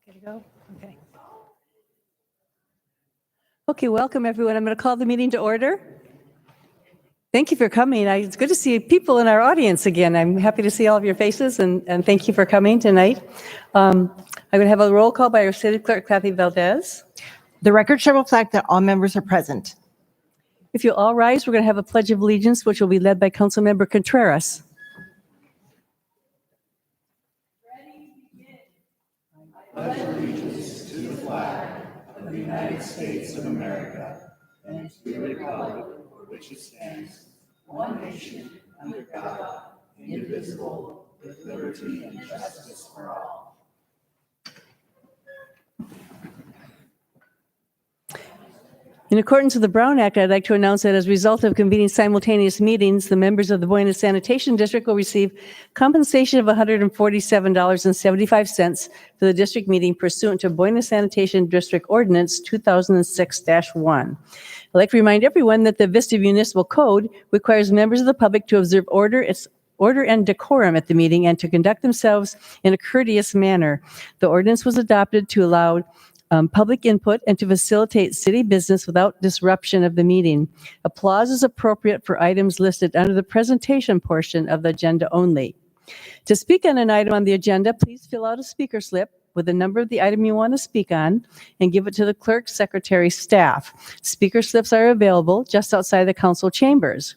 Good to go? Okay. Okay, welcome everyone. I'm going to call the meeting to order. Thank you for coming. It's good to see people in our audience again. I'm happy to see all of your faces and thank you for coming tonight. I'm going to have a roll call by our city clerk, Kathy Valdez. The record shall reflect that all members are present. If you'll all rise, we're going to have a pledge of allegiance, which will be led by Councilmember Contreras. Pledge allegiance to the flag of the United States of America and to the republic for which it stands, one nation, under God, indivisible, with liberty and justice for all. In accordance with the Brown Act, I'd like to announce that as a result of convening simultaneous meetings, the members of the Buena Sanitation District will receive compensation of $147.75 for the district meeting pursuant to Buena Sanitation District Ordinance 2006-1. I'd like to remind everyone that the Vista Municipal Code requires members of the public to observe order and decorum at the meeting and to conduct themselves in a courteous manner. The ordinance was adopted to allow public input and to facilitate city business without disruption of the meeting. Applause is appropriate for items listed under the presentation portion of the agenda only. To speak on an item on the agenda, please fill out a speaker slip with the number of the item you want to speak on and give it to the clerk, secretary, staff. Speaker slips are available just outside the council chambers.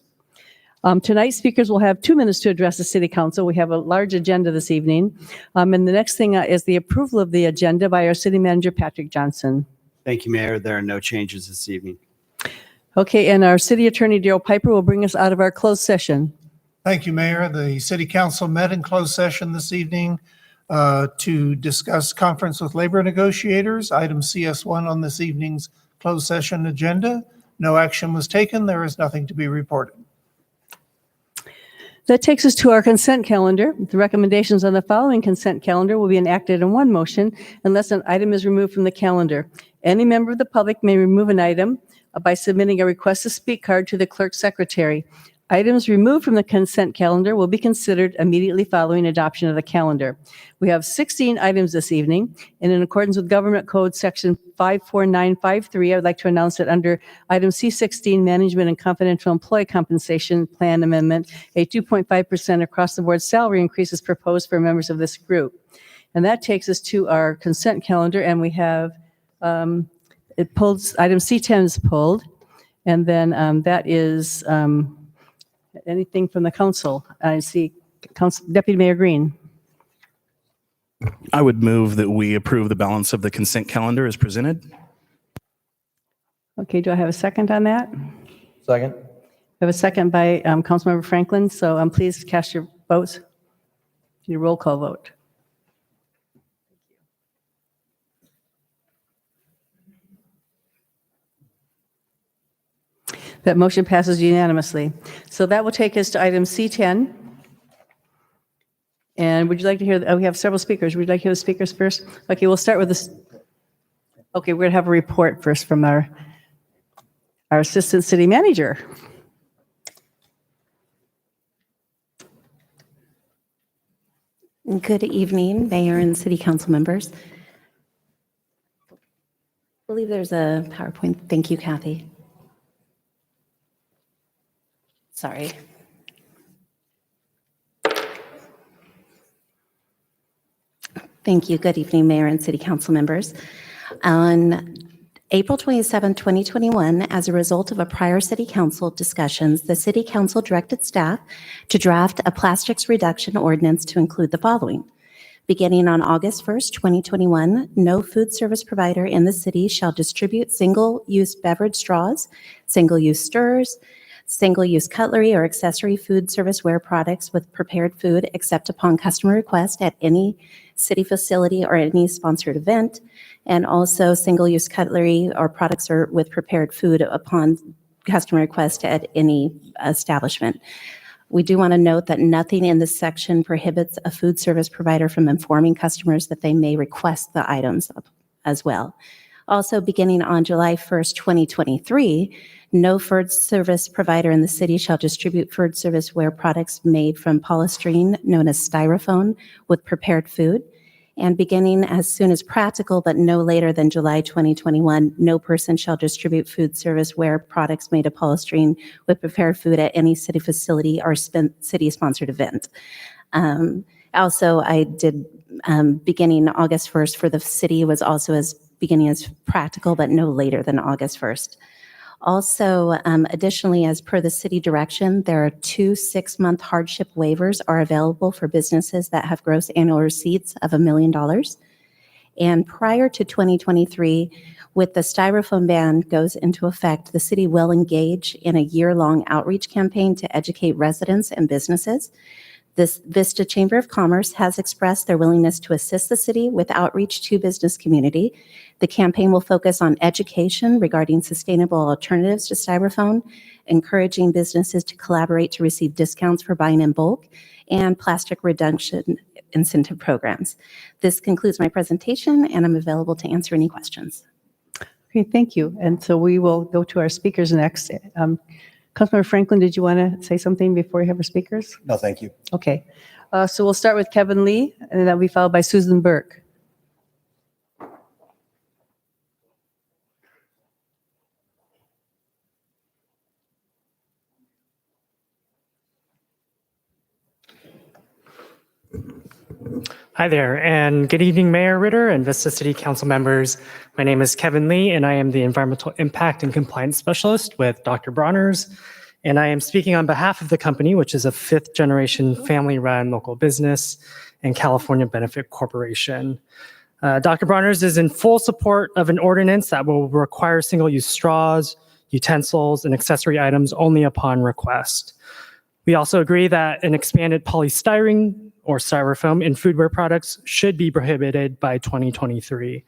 Tonight, speakers will have 2 minutes to address the City Council. We have a large agenda this evening. And the next thing is the approval of the agenda by our City Manager, Patrick Johnson. Thank you, Mayor. There are no changes this evening. Okay, and our City Attorney, Daryl Piper, will bring us out of our closed session. Thank you, Mayor. The City Council met in closed session this evening to discuss conference with labor negotiators, item CS1 on this evening's closed session agenda. No action was taken. There is nothing to be reported. That takes us to our consent calendar. The recommendations on the following consent calendar will be enacted in one motion unless an item is removed from the calendar. Any member of the public may remove an item by submitting a request to speak card to the clerk secretary. Items removed from the consent calendar will be considered immediately following adoption of the calendar. We have 16 items this evening, and in accordance with Government Code Section 54953, I would like to announce that under item C16, Management and Confidential Employee Compensation Plan Amendment, a 2.5% across-the-board salary increase is proposed for members of this group. And that takes us to our consent calendar, and we have, item C10 is pulled, and then that is anything from the council. I see Deputy Mayor Green. I would move that we approve the balance of the consent calendar as presented. Okay, do I have a second on that? Second. I have a second by Councilmember Franklin, so please cast your votes. Your roll call vote. That motion passes unanimously. So that will take us to item C10. And would you like to hear, we have several speakers. Would you like to hear the speakers first? Okay, we'll start with this. Okay, we're going to have a report first from our Assistant City Manager. Good evening, Mayor and City Council members. I believe there's a PowerPoint. Thank you, Kathy. Sorry. Thank you. Good evening, Mayor and City Council members. On April 27, 2021, as a result of a prior City Council discussions, the City Council directed staff to draft a plastics reduction ordinance to include the following. Beginning on August 1st, 2021, no food service provider in the city shall distribute single-use beverage straws, single-use stirrers, single-use cutlery or accessory food service ware products with prepared food except upon customer request at any city facility or any sponsored event, and also single-use cutlery or products or with prepared food upon customer request at any establishment. We do want to note that nothing in this section prohibits a food service provider from informing customers that they may request the items as well. Also, beginning on July 1st, 2023, no food service provider in the city shall distribute food service ware products made from polystyrene, known as styrofoam, with prepared food. And beginning as soon as practical, but no later than July 2021, no person shall distribute food service where products made of polystyrene with prepared food at any city facility or city-sponsored event. Also, I did beginning August 1st for the city was also as beginning as practical, but no later than August 1st. Also, additionally, as per the city direction, there are 2 6-month hardship waivers are available for businesses that have gross annual receipts of $1 million. And prior to 2023, with the styrofoam ban goes into effect, the city will engage in a year-long outreach campaign to educate residents and businesses. This Vista Chamber of Commerce has expressed their willingness to assist the city with outreach to business community. The campaign will focus on education regarding sustainable alternatives to styrofoam, encouraging businesses to collaborate to receive discounts for buying in bulk, and plastic reduction incentive programs. This concludes my presentation, and I'm available to answer any questions. Okay, thank you. And so we will go to our speakers next. Councilmember Franklin, did you want to say something before we have our speakers? No, thank you. Okay. So we'll start with Kevin Lee, and then that'll be followed by Susan Burke. Hi there, and good evening, Mayor Ritter and Vista City Council members. My name is Kevin Lee, and I am the Environmental Impact and Compliance Specialist with Dr. Bronner's. And I am speaking on behalf of the company, which is a 5th-generation family-run local business and California Benefit Corporation. Dr. Bronner's is in full support of an ordinance that will require single-use straws, utensils, and accessory items only upon request. We also agree that an expanded polystyrene or styrofoam in foodware products should be prohibited by 2023.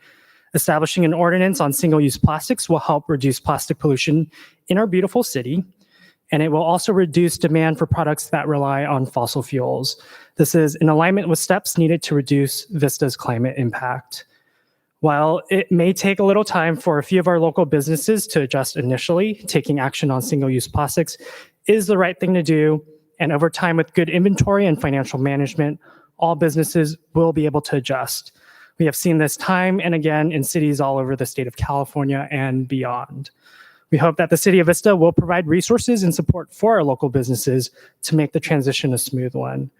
Establishing an ordinance on single-use plastics will help reduce plastic pollution in our beautiful city, and it will also reduce demand for products that rely on fossil fuels. This is in alignment with steps needed to reduce Vista's climate impact. While it may take a little time for a few of our local businesses to adjust initially, taking action on single-use plastics is the right thing to do, and over time with good inventory and financial management, all businesses will be able to adjust. We have seen this time and again in cities all over the state of California and beyond. We hope that the City of Vista will provide resources and support for our local businesses to make the transition a smooth one.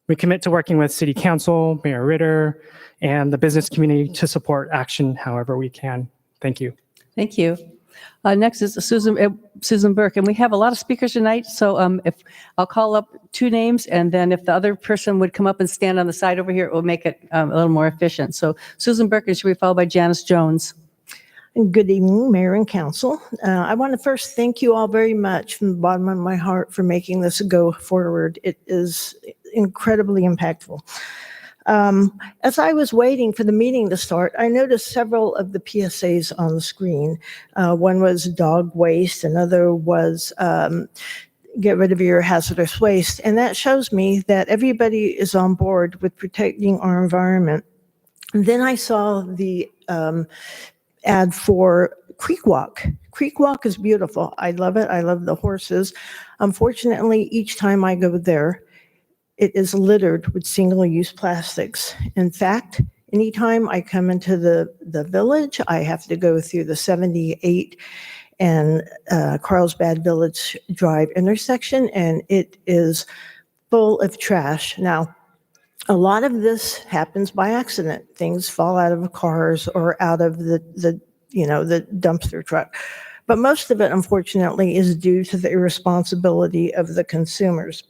We commit to working with City Council, Mayor Ritter, and the business community to support action however we can. Thank you. Thank you. Next is Susan Burke, and we have a lot of speakers tonight, so if I'll call up 2 names, and then if the other person would come up and stand on the side over here, it will make it a little more efficient. So Susan Burke is to be followed by Janice Jones. Good evening, Mayor and Council. I want to first thank you all very much from the bottom of my heart for making this go forward. It is incredibly impactful. As I was waiting for the meeting to start, I noticed several of the PSAs on the screen. One was dog waste, another was get rid of your hazardous waste. And that shows me that everybody is on board with protecting our environment. And then I saw the ad for Creek Walk. Creek Walk is beautiful. I love it. I love the horses. Unfortunately, each time I go there, it is littered with single-use plastics. In fact, anytime I come into the village, I have to go through the 78 and Carlsbad Village Drive intersection, and it is full of trash. Now, a lot of this happens by accident. Things fall out of cars or out of the dumpster truck. But most of it, unfortunately, is due to the irresponsibility of the consumers.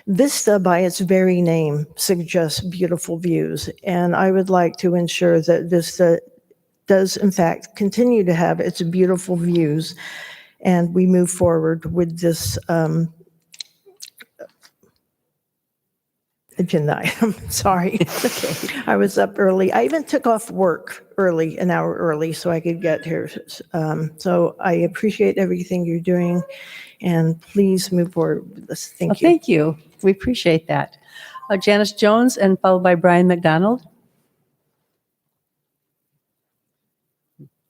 Vista, by its very name, suggests beautiful views, and I would like to ensure that Vista does, in fact, continue to have its beautiful views, and we move forward with this agenda item. Sorry. Okay. I was up early. I even took off work early, an hour early, so I could get here. So I appreciate everything you're doing, and please move forward with this. Thank you. Thank you. We appreciate that. Janice Jones, and followed by Brian McDonald.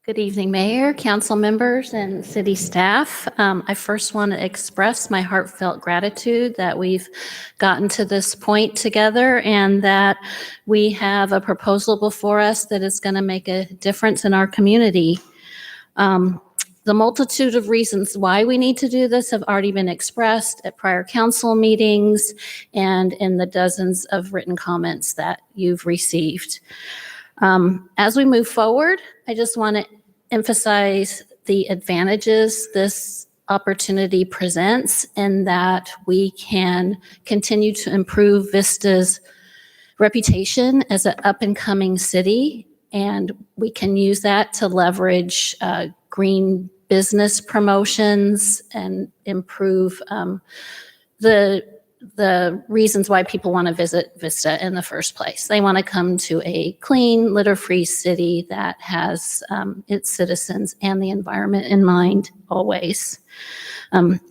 Good evening, Mayor, council members, and city staff. I first want to express my heartfelt gratitude that we've gotten to this point together and that we have a proposal before us that is going to make a difference in our community. The multitude of reasons why we need to do this have already been expressed at prior council meetings and in the dozens of written comments that you've received. As we move forward, I just want to emphasize the advantages this opportunity presents in that we can continue to improve Vista's reputation as an up-and-coming city, and we can use that to leverage green business promotions and improve the reasons why people want to visit Vista in the first place. They want to come to a clean, litter-free city that has its citizens and the environment in mind always.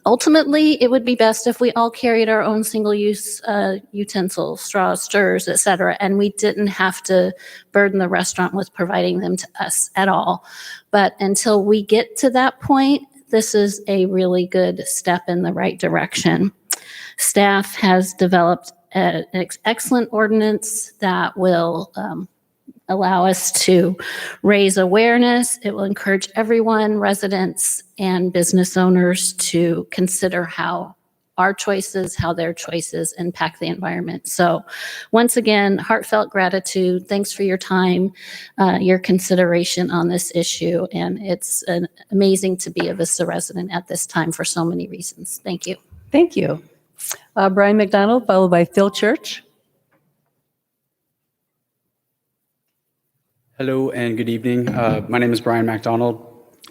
Ultimately, it would be best if we all carried our own single-use utensils, straws, stirrers, etc., and we didn't have to burden the restaurant with providing them to us at all. But until we get to that point, this is a really good step in the right direction. Staff has developed an excellent ordinance that will allow us to raise awareness. It will encourage everyone, residents and business owners, to consider how our choices, how their choices impact the environment. So once again, heartfelt gratitude. Thanks for your time, your consideration on this issue. And it's amazing to be a Vista resident at this time for so many reasons. Thank you. Thank you. Brian McDonald, followed by Phil Church. Hello and good evening. My name is Brian McDonald.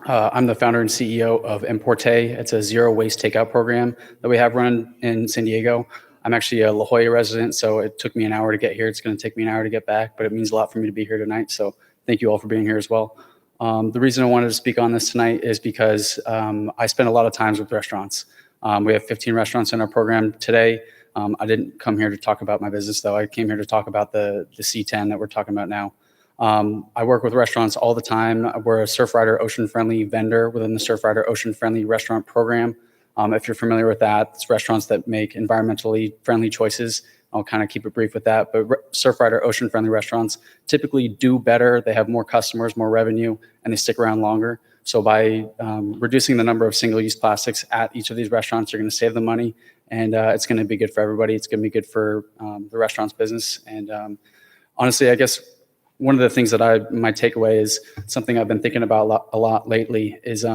I'm the founder and CEO of Importe. It's a zero waste takeout program that we have run in San Diego. I'm actually a La Jolla resident, so it took me an hour to get here. It's going to take me an hour to get back, but it means a lot for me to be here tonight. So thank you all for being here as well. The reason I wanted to speak on this tonight is because I spend a lot of times with restaurants. We have 15 restaurants in our program today. I didn't come here to talk about my business, though. I came here to talk about the C10 that we're talking about now. I work with restaurants all the time. We're a Surfrider Ocean Friendly vendor within the Surfrider Ocean Friendly restaurant program. If you're familiar with that, it's restaurants that make environmentally friendly choices. I'll kind of keep it brief with that. But Surfrider Ocean Friendly restaurants typically do better. They have more customers, more revenue, and they stick around longer. So by reducing the number of single-use plastics at each of these restaurants, you're going to save them money, and it's going to be good for everybody. It's going to be good for the restaurant's business. And honestly, I guess one of the things that my takeaway is something I've been thinking about a lot lately is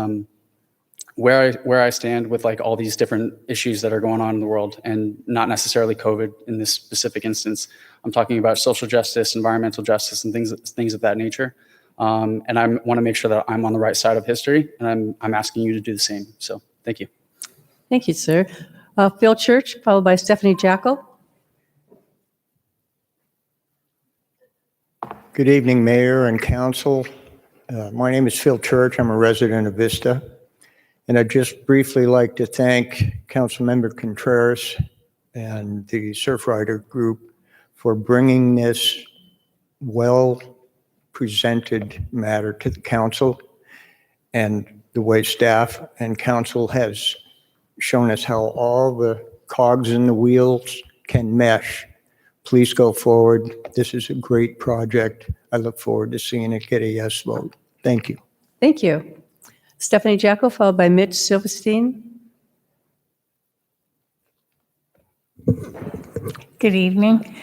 where I stand with like all these different issues that are going on in the world, and not necessarily COVID in this specific instance. I'm talking about social justice, environmental justice, and things of that nature. And I want to make sure that I'm on the right side of history, and I'm asking you to do the same. So thank you. Thank you, sir. Phil Church, followed by Stephanie Jackal. Good evening, Mayor and Council. My name is Phil Church. I'm a resident of Vista. And I'd just briefly like to thank Councilmember Contreras and the Surfrider Group for bringing this well-presented matter to the council, and the way staff and council has shown us how all the cogs in the wheels can mesh. Please go forward. This is a great project. I look forward to seeing it get a yes vote. Thank you. Thank you. Stephanie Jackal, followed by Mitch Silverstein. Good evening.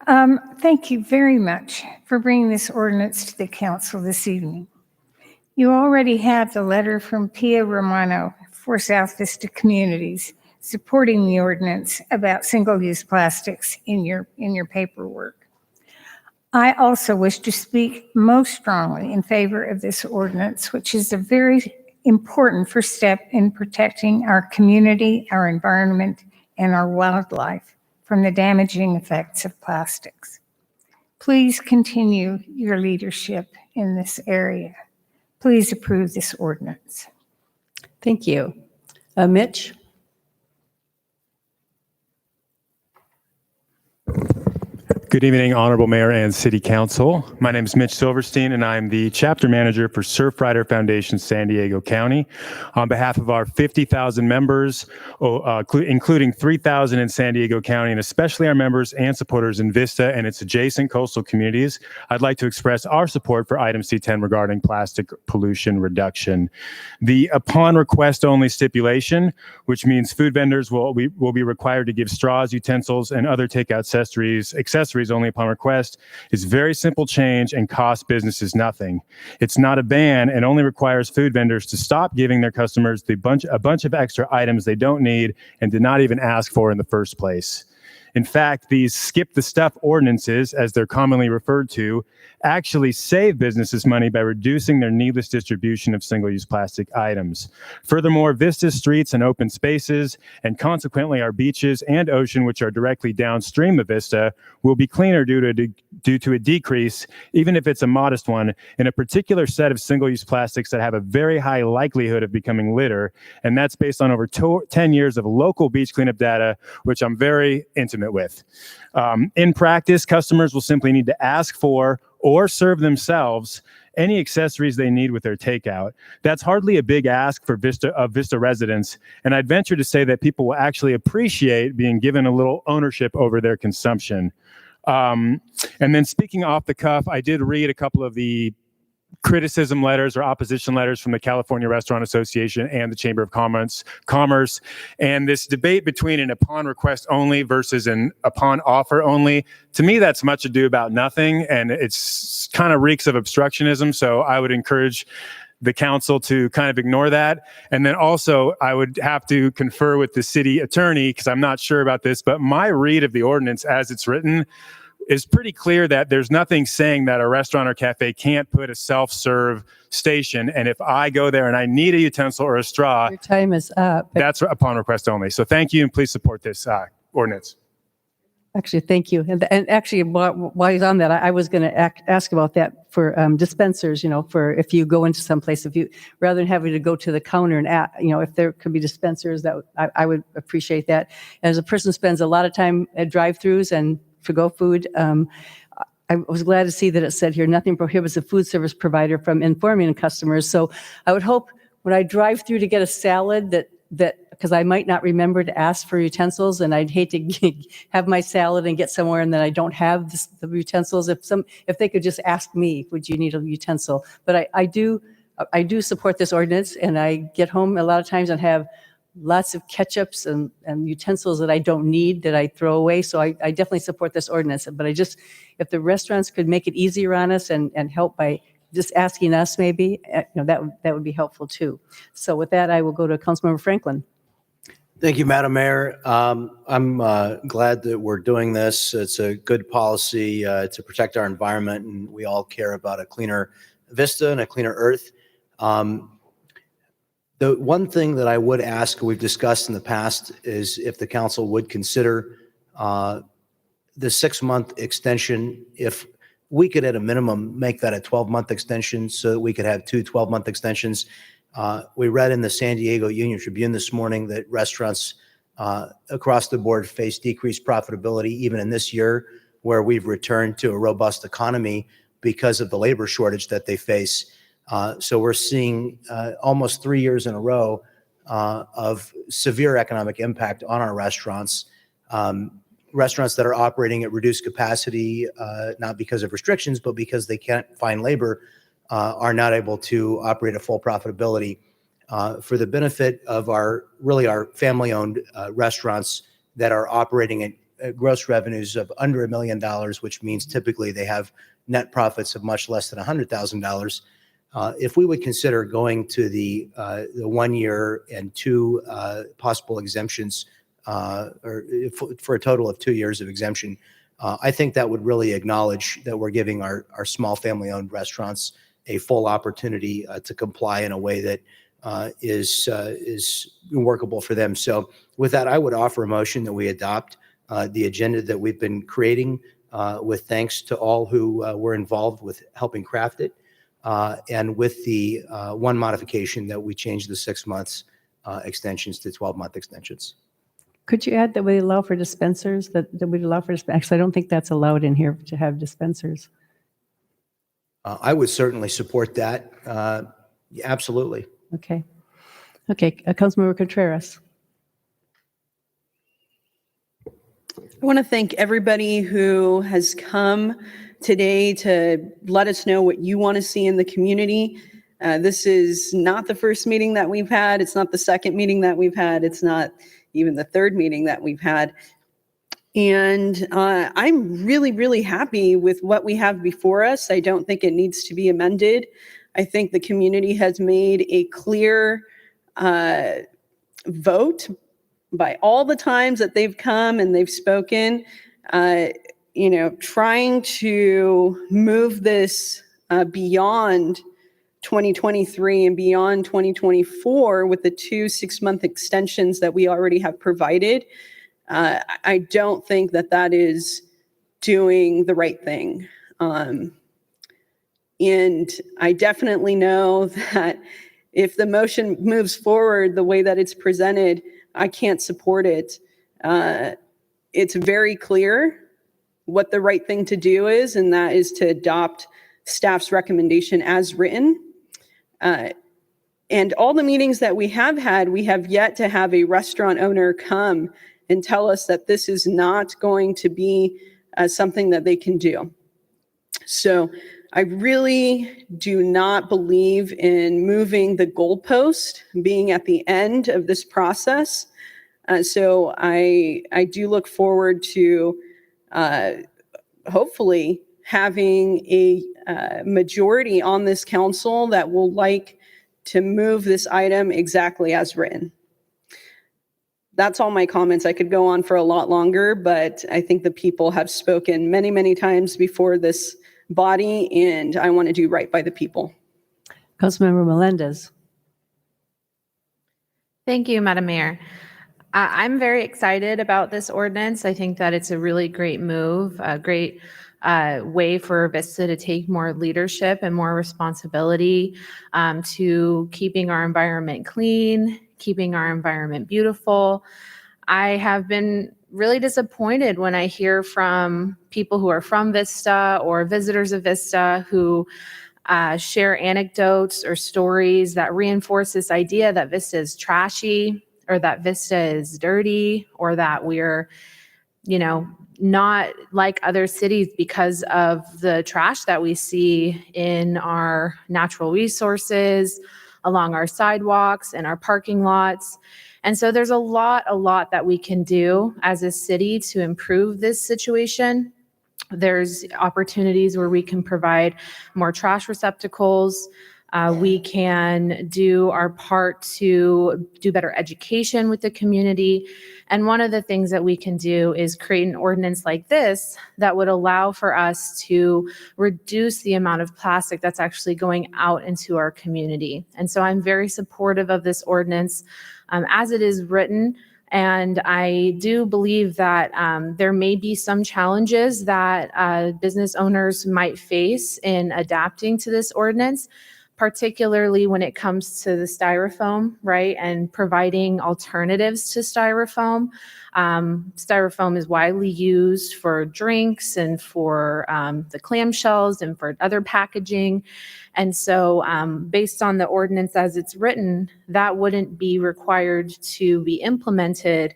Thank you very much for bringing this ordinance to the council this evening. You already have the letter from Pia Romano for South Vista Communities supporting the ordinance about single-use plastics in your paperwork. I also wish to speak most strongly in favor of this ordinance, which is a very important first step in protecting our community, our environment, and our wildlife from the damaging effects of plastics. Please continue your leadership in this area. Please approve this ordinance. Thank you. Mitch? Good evening, Honorable Mayor and City Council. My name is Mitch Silverstein, and I'm the Chapter Manager for Surfrider Foundation San Diego County. On behalf of our 50,000 members, including 3,000 in San Diego County, and especially our members and supporters in Vista and its adjacent coastal communities, I'd like to express our support for item C10 regarding plastic pollution reduction. The upon request only stipulation, which means food vendors will be required to give straws, utensils, and other takeout accessories only upon request, is very simple change and costs businesses nothing. It's not a ban and only requires food vendors to stop giving their customers a bunch of extra items they don't need and did not even ask for in the first place. In fact, these skip the stuff ordinances, as they're commonly referred to, actually save businesses money by reducing their needless distribution of single-use plastic items. Furthermore, Vista's streets and open spaces, and consequently our beaches and ocean, which are directly downstream of Vista, will be cleaner due to a decrease, even if it's a modest one, in a particular set of single-use plastics that have a very high likelihood of becoming litter, and that's based on over 10 years of local beach cleanup data, which I'm very intimate with. In practice, customers will simply need to ask for or serve themselves any accessories they need with their takeout. That's hardly a big ask for Vista residents, and I'd venture to say that people will actually appreciate being given a little ownership over their consumption. And then speaking off the cuff, I did read a couple of the criticism letters or opposition letters from the California Restaurant Association and the Chamber of Commerce, and this debate between an upon request only versus an upon offer only, to me that's much ado about nothing, and it's kind of reeks of obstructionism. So I would encourage the council to kind of ignore that. And then also I would have to confer with the city attorney, because I'm not sure about this, but my read of the ordinance as it's written is pretty clear that there's nothing saying that a restaurant or cafe can't put a self-serve station. And if I go there and I need a utensil or a straw, Your time is up. that's upon request only. So thank you, and please support this ordinance. Actually, thank you. And actually, while he's on that, I was going to ask about that for dispensers, for if you go into some place, rather than having to go to the counter and, if there could be dispensers, that I would appreciate that. As a person who spends a lot of time at drive-thrus and to-go food, I was glad to see that it said here, nothing prohibits a food service provider from informing customers. So I would hope when I drive through to get a salad that because I might not remember to ask for utensils, and I'd hate to have my salad and get somewhere and then I don't have the utensils. If they could just ask me, would you need a utensil? But I do support this ordinance, and I get home a lot of times and have lots of ketchups and utensils that I don't need, that I throw away. So I definitely support this ordinance. But if the restaurants could make it easier on us and help by just asking us, maybe, that would be helpful too. So with that, I will go to Councilmember Franklin. Thank you, Madam Mayor. I'm glad that we're doing this. It's a good policy to protect our environment, and we all care about a cleaner Vista and a cleaner Earth. The one thing that I would ask, we've discussed in the past, is if the council would consider the 6-month extension, if we could at a minimum make that a 12-month extension so that we could have 2 12-month extensions. We read in the San Diego Union Tribune this morning that restaurants across the board face decreased profitability even in this year, where we've returned to a robust economy because of the labor shortage that they face. So we're seeing almost 3 years in a row of severe economic impact on our restaurants. Restaurants that are operating at reduced capacity, not because of restrictions, but because they can't find labor, are not able to operate at full profitability. For the benefit of our family-owned restaurants that are operating at gross revenues of under $1 million, which means typically they have net profits of much less than $100,000. If we would consider going to the 1 year and 2 possible exemptions, or for a total of 2 years of exemption, I think that would really acknowledge that we're giving our small family-owned restaurants a full opportunity to comply in a way that is workable for them. So with that, I would offer a motion that we adopt the agenda that we've been creating, with thanks to all who were involved with helping craft it, and with the one modification that we change the 6 months extensions to 12-month extensions. Could you add that we allow for dispensers, that we'd allow for, actually, I don't think that's allowed in here to have dispensers. I would certainly support that. Absolutely. Okay. Okay, Councilmember Contreras. I want to thank everybody who has come today to let us know what you want to see in the community. This is not the first meeting that we've had. It's not the second meeting that we've had. It's not even the third meeting that we've had. And I'm really, really happy with what we have before us. I don't think it needs to be amended. I think the community has made a clear vote by all the times that they've come and they've spoken, trying to move this beyond 2023 and beyond 2024 with the 2 6-month extensions that we already have provided. I don't think that that is doing the right thing. And I definitely know that if the motion moves forward the way that it's presented, I can't support it. It's very clear what the right thing to do is, and that is to adopt staff's recommendation as written. And all the meetings that we have had, we have yet to have a restaurant owner come and tell us that this is not going to be something that they can do. So I really do not believe in moving the goalpost being at the end of this process. So I do look forward to hopefully having a majority on this council that will like to move this item exactly as written. That's all my comments. I could go on for a lot longer, but I think the people have spoken many, many times before this body, and I want to do right by the people. Councilmember Melendez. Thank you, Madam Mayor. I'm very excited about this ordinance. I think that it's a really great move, a great way for Vista to take more leadership and more responsibility to keeping our environment clean, keeping our environment beautiful. I have been really disappointed when I hear from people who are from Vista or visitors of Vista who share anecdotes or stories that reinforce this idea that Vista is trashy or that Vista is dirty or that we're, not like other cities because of the trash that we see in our natural resources, along our sidewalks and our parking lots. And so there's a lot that we can do as a city to improve this situation. There's opportunities where we can provide more trash receptacles. We can do our part to do better education with the community. And one of the things that we can do is create an ordinance like this that would allow for us to reduce the amount of plastic that's actually going out into our community. And so I'm very supportive of this ordinance as it is written. And I do believe that there may be some challenges that business owners might face in adapting to this ordinance, particularly when it comes to the styrofoam, right? And providing alternatives to styrofoam. Styrofoam is widely used for drinks and for the clamshells and for other packaging. And so based on the ordinance as it's written, that wouldn't be required to be implemented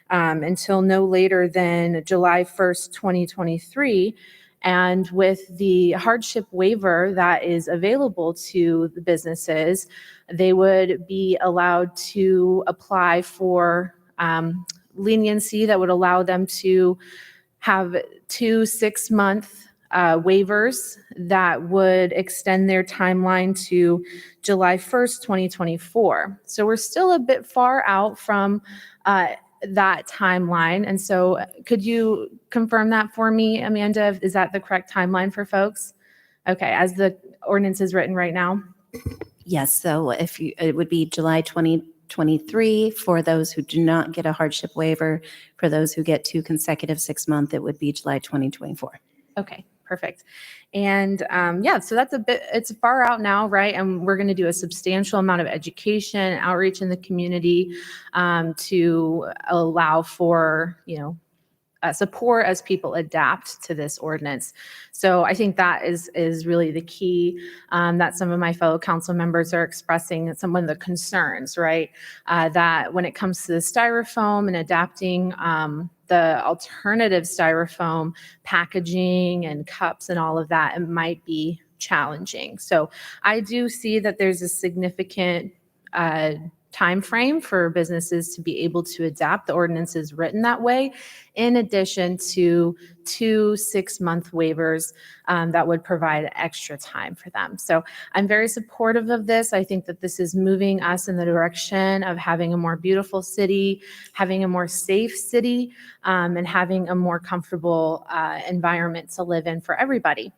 until no later than July 1st, 2023. And with the hardship waiver that is available to the businesses, they would be allowed to apply for leniency that would allow them to have 2 6-month waivers that would extend their timeline to July 1st, 2024. So we're still a bit far out from that timeline. And so could you confirm that for me, Amanda? Is that the correct timeline for folks? Okay, as the ordinance is written right now? Yes, so it would be July 2023 for those who do not get a hardship waiver. For those who get 2 consecutive 6-month, it would be July 2024. Okay, Perfect. And yeah, so that's it's far out now, right? And we're going to do a substantial amount of education, outreach in the community to allow for, support as people adapt to this ordinance. So I think that is really the key that some of my fellow council members are expressing some of the concerns, right? That when it comes to the styrofoam and adapting the alternative styrofoam packaging and cups and all of that, it might be challenging. So I do see that there's a significant time frame for businesses to be able to adapt. The ordinance is written that way, in addition to 2 6-month waivers that would provide extra time for them. So I'm very supportive of this. I think that this is moving us in the direction of having a more beautiful city, having a more safe city, and having a more comfortable environment to live in for everybody.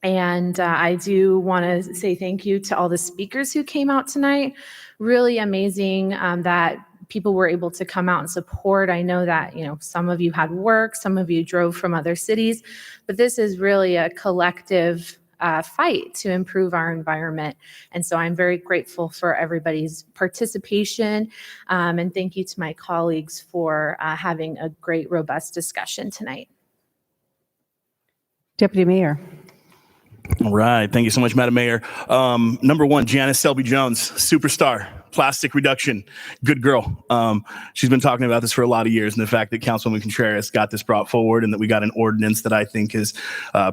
And I do want to say thank you to all the speakers who came out tonight. Really amazing that people were able to come out and support. I know that, some of you had work, some of you drove from other cities, but this is really a collective fight to improve our environment. And so I'm very grateful for everybody's participation. And thank you to my colleagues for having a great, robust discussion tonight. Deputy Mayor. All right. Thank you so much, Madam Mayor. Number one, Janice Selby Jones, superstar, plastic reduction, good girl. She's been talking about this for a lot of years, and the fact that Councilwoman Contreras got this brought forward and that we got an ordinance that I think is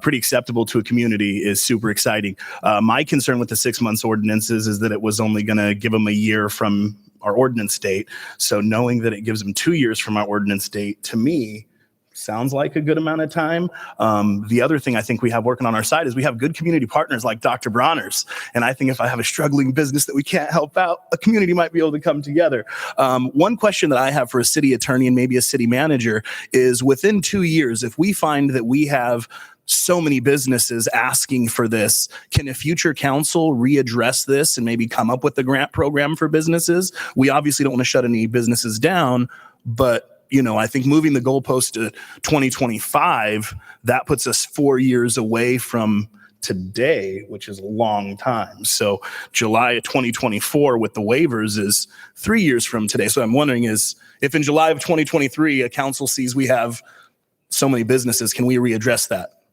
pretty acceptable to a community is super exciting. My concern with the 6 months ordinances is that it was only going to give them a year from our ordinance date. So knowing that it gives them 2 years from our ordinance date, to me, sounds like a good amount of time. The other thing I think we have working on our side is we have good community partners like Dr. Bronner's. And I think if I have a struggling business that we can't help out, a community might be able to come together. One question that I have for a city attorney and maybe a city manager is within 2 years, if we find that we have so many businesses asking for this, can a future council readdress this and maybe come up with a grant program for businesses? We obviously don't want to shut any businesses down, but I think moving the goalpost to 2025, that puts us 4 years away from today, which is a long time. So July of 2024 with the waivers is 3 years from today. So I'm wondering is if in July of 2023, a council sees we have so many businesses, can we readdress that?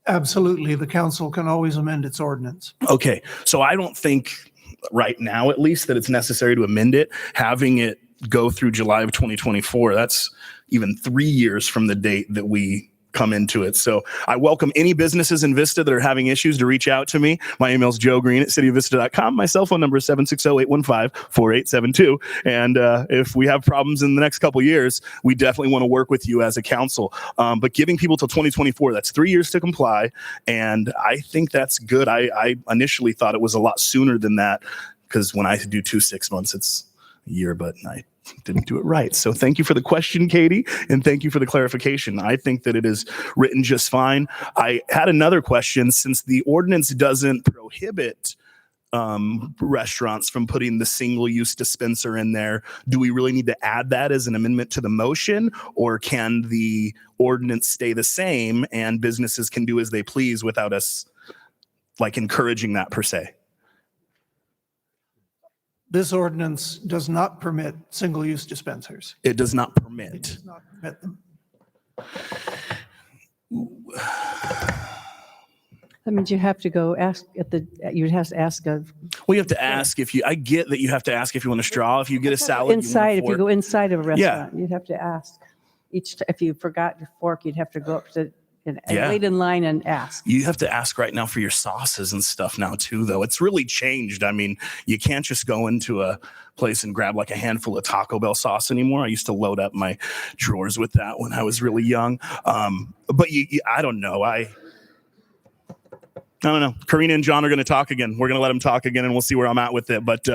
Absolutely. The council can always amend its ordinance. Okay. So I don't think right now, at least, that it's necessary to amend it. Having it go through July of 2024, that's even 3 years from the date that we come into it. So I welcome any businesses in Vista that are having issues to reach out to me. My email is joegreen@cityofvista.com. My cell phone number is 760-815-4872. And if we have problems in the next couple of years, we definitely want to work with you as a council. But giving people till 2024, that's 3 years to comply. And I think that's good. I initially thought it was a lot sooner than that, because when I do 2 6 months, it's a year, but I didn't do it right. So thank you for the question, Katie, and thank you for the clarification. I think that it is written just fine. I had another question. Since the ordinance doesn't prohibit restaurants from putting the single-use dispenser in there, do we really need to add that as an amendment to the motion, or can the ordinance stay the same and businesses can do as they please without us encouraging that per se? This ordinance does not permit single-use dispensers. It does not permit. It does not permit them. That means you have to go ask you'd have to ask Well, you have to ask I get that you have to ask if you want a straw. If you get a salad, inside, if you go inside of a Yeah. restaurant, you'd have to ask. If you forgot your fork, you'd have to go up to wait in line and ask. You have to ask right now for your sauces and stuff now too, though. It's really changed. I mean, you can't just go into a place and grab a handful of Taco Bell sauce anymore. I used to load up my drawers with that when I was really young. But I don't know. I don't know. Karina and John are going to talk again. We're going to let them talk again, and we'll see where I'm at with it. But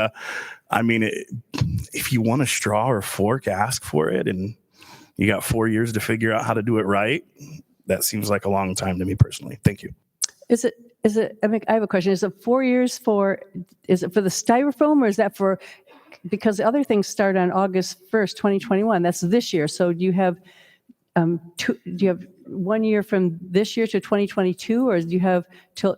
if you want a straw or a fork, ask for it. And you got 4 years to figure out how to do it right. That seems like a long time to me personally. Thank you. Is it, I have a question. Is it 4 years is it for the styrofoam, or is that because the other things start on August 1st, 2021? That's this year. So do you have 1 year from this year to 2022, or do you have till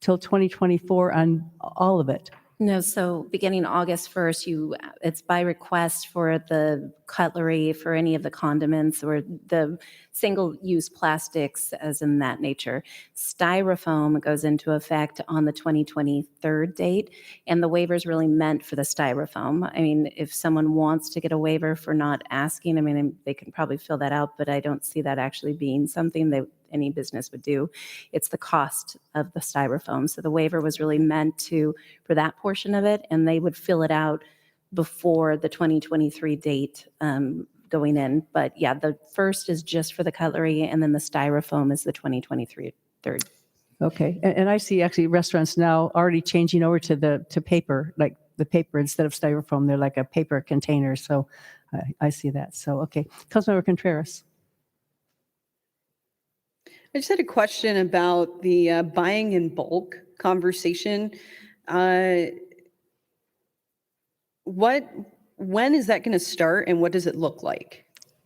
2024 on all of it? No, so beginning August 1st, it's by request for the cutlery, for any of the condiments or the single-use plastics as in that nature. Styrofoam goes into effect on the 2023 date, and the waiver is really meant for the styrofoam. I mean, if someone wants to get a waiver for not asking, I mean, they can probably fill that out, but I don't see that actually being something that any business would do. It's the cost of the styrofoam. So the waiver was really meant for that portion of it, and they would fill it out before the 2023 date going in. But yeah, the first is just for the cutlery, and then the styrofoam is the 2023 third. Okay, and I see actually restaurants now already changing over to paper, like the paper instead of styrofoam. They're like a paper container. So I see that. So, okay. Councilmember Contreras. I just had a question about the buying in bulk conversation. When is that going to start, and what does it look like?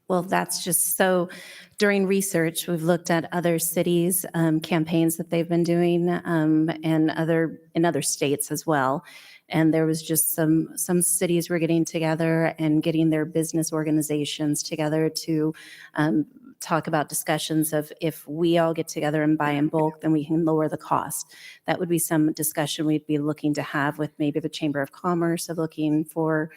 Well, that's just so during research, we've looked at other cities, campaigns that they've been doing, and in other states as well. And there was just some cities were getting together and getting their business organizations together to talk about discussions of if we all get together and buy in bulk, then we can lower the cost. That would be some discussion we'd be looking to have with maybe the Chamber of Commerce of looking for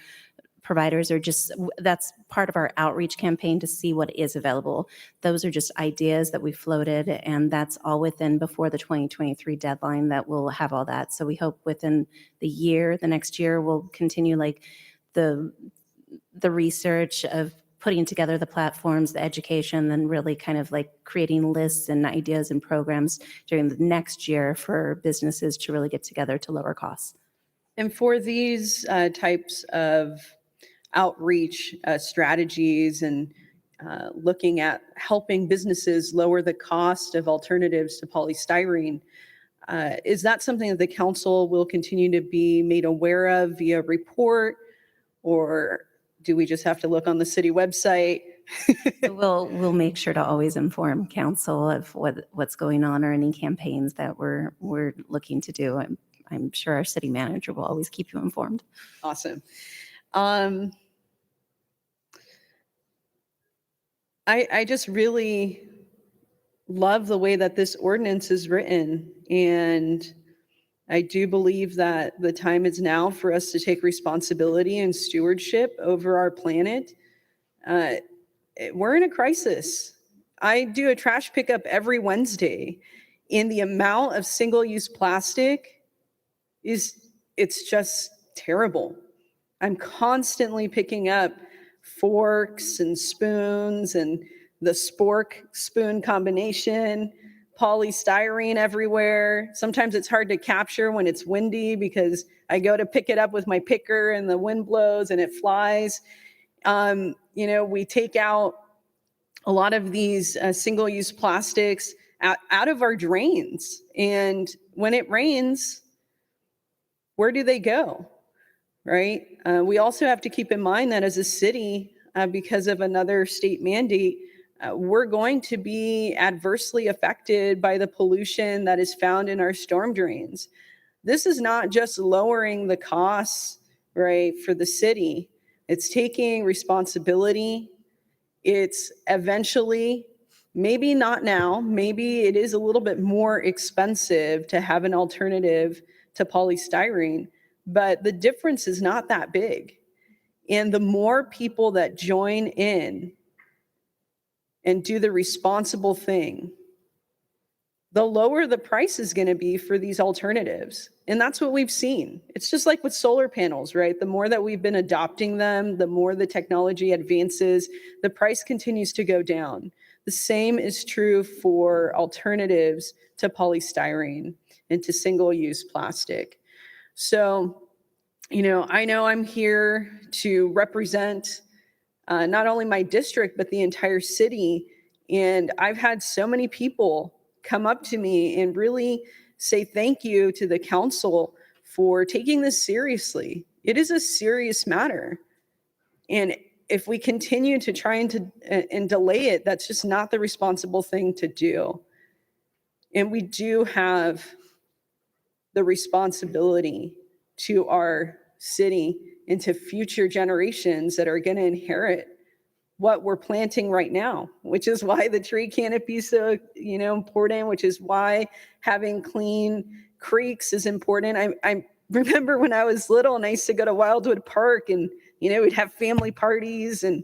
providers, or just that's part of our outreach campaign to see what is available. Those are just ideas that we floated, and that's all within before the 2023 deadline that we'll have all that. So we hope within the next year, we'll continue like the research of putting together the platforms, the education, then really kind of like creating lists and ideas and programs during the next year for businesses to really get together to lower costs. And for these types of outreach strategies and looking at helping businesses lower the cost of alternatives to polystyrene, is that something that the council will continue to be made aware of via report, or do we just have to look on the city website? We'll make sure to always inform council of what's going on or any campaigns that we're looking to do. I'm sure our city manager will always keep you informed. Awesome. I just really love the way that this ordinance is written, and I do believe that the time is now for us to take responsibility and stewardship over our planet. We're in a crisis. I do a trash pickup every Wednesday, and the amount of single-use plastic it's just terrible. I'm constantly picking up forks and spoons and the spork spoon combination, polystyrene everywhere. Sometimes it's hard to capture when it's windy because I go to pick it up with my picker and the wind blows and it flies. We take out a lot of these single-use plastics out of our drains. And when it rains, where do they go, right? We also have to keep in mind that as a city, because of another state mandate, we're going to be adversely affected by the pollution that is found in our storm drains. This is not just lowering the costs, right, for the city. It's taking responsibility. It's eventually, maybe not now, maybe it is a little bit more expensive to have an alternative to polystyrene, but the difference is not that big. And the more people that join in and do the responsible thing, the lower the price is going to be for these alternatives. And that's what we've seen. It's just like with solar panels, right? The more that we've been adopting them, the more the technology advances, the price continues to go down. The same is true for alternatives to polystyrene and to single-use plastic. So, I know I'm here to represent not only my district, but the entire city. And I've had so many people come up to me and really say thank you to the council for taking this seriously. It is a serious matter. And if we continue to try and delay it, that's just not the responsible thing to do. And we do have the responsibility to our city and to future generations that are going to inherit what we're planting right now, which is why the tree canopy is so, important, which is why having clean creeks is important. I remember when I was little and I used to go to Wildwood Park and, we'd have family parties and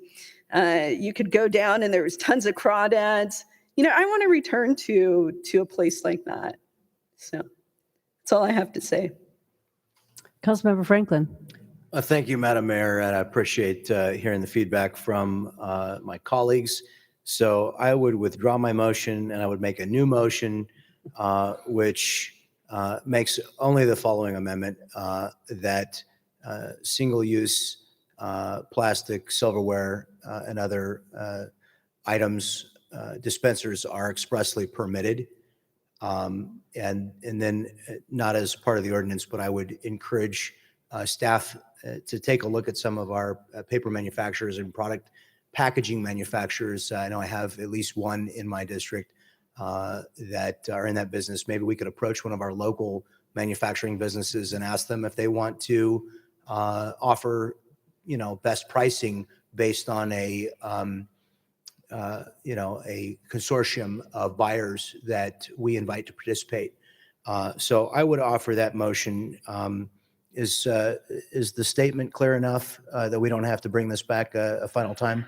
you could go down and there was tons of crawdads. I want to return to a place like that. So that's all I have to say. Councilmember Franklin. Thank you, Madam Mayor, and I appreciate hearing the feedback from my colleagues. So I would withdraw my motion and I would make a new motion, which makes only the following amendment, that single-use plastic, silverware, and other items, dispensers are expressly permitted. And then not as part of the ordinance, but I would encourage staff to take a look at some of our paper manufacturers and product packaging manufacturers. I know I have at least one in my district that are in that business. Maybe we could approach one of our local manufacturing businesses and ask them if they want to offer, best pricing based on a consortium of buyers that we invite to participate. So I would offer that motion. Is the statement clear enough that we don't have to bring this back a final time?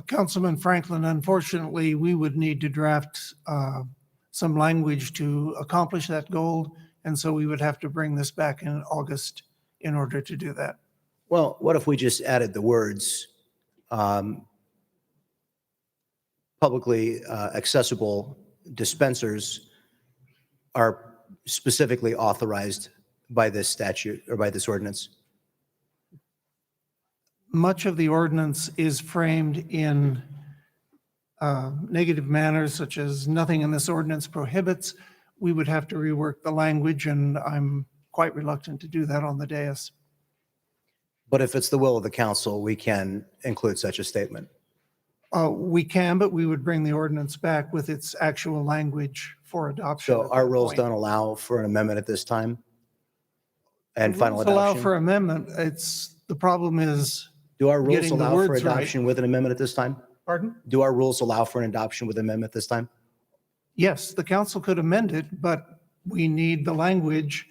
Councilman Franklin, unfortunately, we would need to draft some language to accomplish that goal. And so we would have to bring this back in August in order to do that. Well, what if we just added the words publicly accessible dispensers are specifically authorized by this statute or by this ordinance? Much of the ordinance is framed in negative manners, such as nothing in this ordinance prohibits. We would have to rework the language, and I'm quite reluctant to do that on the dais. But if it's the will of the council, we can include such a statement. We can, but we would bring the ordinance back with its actual language for adoption. So our rules don't allow for an amendment at this time? And final Rules allow adoption? for amendment. The problem is. Do our rules getting the allow for words right. adoption with an amendment at this time? Pardon? Do our rules allow for an adoption with an amendment this time? Yes, the council could amend it, but we need the language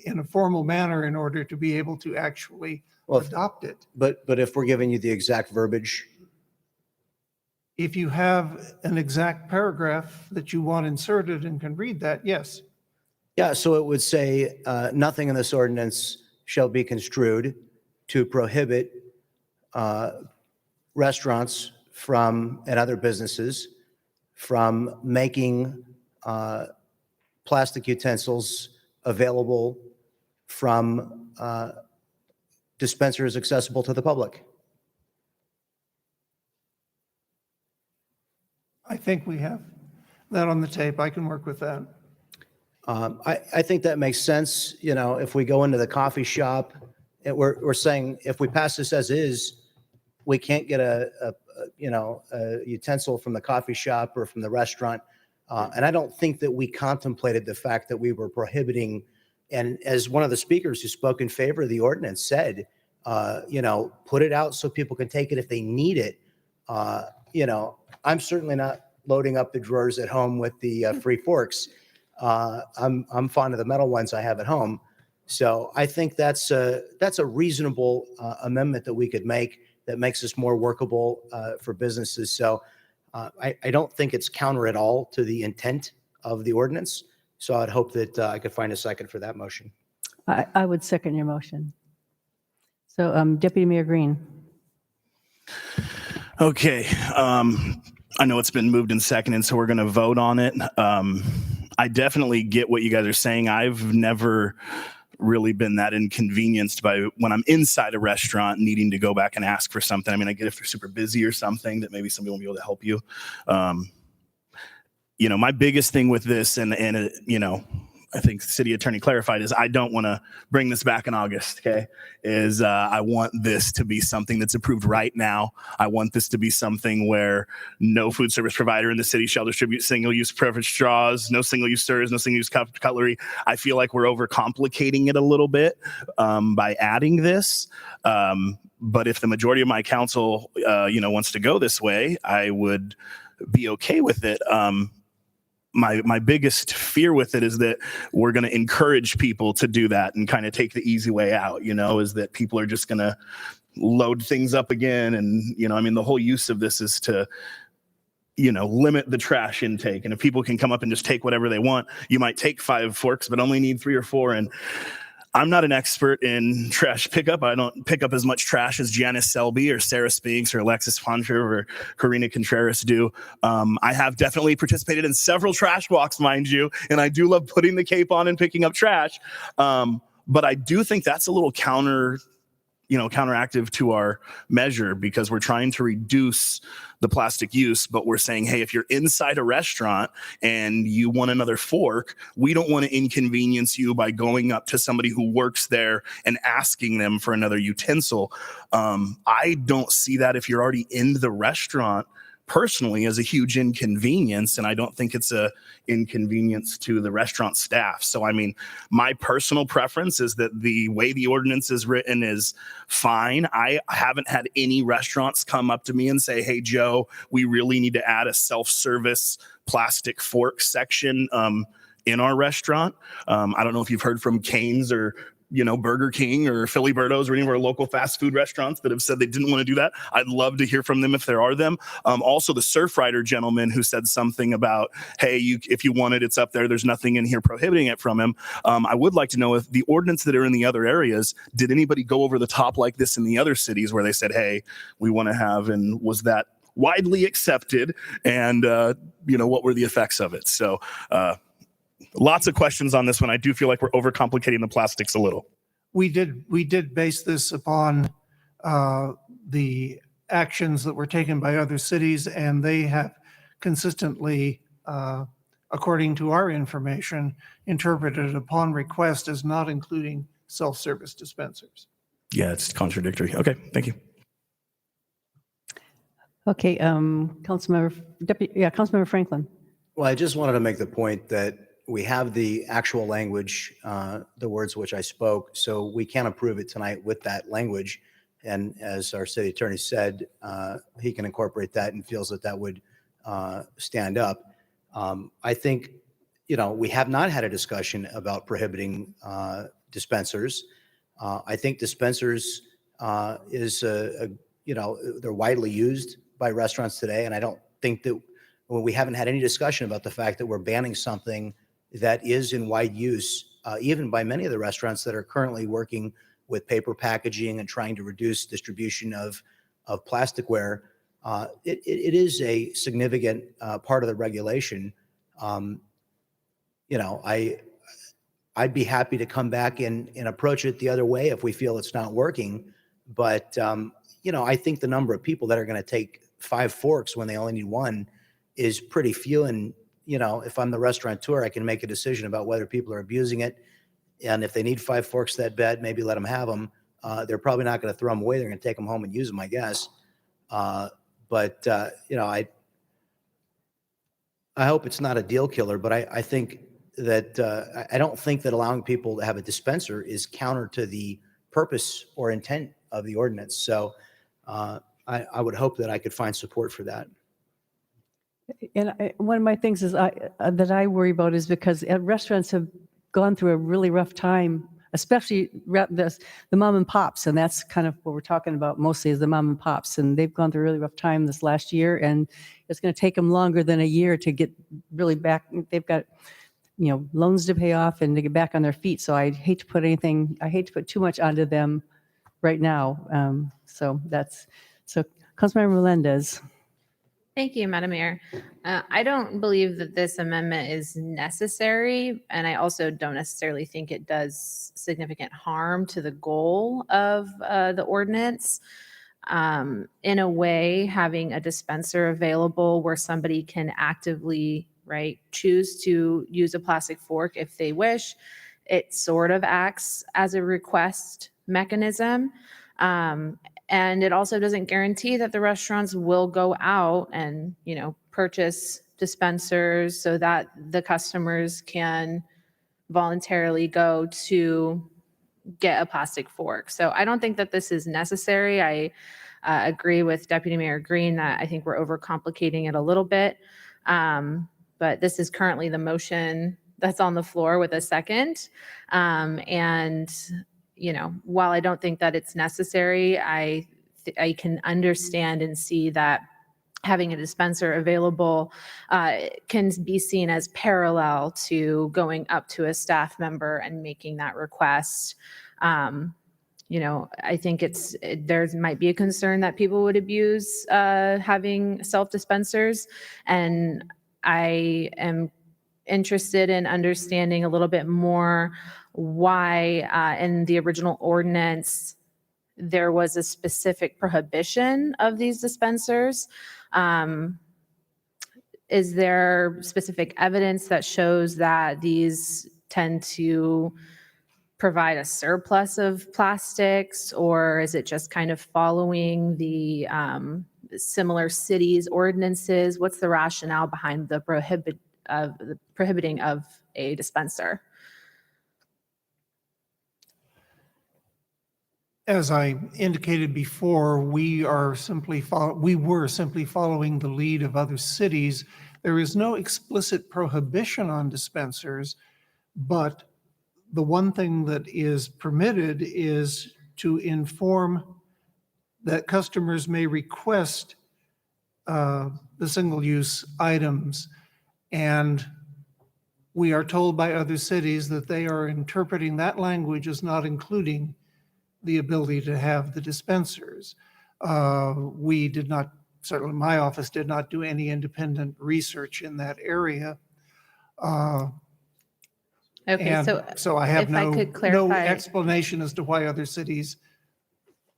in a formal manner in order to be able to actually adopt it. But if we're giving you the exact verbiage, If you have an exact paragraph that you want inserted and can read that, yes. yeah, so it would say, nothing in this ordinance shall be construed to prohibit restaurants from, and other businesses from making plastic utensils available from dispensers accessible to the public. I think we have that on the tape. I can work with that. I think that makes sense. If we go into the coffee shop, we're saying if we pass this as is, we can't get a utensil from the coffee shop or from the restaurant. And I don't think that we contemplated the fact that we were prohibiting. And as one of the speakers who spoke in favor of the ordinance said, put it out so people can take it if they need it. I'm certainly not loading up the drawers at home with the free forks. I'm fond of the metal ones I have at home. So I think that's a reasonable amendment that we could make that makes us more workable for businesses. So I don't think it's counter at all to the intent of the ordinance. So I'd hope that I could find a second for that motion. I would second your motion. So Deputy Mayor Green. Okay. I know it's been moved and seconded, so we're going to vote on it. I definitely get what you guys are saying. I've never really been that inconvenienced by when I'm inside a restaurant needing to go back and ask for something. I mean, I get if they're super busy or something that maybe somebody won't be able to help you. My biggest thing with this, and I think the city attorney clarified is I don't want to bring this back in August. Okay. I want this to be something that's approved right now. I want this to be something where no food service provider in the city shall distribute single-use beverage straws, no single-use stirrers, no single-use cutlery. I feel like we're overcomplicating it a little bit by adding this. But if the majority of my council, wants to go this way, I would be okay with it. My biggest fear with it is that we're going to encourage people to do that and kind of take the easy way out, is that people are just going to load things up again. And, the whole use of this is to, limit the trash intake. And if people can come up and just take whatever they want, you might take 5 forks, but only need 3 or 4. And I'm not an expert in trash pickup. I don't pick up as much trash as Janice Selby or Sarah Spinks or Alexis Poncher or Karina Contreras do. I have definitely participated in several trash walks, mind you, and I do love putting the cape on and picking up trash. But I do think that's a little counteractive to our measure because we're trying to reduce the plastic use, but we're saying, hey, if you're inside a restaurant and you want another fork, we don't want to inconvenience you by going up to somebody who works there and asking them for another utensil. I don't see that if you're already in the restaurant personally as a huge inconvenience, and I don't think it's a inconvenience to the restaurant staff. So, my personal preference is that the way the ordinance is written is fine. I haven't had any restaurants come up to me and say, hey, Joe, we really need to add a self-service plastic fork section in our restaurant. I don't know if you've heard from Cane's or Burger King or Philly Birdos or any of our local fast food restaurants that have said they didn't want to do that. I'd love to hear from them if there are them. Also, the Surfrider gentleman who said something about, hey, if you want it, it's up there. There's nothing in here prohibiting it from him. I would like to know if the ordinance that are in the other areas, did anybody go over the top like this in the other cities where they said, hey, we want to have, and was that widely accepted? And, what were the effects of it? So, lots of questions on this one. I do feel like we're overcomplicating the plastics a little. We did base this upon the actions that were taken by other cities, and they have consistently, according to our information, interpreted upon request as not including self-service dispensers. Yeah, it's contradictory. Okay, thank you. Okay, Councilmember Franklin. Well, I just wanted to make the point that we have the actual language, the words which I spoke, so we can approve it tonight with that language. And as our city attorney said, he can incorporate that and feels that would stand up. I think, we have not had a discussion about prohibiting dispensers. I think dispensers is they're widely used by restaurants today, and I don't think that we haven't had any discussion about the fact that we're banning something that is in wide use, even by many of the restaurants that are currently working with paper packaging and trying to reduce distribution of plasticware. It is a significant part of the regulation. I'd be happy to come back and approach it the other way if we feel it's not working. But, I think the number of people that are going to take 5 forks when they only need 1 is pretty few. And, if I'm the restaurateur, I can make a decision about whether people are abusing it. And if they need 5 forks that bad, maybe let them have them. They're probably not going to throw them away. They're going to take them home and use them, I guess. I hope it's not a deal killer, but I think that I don't think that allowing people to have a dispenser is counter to the purpose or intent of the ordinance. So I would hope that I could find support for that. And one of my things is that I worry about is because restaurants have gone through a really rough time, especially the mom and pops, and that's kind of what we're talking about mostly is the mom and pops, and they've gone through a really rough time this last year, and it's going to take them longer than a year to get really back. They've got loans to pay off and to get back on their feet. So I hate to put too much onto them right now. So Councilmember Melendez. Thank you, Madam Mayor. I don't believe that this amendment is necessary, and I also don't necessarily think it does significant harm to the goal of the ordinance. In a way, having a dispenser available where somebody can actively right, choose to use a plastic fork if they wish. It sort of acts as a request mechanism. And it also doesn't guarantee that the restaurants will go out and, purchase dispensers so that the customers can voluntarily go to get a plastic fork. So I don't think that this is necessary. I agree with Deputy Mayor Green that I think we're overcomplicating it a little bit. But this is currently the motion that's on the floor with a second. And, while I don't think that it's necessary, I can understand and see that having a dispenser available can be seen as parallel to going up to a staff member and making that request. I think there might be a concern that people would abuse having self-dispensers, and I am interested in understanding a little bit more why in the original ordinance there was a specific prohibition of these dispensers. Is there specific evidence that shows that these tend to provide a surplus of plastics, or is it just kind of following the similar cities' ordinances? What's the rationale behind the prohibiting of a dispenser? As I indicated before, we were simply following the lead of other cities. There is no explicit prohibition on dispensers, but the one thing that is permitted is to inform that customers may request the single-use items. And we are told by other cities that they are interpreting that language as not including the ability to have the dispensers. We did not, certainly my office did not do any independent research in that area. Okay, so I have if I could no clarify. explanation as to why other cities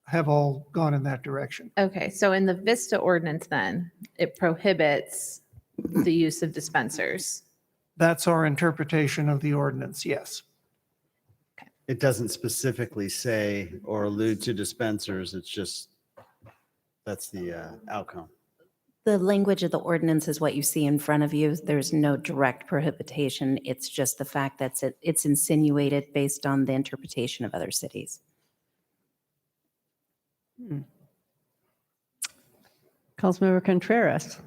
have all gone in that direction. Okay, so in the Vista ordinance then, it prohibits the use of dispensers. That's our interpretation of the ordinance, yes. It doesn't specifically say or allude to dispensers. It's just, that's the outcome. The language of the ordinance is what you see in front of you. There's no direct prohibition. It's just the fact that it's insinuated based on the interpretation of other cities. Councilmember Contreras.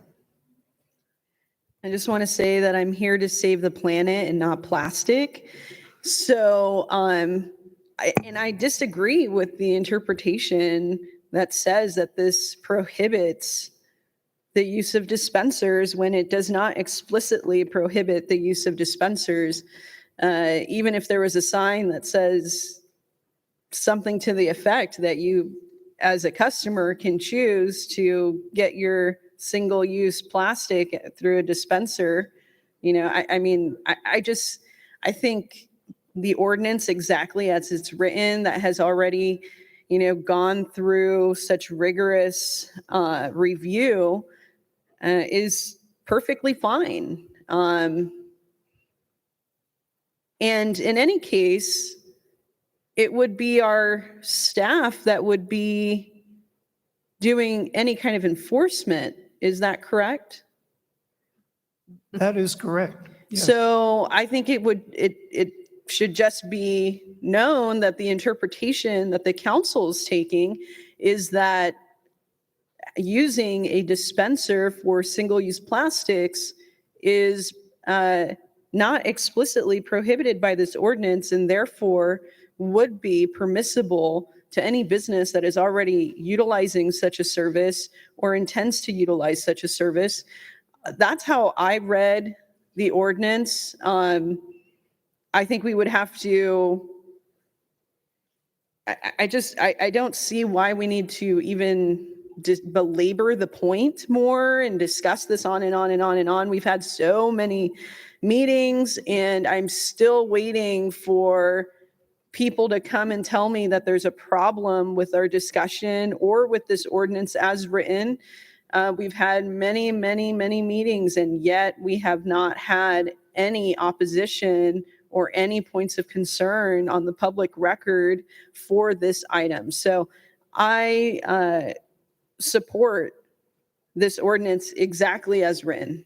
I just want to say that I'm here to save the planet and not plastic. So, I disagree with the interpretation that says that this prohibits the use of dispensers when it does not explicitly prohibit the use of dispensers. Even if there was a sign that says something to the effect that you, as a customer, can choose to get your single-use plastic through a dispenser, I think the ordinance exactly as it's written, that has already, gone through such rigorous review, is perfectly fine. And in any case, it would be our staff that would be doing any kind of enforcement. Is that correct? That is correct. Yes. So I think it should just be known that the interpretation that the council is taking is that using a dispenser for single-use plastics is not explicitly prohibited by this ordinance, and therefore would be permissible to any business that is already utilizing such a service or intends to utilize such a service. That's how I read the ordinance. I think we would have to, I don't see why we need to even just belabor the point more and discuss this on and on and on and on. We've had so many meetings, and I'm still waiting for people to come and tell me that there's a problem with our discussion or with this ordinance as written. We've had many, many, many meetings, and yet we have not had any opposition or any points of concern on the public record for this item. So I support this ordinance exactly as written.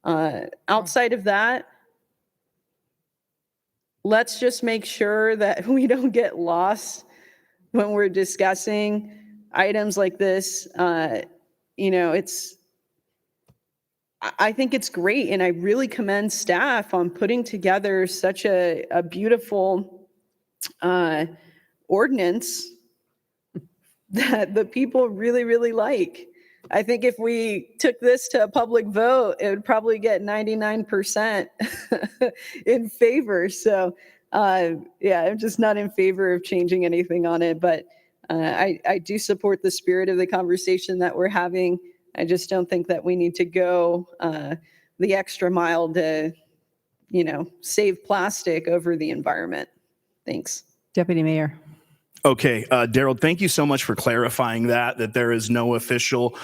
Outside of that, let's just make sure that we don't get lost when we're discussing items like this. I think it's great, and I really commend staff on putting together such a beautiful ordinance that the people really, really like. I think if we took this to a public vote, it would probably get 99% in favor. So, yeah, I'm just not in favor of changing anything on it, but I do support the spirit of the conversation that we're having. I just don't think that we need to go the extra mile to, save plastic over the environment. Thanks. Deputy Mayor. Okay, Daryl, thank you so much for clarifying that there is no official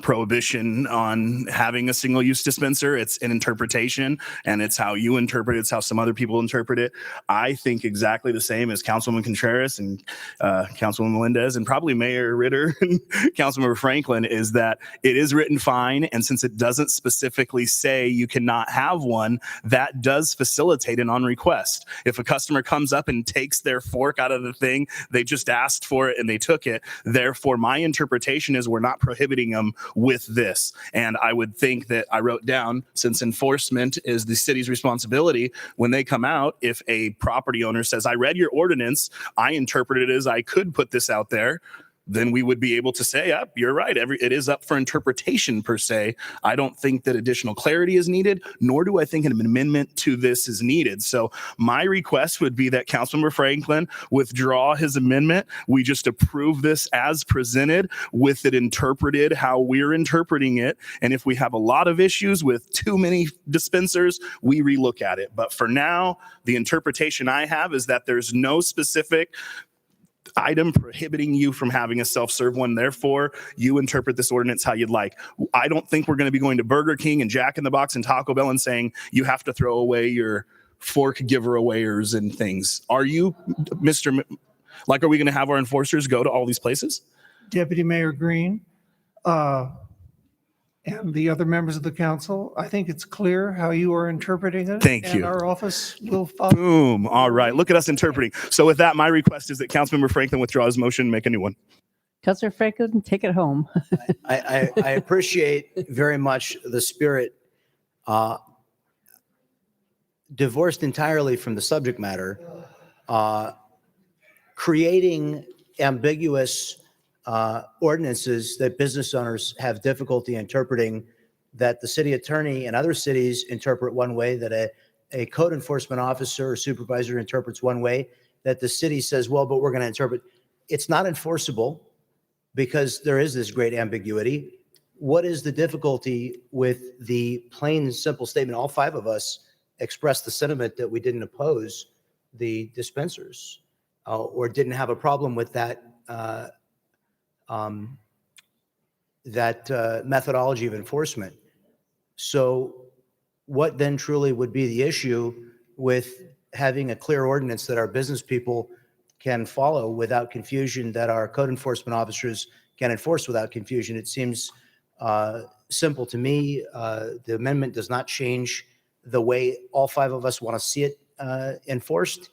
prohibition on having a single-use dispenser. It's an interpretation, and it's how you interpret it. It's how some other people interpret it. I think exactly the same as Councilwoman Contreras and Councilwoman Melendez, and probably Mayor Ritter and Councilmember Franklin, is that it is written fine, and since it doesn't specifically say you cannot have one, that does facilitate an on request. If a customer comes up and takes their fork out of the thing, they just asked for it and they took it. Therefore, my interpretation is we're not prohibiting them with this. And I would think that I wrote down, since enforcement is the city's responsibility, when they come out, if a property owner says, I read your ordinance, I interpret it as I could put this out there, then we would be able to say, yep, you're right. It is up for interpretation per se. I don't think that additional clarity is needed, nor do I think an amendment to this is needed. So my request would be that Councilmember Franklin withdraw his amendment. We just approve this as presented with it interpreted how we're interpreting it. And if we have a lot of issues with too many dispensers, we relook at it. But for now, the interpretation I have is that there's no specific item prohibiting you from having a self-serve one. Therefore, you interpret this ordinance how you'd like. I don't think we're going to be going to Burger King and Jack in the Box and Taco Bell and saying you have to throw away your fork giver-awayers and things. Are you, Mr. Are we going to have our enforcers go to all these places? Deputy Mayor Green, and the other members of the council, I think it's clear how you are interpreting it. Thank and you. our office will follow. Boom. All right. Look at us interpreting. So with that, my request is that Councilmember Franklin withdraw his motion and make a new one. Councilor Franklin, take it home. I appreciate very much the spirit, divorced entirely from the subject matter, creating ambiguous ordinances that business owners have difficulty interpreting, that the city attorney and other cities interpret one way, that a code enforcement officer or supervisor interprets one way, that the city says, well, but we're going to interpret. It's not enforceable because there is this great ambiguity. What is the difficulty with the plain and simple statement? All five of us expressed the sentiment that we didn't oppose the dispensers or didn't have a problem with that methodology of enforcement. So what then truly would be the issue with having a clear ordinance that our business people can follow without confusion, that our code enforcement officers can enforce without confusion? It seems simple to me. The amendment does not change the way all five of us want to see it enforced.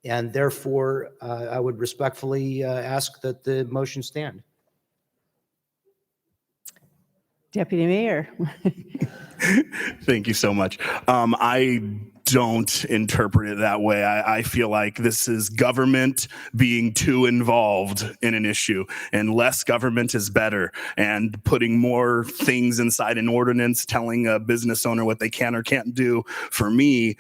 And therefore, I would respectfully ask that the motion stand. Deputy Mayor. Thank you so much. I don't interpret it that way. I feel like this is government being too involved in an issue, and less government is better. And putting more things inside an ordinance, telling a business owner what they can or can't do, for me,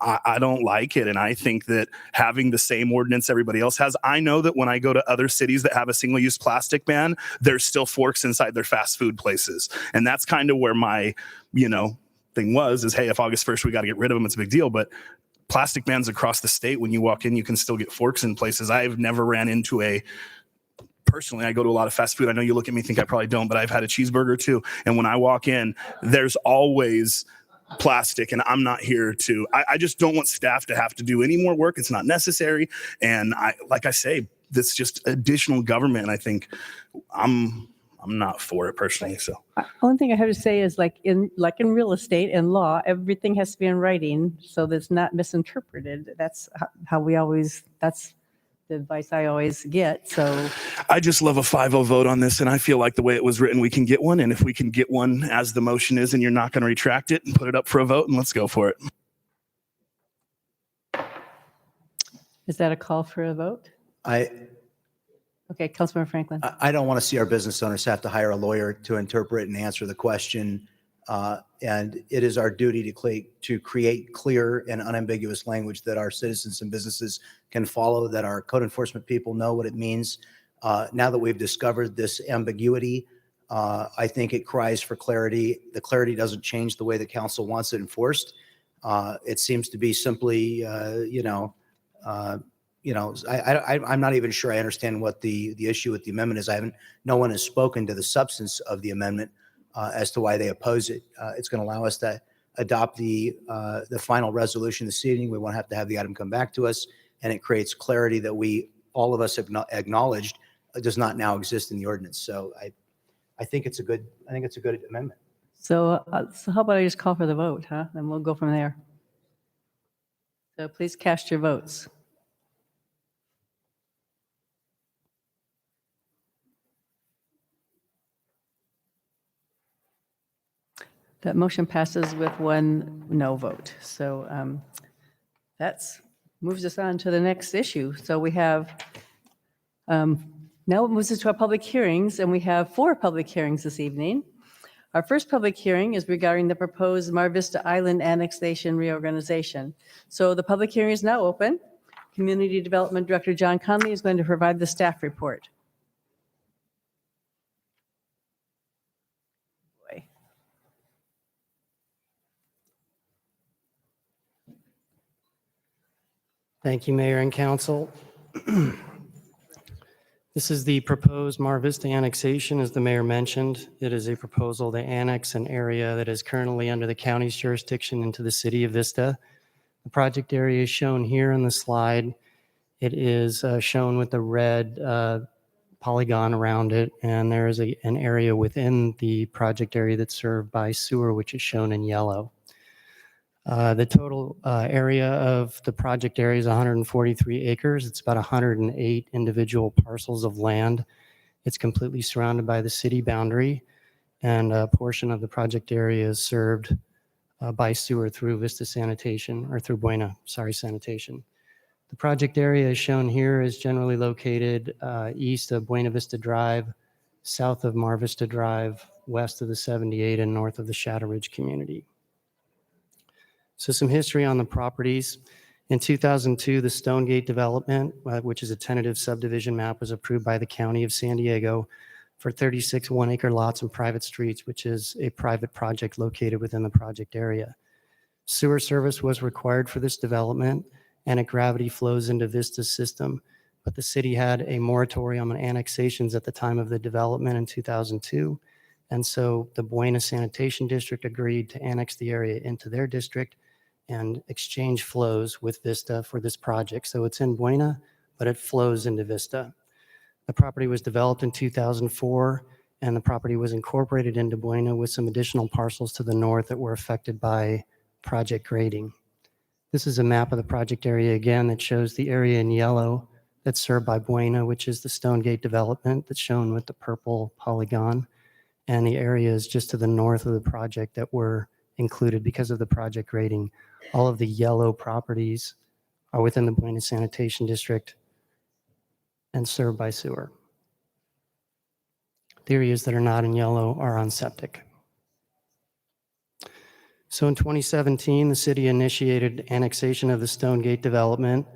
I don't like it. And I think that having the same ordinance everybody else has, I know that when I go to other cities that have a single-use plastic ban, there's still forks inside their fast food places. And that's kind of where my, thing is, hey, if August 1st, we got to get rid of them, it's a big deal. But plastic bans across the state, when you walk in, you can still get forks in places. I've never ran into a personally, I go to a lot of fast food. I know you look at me, think I probably don't, but I've had a cheeseburger too. And when I walk in, there's always plastic, and I'm not here to, I just don't want staff to have to do any more work. It's not necessary. And like I say, that's just additional government. And I think I'm not for it personally. So Only thing I have to say is like in real estate and law, everything has to be in writing so that it's not misinterpreted. That's that's the advice I always get. So I just love a 5-0 vote on this. And I feel like the way it was written, we can get one. And if we can get one as the motion is, and you're not going to retract it, and put it up for a vote, and let's go for it. is that a call for a vote? Okay, Councilmember Franklin. I don't want to see our business owners have to hire a lawyer to interpret and answer the question. And it is our duty to create clear and unambiguous language that our citizens and businesses can follow, that our code enforcement people know what it means. Now that we've discovered this ambiguity, I think it cries for clarity. The clarity doesn't change the way the council wants it enforced. It seems to be simply, I'm not even sure I understand what the issue with the amendment is. No one has spoken to the substance of the amendment as to why they oppose it. It's going to allow us to adopt the final resolution this evening. We won't have to have the item come back to us, and it creates clarity that all of us have acknowledged does not now exist in the ordinance. So I think it's a good amendment. So how about I just call for the vote, huh? And we'll go from there. So please cast your votes. That motion passes with one no vote. So that's moves us on to the next issue. So we have, now it moves us to our public hearings, and we have 4 public hearings this evening. Our first public hearing is regarding the proposed Mar Vista Island annexation reorganization. So the public hearing is now open. Community Development Director John Conley is going to provide the staff report. Thank you, Mayor and Council. This is the proposed Mar Vista annexation, as the mayor mentioned. It is a proposal to annex an area that is currently under the county's jurisdiction into the city of Vista. The project area is shown here on the slide. It is shown with the red polygon around it, and there is an area within the project area that's served by sewer, which is shown in yellow. The total area of the project area is 143 acres. It's about 108 individual parcels of land. It's completely surrounded by the city boundary, and a portion of the project area is served by sewer through Vista Sanitation, or through Buena, Sanitation. The project area shown here is generally located east of Buena Vista Drive, south of Mar Vista Drive, west of the 78, and north of the Shadow Ridge community. So some history on the properties. In 2002, the Stonegate development, which is a tentative subdivision map, was approved by the County of San Diego for 36 1-acre lots and private streets, which is a private project located within the project area. Sewer service was required for this development, and a gravity flows into Vista's system. But the city had a moratorium on annexations at the time of the development in 2002. And so the Buena Sanitation District agreed to annex the area into their district and exchange flows with Vista for this project. So it's in Buena, but it flows into Vista. The property was developed in 2004, and the property was incorporated into Buena with some additional parcels to the north that were affected by project grading. This is a map of the project area again that shows the area in yellow that's served by Buena, which is the Stonegate development that's shown with the purple polygon. And the areas just to the north of the project that were included because of the project grading. All of the yellow properties are within the Buena Sanitation District and served by sewer. The areas that are not in yellow are on septic. So in 2017, the city initiated annexation of the Stonegate development.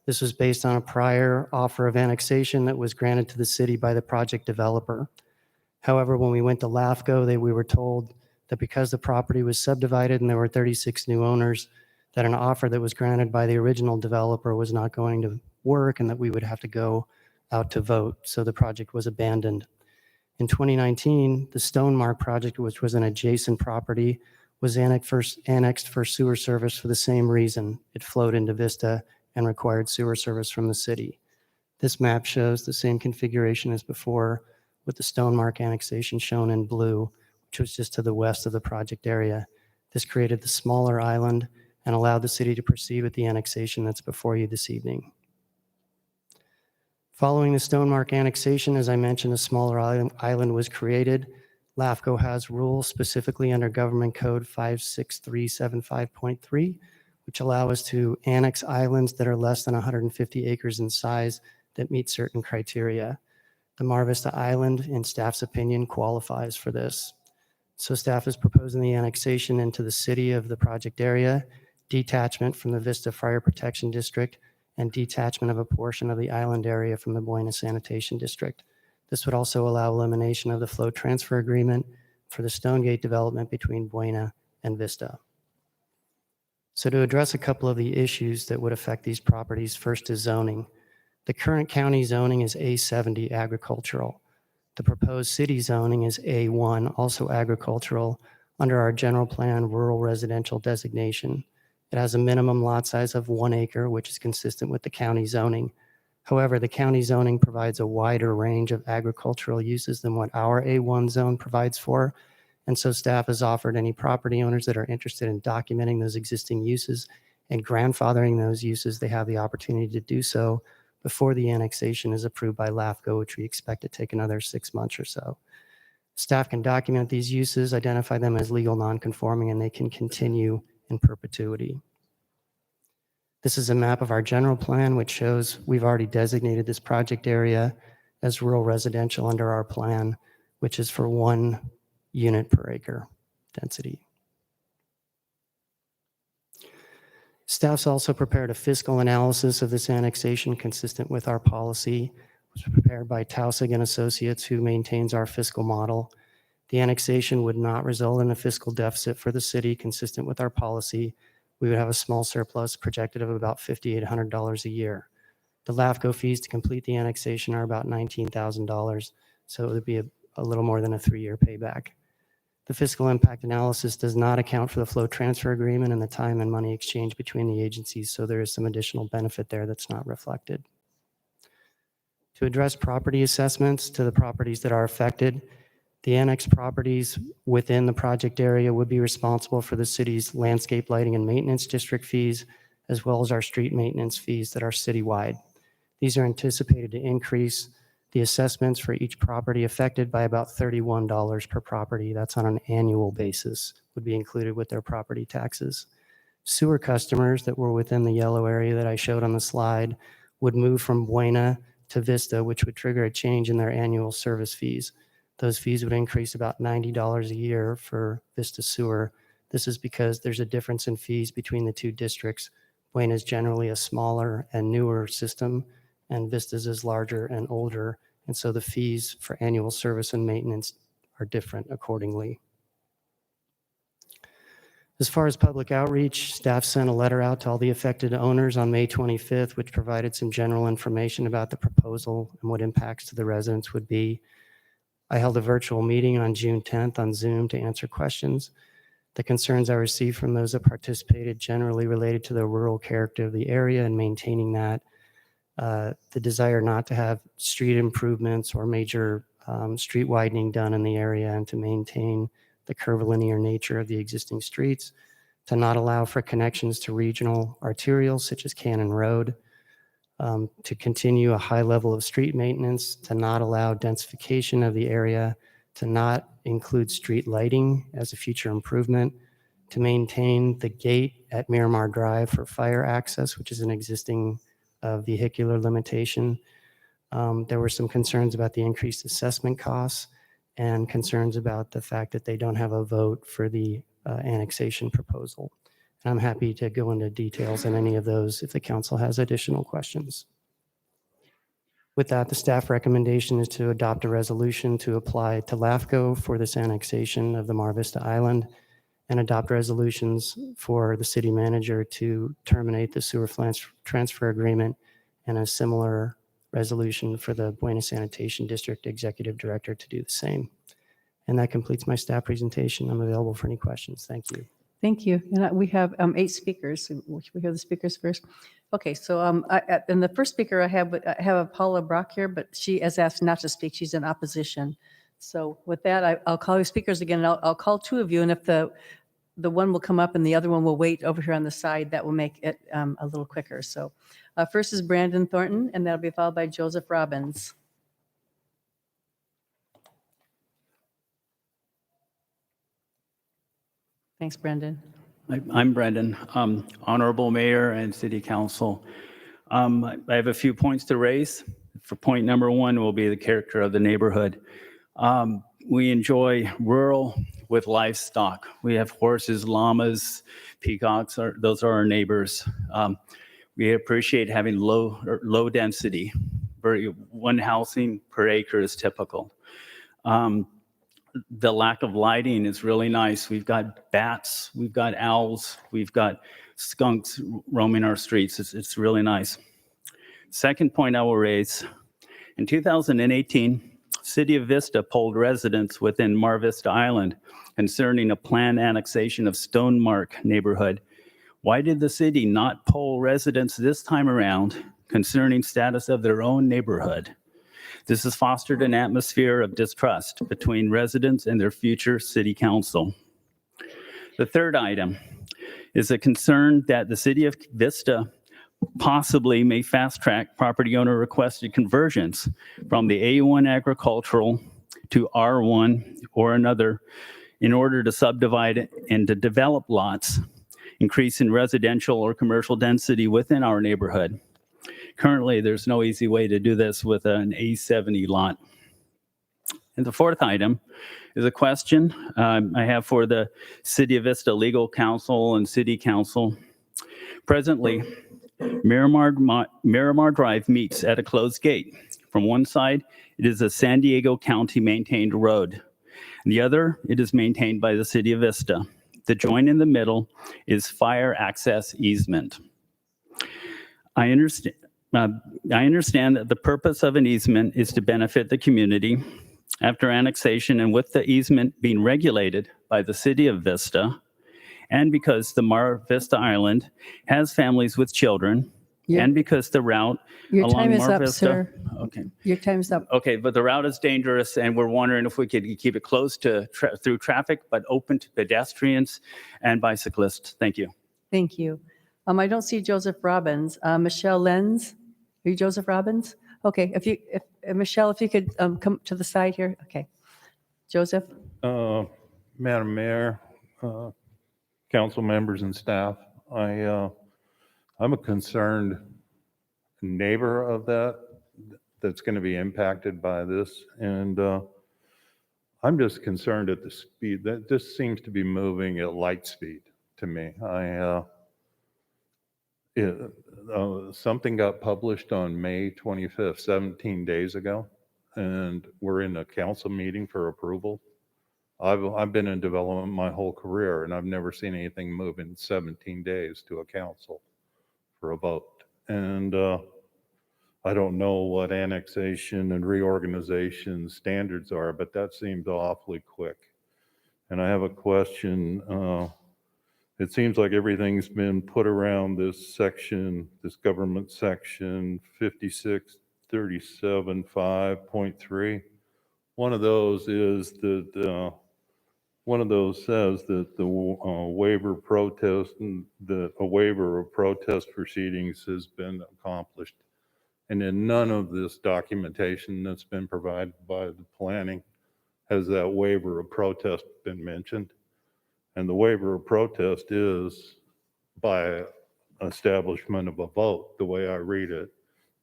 This was based on a prior offer of annexation that was granted to the city by the project developer. However, when we went to LAFCO, we were told that because the property was subdivided and there were 36 new owners, that an offer that was granted by the original developer was not going to work and that we would have to go out to vote, so the project was abandoned. In 2019, the Stonemark project, which was an adjacent property, was annexed for sewer service for the same reason. It flowed into Vista and required sewer service from the city. This map shows the same configuration as before, with the Stonemark annexation shown in blue, which was just to the west of the project area. This created the smaller island and allowed the city to proceed with the annexation that's before you this evening. Following the Stonemark annexation, as I mentioned, a smaller island was created. LAFCO has rules specifically under Government Code 56375.3, which allow us to annex islands that are less than 150 acres in size that meet certain criteria. The Mar Vista Island, in staff's opinion, qualifies for this. So staff is proposing the annexation into the city of the project area, detachment from the Vista Fire Protection District, and detachment of a portion of the island area from the Buena Sanitation District. This would also allow elimination of the flow transfer agreement for the Stonegate development between Buena and Vista. So to address a couple of the issues that would affect these properties, first is zoning. The current county zoning is A70 agricultural. The proposed city zoning is A1, also agricultural, under our general plan rural residential designation. It has a minimum lot size of 1 acre, which is consistent with the county zoning. However, the county zoning provides a wider range of agricultural uses than what our A1 zone provides for. And so staff has offered any property owners that are interested in documenting those existing uses and grandfathering those uses, they have the opportunity to do so before the annexation is approved by LAFCO, which we expect to take another 6 months or so. Staff can document these uses, identify them as legal non-conforming, and they can continue in perpetuity. This is a map of our general plan, which shows we've already designated this project area as rural residential under our plan, which is for 1 unit per acre density. Staff's also prepared a fiscal analysis of this annexation consistent with our policy. It was prepared by Tausig and Associates, who maintains our fiscal model. The annexation would not result in a fiscal deficit for the city consistent with our policy. We would have a small surplus projected of about $5,800 a year. The LAFCO fees to complete the annexation are about $19,000, so it would be a little more than a 3-year payback. The fiscal impact analysis does not account for the flow transfer agreement and the time and money exchange between the agencies, so there is some additional benefit there that's not reflected. To address property assessments to the properties that are affected, the annexed properties within the project area would be responsible for the city's landscape lighting and maintenance district fees, as well as our street maintenance fees that are citywide. These are anticipated to increase the assessments for each property affected by about $31 per property. That's on an annual basis, would be included with their property taxes. Sewer customers that were within the yellow area that I showed on the slide would move from Buena to Vista, which would trigger a change in their annual service fees. Those fees would increase about $90 a year for Vista Sewer. This is because there's a difference in fees between the two districts. Buena is generally a smaller and newer system, and Vista's is larger and older, and so the fees for annual service and maintenance are different accordingly. As far as public outreach, staff sent a letter out to all the affected owners on May 25th, which provided some general information about the proposal and what impacts to the residents would be. I held a virtual meeting on June 10th on Zoom to answer questions. The concerns I received from those that participated generally related to the rural character of the area and maintaining that, the desire not to have street improvements or major street widening done in the area, and to maintain the curvilinear nature of the existing streets, to not allow for connections to regional arterials such as Cannon Road, to continue a high level of street maintenance, to not allow densification of the area, to not include street lighting as a future improvement, to maintain the gate at Miramar Drive for fire access, which is an existing vehicular limitation. There were some concerns about the increased assessment costs and concerns about the fact that they don't have a vote for the annexation proposal. And I'm happy to go into details on any of those if the council has additional questions. With that, the staff recommendation is to adopt a resolution to apply to LAFCO for this annexation of the Mar Vista Island, and adopt resolutions for the city manager to terminate the sewer transfer agreement and a similar resolution for the Buena Sanitation District Executive Director to do the same. And that completes my staff presentation. I'm available for any questions. Thank you. Thank you. And we have 8 speakers. Should we hear the speakers first? Okay, so and the first speaker I have Paula Brock here, but she has asked not to speak. She's in opposition. So with that, I'll call your speakers again. And I'll call 2 of you, and if the one will come up and the other one will wait over here on the side, that will make it a little quicker. So first is Brandon Thornton, and that'll be followed by Joseph Robbins. Thanks, Brendan. I'm Brendan, Honorable Mayor and City Council. I have a few points to raise. For point number 1 will be the character of the neighborhood. We enjoy rural with livestock. We have horses, llamas, peacocks. Those are our neighbors. We appreciate having low density. 1 housing per acre is typical. The lack of lighting is really nice. We've got bats, we've got owls, we've got skunks roaming our streets. It's really nice. Second point I will raise, in 2018, City of Vista polled residents within Mar Vista Island concerning a planned annexation of Stonemark neighborhood. Why did the city not poll residents this time around concerning status of their own neighborhood? This has fostered an atmosphere of distrust between residents and their future city council. The third item is a concern that the City of Vista possibly may fast-track property owner requested conversions from the A1 agricultural to R1 or another in order to subdivide and to develop lots, increase in residential or commercial density within our neighborhood. Currently, there's no easy way to do this with an A70 lot. And the fourth item is a question I have for the City of Vista Legal Counsel and City Council. Presently, Miramar Drive meets at a closed gate. From one side, it is a San Diego County maintained road. And the other, it is maintained by the City of Vista. The joint in the middle is fire access easement. I understand that the purpose of an easement is to benefit the community. After annexation and with the easement being regulated by the City of Vista, and because the Mar Vista Island has families with children, and because the route Your along time is Mar up, Vista, sir. okay, Your time's up. okay, but the route is dangerous, and we're wondering if we could keep it closed to through traffic, but open to pedestrians and bicyclists. Thank you. Thank you. I don't see Joseph Robbins. Michelle Lenz, are you Joseph Robbins? Okay, if Michelle, if you could come to the side here. Okay, Joseph. Madam Mayor, council members and staff, I'm a concerned neighbor of that's going to be impacted by this, and I'm just concerned at the speed that this seems to be moving at light speed to me. Something got published on May 25th, 17 days ago, and we're in a council meeting for approval. I've been in development my whole career, and I've never seen anything move in 17 days to a council for a vote. And I don't know what annexation and reorganization standards are, but that seems awfully quick. And I have a question. It seems like everything's been put around this section, this government section 5637.5.3. One of those is that one of those says that the waiver protest and a waiver of protest proceedings has been accomplished. And in none of this documentation that's been provided by the planning has that waiver of protest been mentioned. And the waiver of protest is by establishment of a vote, the way I read it.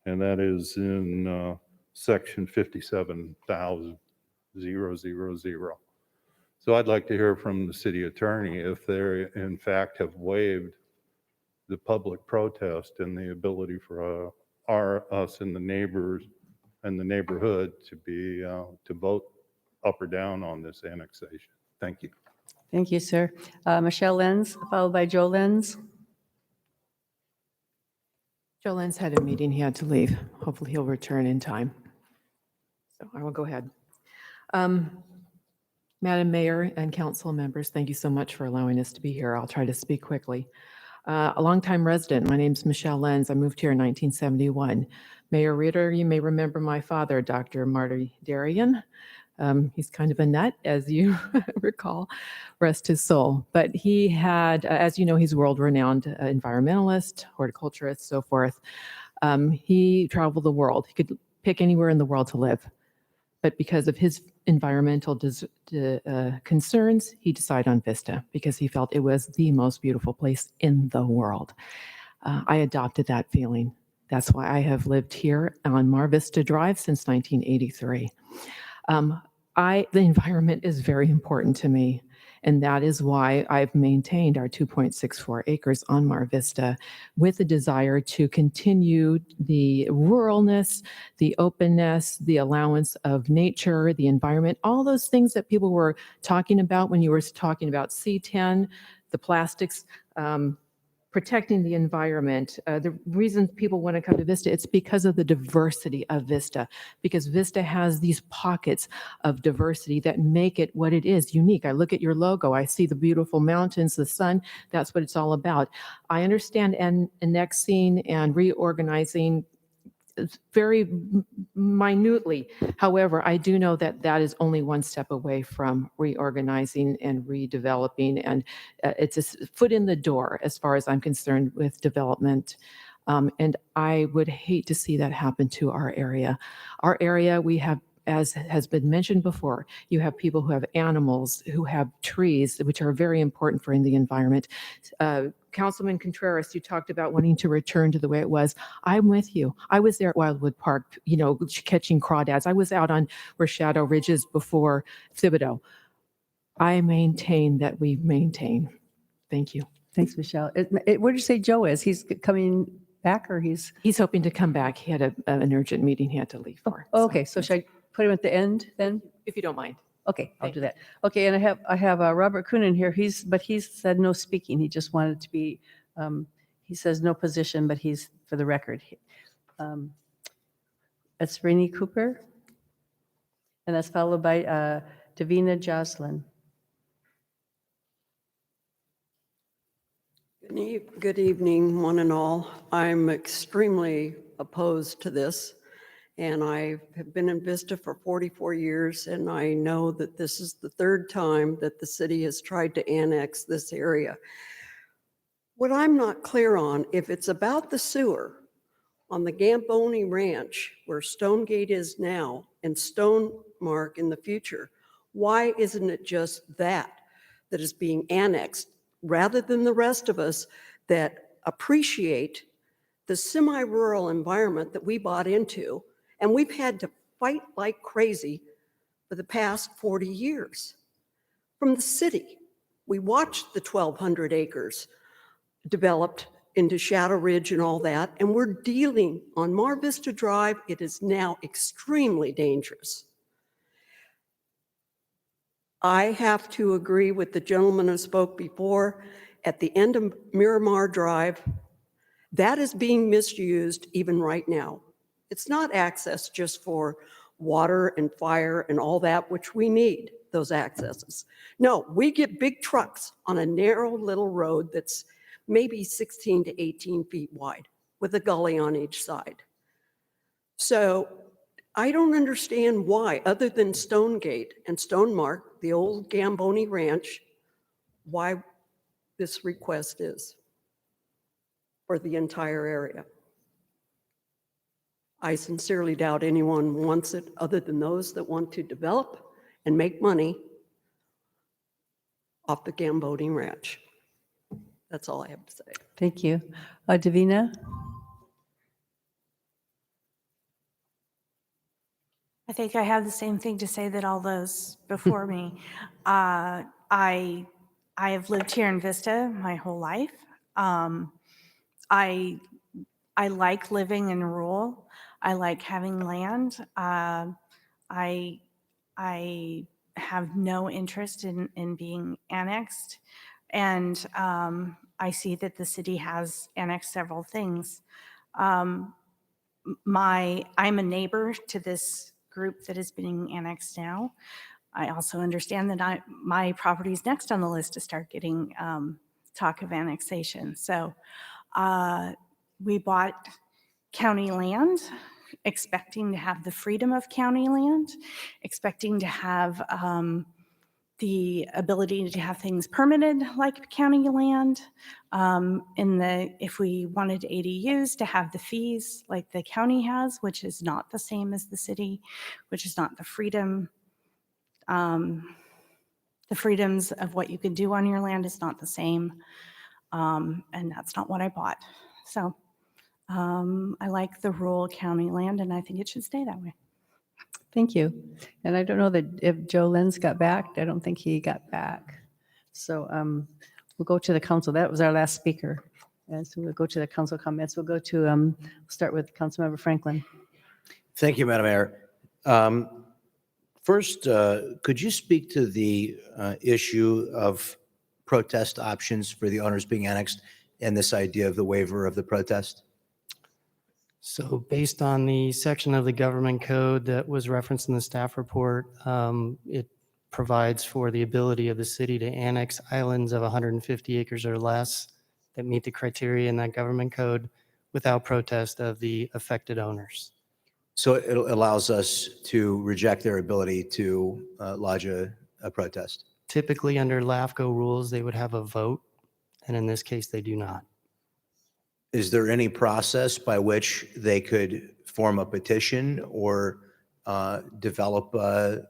And that is in section 57,000. So I'd like to hear from the city attorney if they in fact have waived the public protest and the ability for us and the neighbors and the neighborhood to be to vote up or down on this annexation. Thank you. Thank you, sir. Michelle Lenz, followed by Joe Lenz. Joe Lenz had a meeting. He had to leave. Hopefully he'll return in time. So I will go ahead. Madam Mayor and council members, thank you so much for allowing us to be here. I'll try to speak quickly. A longtime resident, my name's Michelle Lenz. I moved here in 1971. Mayor Ritter, you may remember my father, Dr. Marty Darian. He's kind of a nut, as you recall, rest his soul. But he had, as you know, he's world-renowned environmentalist, horticulturist, so forth. He traveled the world. He could pick anywhere in the world to live. But because of his environmental concerns, he decided on Vista because he felt it was the most beautiful place in the world. I adopted that feeling. That's why I have lived here on Mar Vista Drive since 1983. The environment is very important to me, and that is why I've maintained our 2.64 acres on Mar Vista with a desire to continue the ruralness, the openness, the allowance of nature, the environment, all those things that people were talking about when you were talking about C10, the plastics, protecting the environment. The reason people want to come to Vista, it's because of the diversity of Vista, because Vista has these pockets of diversity that make it what it is, unique. I look at your logo, I see the beautiful mountains, the sun, that's what it's all about. I understand annexing and reorganizing very minutely. However, I do know that that is only one step away from reorganizing and redeveloping, and it's a foot in the door as far as I'm concerned with development. And I would hate to see that happen to our area. Our area, we have, as has been mentioned before, you have people who have animals, who have trees, which are very important for the environment. Councilman Contreras, you talked about wanting to return to the way it was. I'm with you. I was there at Wildwood Park, catching crawdads. I was out on where Shadow Ridge is before Thibodeau. I maintain that we maintain. Thank you. Thanks, Michelle. Where did you say Joe is? He's coming back, or he's hoping to come back. He had an urgent meeting he had to leave for. Oh, okay, so should I put him at the end then? If you don't mind. Okay, I'll do that. Okay, and I have Robert Coonan here. He said no speaking. He just wanted to be. He says no position, but he's for the record. That's Rainey Cooper, and that's followed by Davina Joslin. Good evening, one and all. I'm extremely opposed to this. And I have been in Vista for 44 years, and I know that this is the third time that the city has tried to annex this area. What I'm not clear on, if it's about the sewer on the Gamboni Ranch, where Stonegate is now, and Stonemark in the future, why isn't it just that is being annexed, rather than the rest of us that appreciate the semi-rural environment that we bought into? And we've had to fight like crazy for the past 40 years. From the city, we watched the 1,200 acres developed into Shadow Ridge and all that, and we're dealing on Mar Vista Drive. It is now extremely dangerous. I have to agree with the gentleman who spoke before. At the end of Miramar Drive, that is being misused even right now. It's not access just for water and fire and all that, which we need, those accesses. No, we get big trucks on a narrow little road that's maybe 16 to 18 feet wide with a gully on each side. So I don't understand why, other than Stonegate and Stonemark, the old Gamboni Ranch, why this request is for the entire area. I sincerely doubt anyone wants it other than those that want to develop and make money off the Gamboni Ranch. That's all I have to say. Thank you. Davina? I think I have the same thing to say that all those before me. I have lived here in Vista my whole life. I like living in rural. I like having land. I have no interest in being annexed, and I see that the city has annexed several things. I'm a neighbor to this group that is being annexed now. I also understand that my property is next on the list to start getting talk of annexation. So we bought county land, expecting to have the freedom of county land, expecting to have the ability to have things permitted like county land, if we wanted ADUs, to have the fees like the county has, which is not the same as the city, which is not the freedom. The freedoms of what you can do on your land is not the same, and that's not what I bought. So I like the rural county land, and I think it should stay that way. Thank you. And I don't know that if Joe Lenz got back. I don't think he got back. So we'll go to the council. That was our last speaker. And so we'll go to the council comments. We'll go to, start with Councilmember Franklin. Thank you, Madam Mayor. First, could you speak to the issue of protest options for the owners being annexed and this idea of the waiver of the protest? So based on the section of the government code that was referenced in the staff report, it provides for the ability of the city to annex islands of 150 acres or less that meet the criteria in that government code without protest of the affected owners. So it allows us to reject their ability to lodge a protest. Typically under LAFCO rules, they would have a vote, and in this case, they do not. Is there any process by which they could form a petition or develop a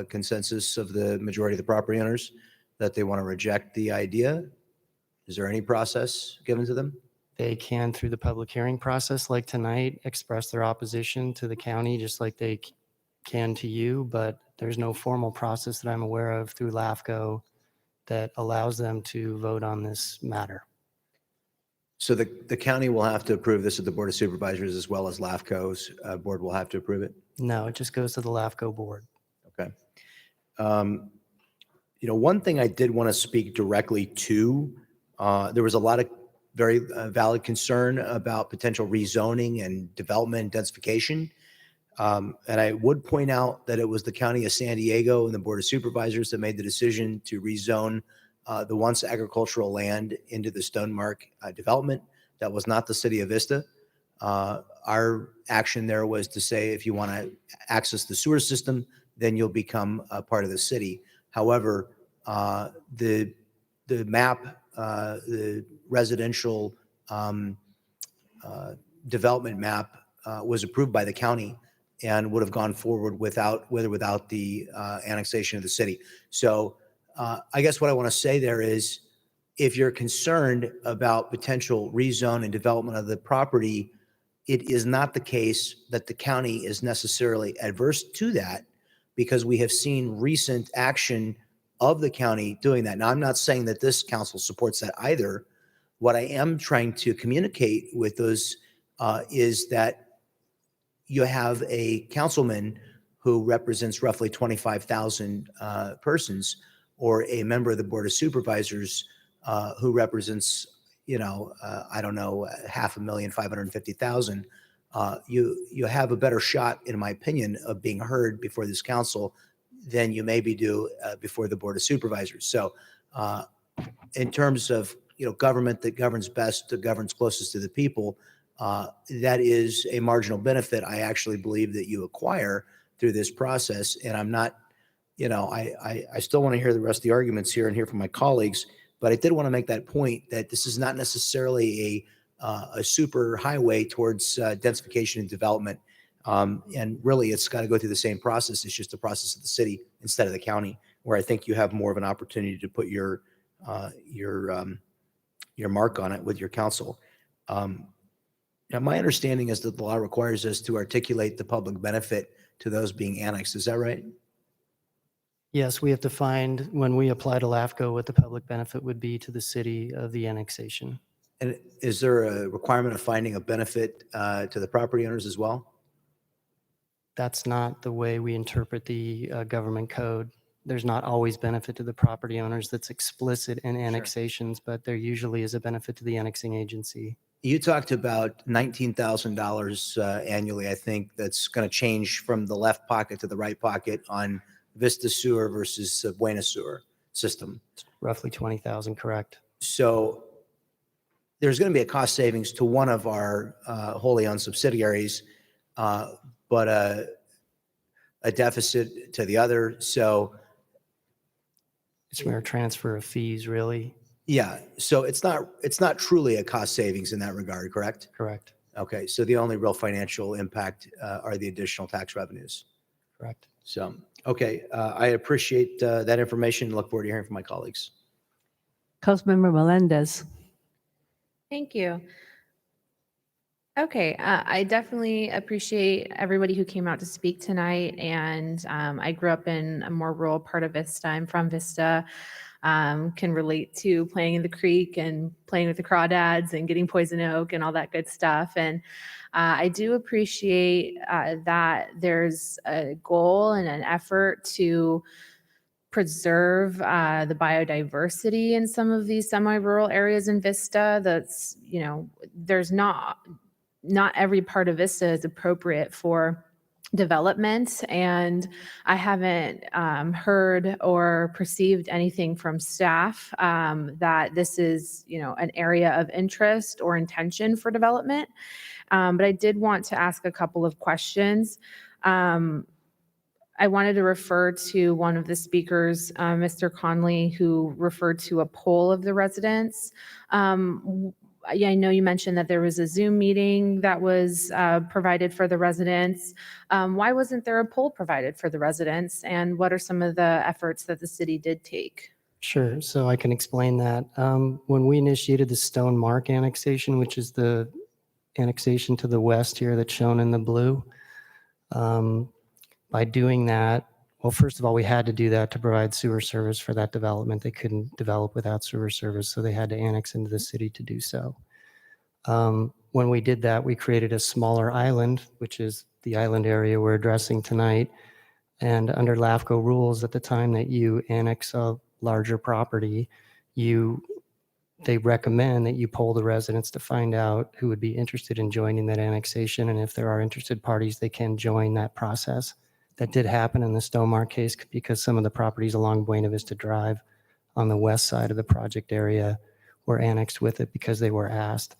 consensus of the majority of the property owners that they want to reject the idea? Is there any process given to them? They can, through the public hearing process like tonight, express their opposition to the county just like they can to you, but there's no formal process that I'm aware of through LAFCO that allows them to vote on this matter. So the county will have to approve this at the Board of Supervisors as well as LAFCO's board will have to approve it? No, it just goes to the LAFCO board. Okay. One thing I did want to speak directly to, there was a lot of very valid concern about potential rezoning and development densification. And I would point out that it was the County of San Diego and the Board of Supervisors that made the decision to rezone the once agricultural land into the Stonemark development. That was not the City of Vista. Our action there was to say, if you want to access the sewer system, then you'll become a part of the city. However, the map, the residential development map was approved by the county and would have gone forward without the annexation of the city. So I guess what I want to say there is, if you're concerned about potential rezone and development of the property, it is not the case that the county is necessarily adverse to that, because we have seen recent action of the county doing that. Now, I'm not saying that this council supports that either. What I am trying to communicate with those is that you have a councilman who represents roughly 25,000 persons, or a member of the Board of Supervisors who represents, I don't know, 550,000. You have a better shot, in my opinion, of being heard before this council than you maybe do before the Board of Supervisors. So in terms of, government that governs best, that governs closest to the people, that is a marginal benefit I actually believe that you acquire through this process. And I'm not, I still want to hear the rest of the arguments here and hear from my colleagues, but I did want to make that point that this is not necessarily a super highway towards densification and development. And really, it's got to go through the same process. It's just the process of the city instead of the county, where I think you have more of an opportunity to put your mark on it with your council. Now, my understanding is that the law requires us to articulate the public benefit to those being annexed. Is that right? Yes, we have to find, when we apply to LAFCO, what the public benefit would be to the city of the annexation. And is there a requirement of finding a benefit to the property owners as well? That's not the way we interpret the government code. There's not always benefit to the property owners that's explicit in annexations, but there usually is a benefit to the annexing agency. You talked about $19,000 annually. I think that's going to change from the left pocket to the right pocket on Vista Sewer versus Buena Sewer system. Roughly 20,000, correct? So there's going to be a cost savings to one of our wholly owned subsidiaries, but a deficit to the other. So It's mere transfer of fees, really. yeah, so it's not truly a cost savings in that regard, correct? Correct. Okay, so the only real financial impact are the additional tax revenues. Correct. So, okay, I appreciate that information and look forward to hearing from my colleagues. Councilmember Melendez. Thank you. Okay, I definitely appreciate everybody who came out to speak tonight. And I grew up in a more rural part of Vista. I'm from Vista. Can relate to playing in the creek and playing with the crawdads and getting poison oak and all that good stuff. And I do appreciate that there's a goal and an effort to preserve the biodiversity in some of these semi-rural areas in Vista. That's, there's not every part of Vista is appropriate for development, and I haven't heard or perceived anything from staff that this is, an area of interest or intention for development. But I did want to ask a couple of questions. I wanted to refer to one of the speakers, Mr. Conley, who referred to a poll of the residents. Yeah, I know you mentioned that there was a Zoom meeting that was provided for the residents. Why wasn't there a poll provided for the residents? And what are some of the efforts that the city did take? Sure. So I can explain that. When we initiated the Stone Mark annexation, which is the annexation to the west here that's shown in the blue, by doing that, well, first of all, we had to do that to provide sewer service for that development. They couldn't develop without sewer service, so they had to annex into the city to do so. When we did that, we created a smaller island, which is the island area we're addressing tonight. And under LAFCO rules, at the time that you annex a larger property, they recommend that you poll the residents to find out who would be interested in joining that annexation. And if there are interested parties, they can join that process. That did happen in the Stonemark case because some of the properties along Buena Vista Drive on the west side of the project area were annexed with it because they were asked.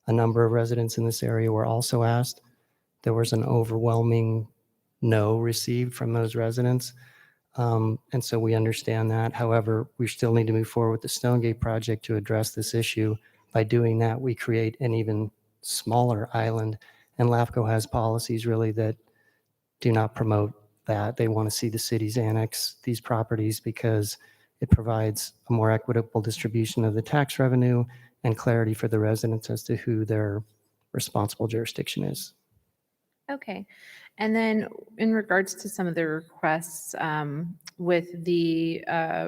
A number of residents in this area were also asked. There was an overwhelming no received from those residents. And so we understand that. However, we still need to move forward with the Stonegate project to address this issue. By doing that, we create an even smaller island. And LAFCO has policies really that do not promote that. They want to see the cities annex these properties because it provides a more equitable distribution of the tax revenue and clarity for the residents as to who their responsible jurisdiction is. Okay. And then in regards to some of the requests with the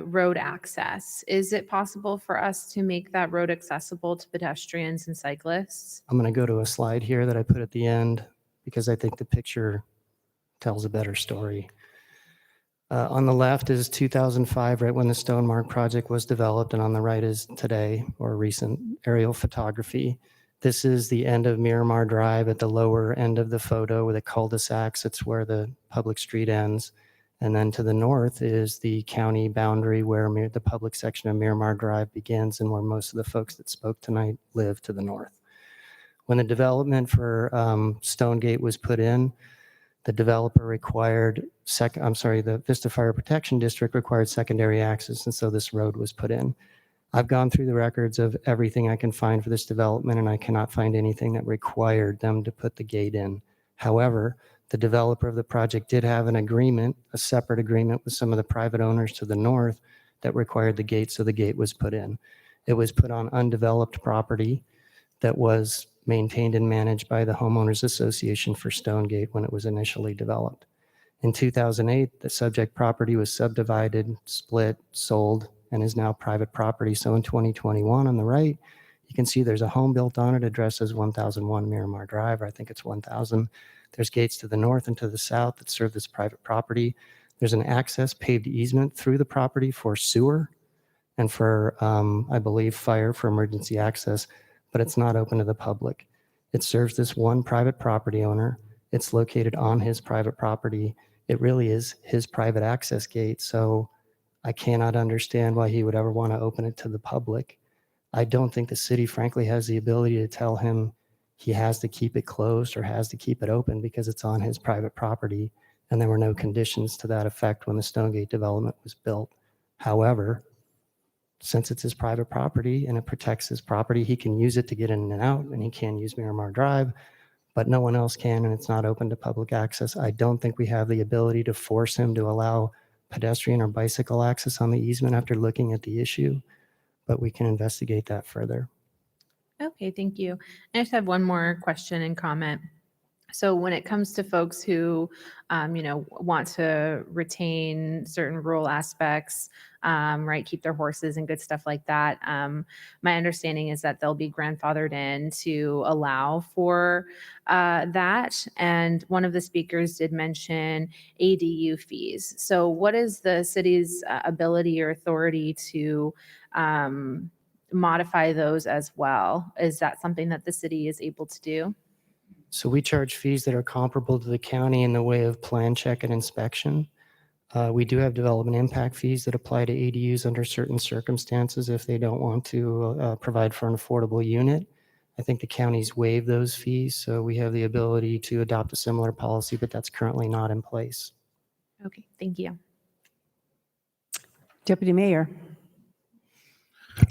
road access, is it possible for us to make that road accessible to pedestrians and cyclists? I'm going to go to a slide here that I put at the end because I think the picture tells a better story. On the left is 2005, right when the Stonemark project was developed, and on the right is today, or recent aerial photography. This is the end of Miramar Drive at the lower end of the photo with a cul-de-sac. It's where the public street ends. And then to the north is the county boundary where the public section of Miramar Drive begins and where most of the folks that spoke tonight live to the north. When the development for Stonegate was put in, the developer required the Vista Fire Protection District required secondary access, and so this road was put in. I've gone through the records of everything I can find for this development, and I cannot find anything that required them to put the gate in. However, the developer of the project did have an agreement, a separate agreement with some of the private owners to the north that required the gate, so the gate was put in. It was put on undeveloped property that was maintained and managed by the Homeowners Association for Stonegate when it was initially developed. In 2008, the subject property was subdivided, split, sold, and is now private property. So in 2021 on the right, you can see there's a home built on it, addressed as 1001 Miramar Drive, or I think it's 1000. There's gates to the north and to the south that serve this private property. There's an access paved easement through the property for sewer and for, I believe, fire for emergency access. but it's not open to the public. It serves this one private property owner. It's located on his private property. It really is his private access gate. So I cannot understand why he would ever want to open it to the public. I don't think the city, frankly, has the ability to tell him he has to keep it closed or has to keep it open because it's on his private property. And there were no conditions to that effect when the Stonegate development was built. However, since it's his private property and it protects his property, he can use it to get in and out, and he can use Miramar Drive, but no one else can, and it's not open to public access. I don't think we have the ability to force him to allow pedestrian or bicycle access on the easement after looking at the issue, but we can investigate that further. Okay, thank you. I just have one more question and comment. So when it comes to folks who, want to retain certain rural aspects, right, keep their horses and good stuff like that, my understanding is that they'll be grandfathered in to allow for that. And one of the speakers did mention ADU fees. So what is the city's ability or authority to modify those as well? Is that something that the city is able to do? So we charge fees that are comparable to the county in the way of plan check and inspection. We do have development impact fees that apply to ADUs under certain circumstances if they don't want to provide for an affordable unit. I think the counties waive those fees, so we have the ability to adopt a similar policy, but that's currently not in place. Okay, thank you. Deputy Mayor.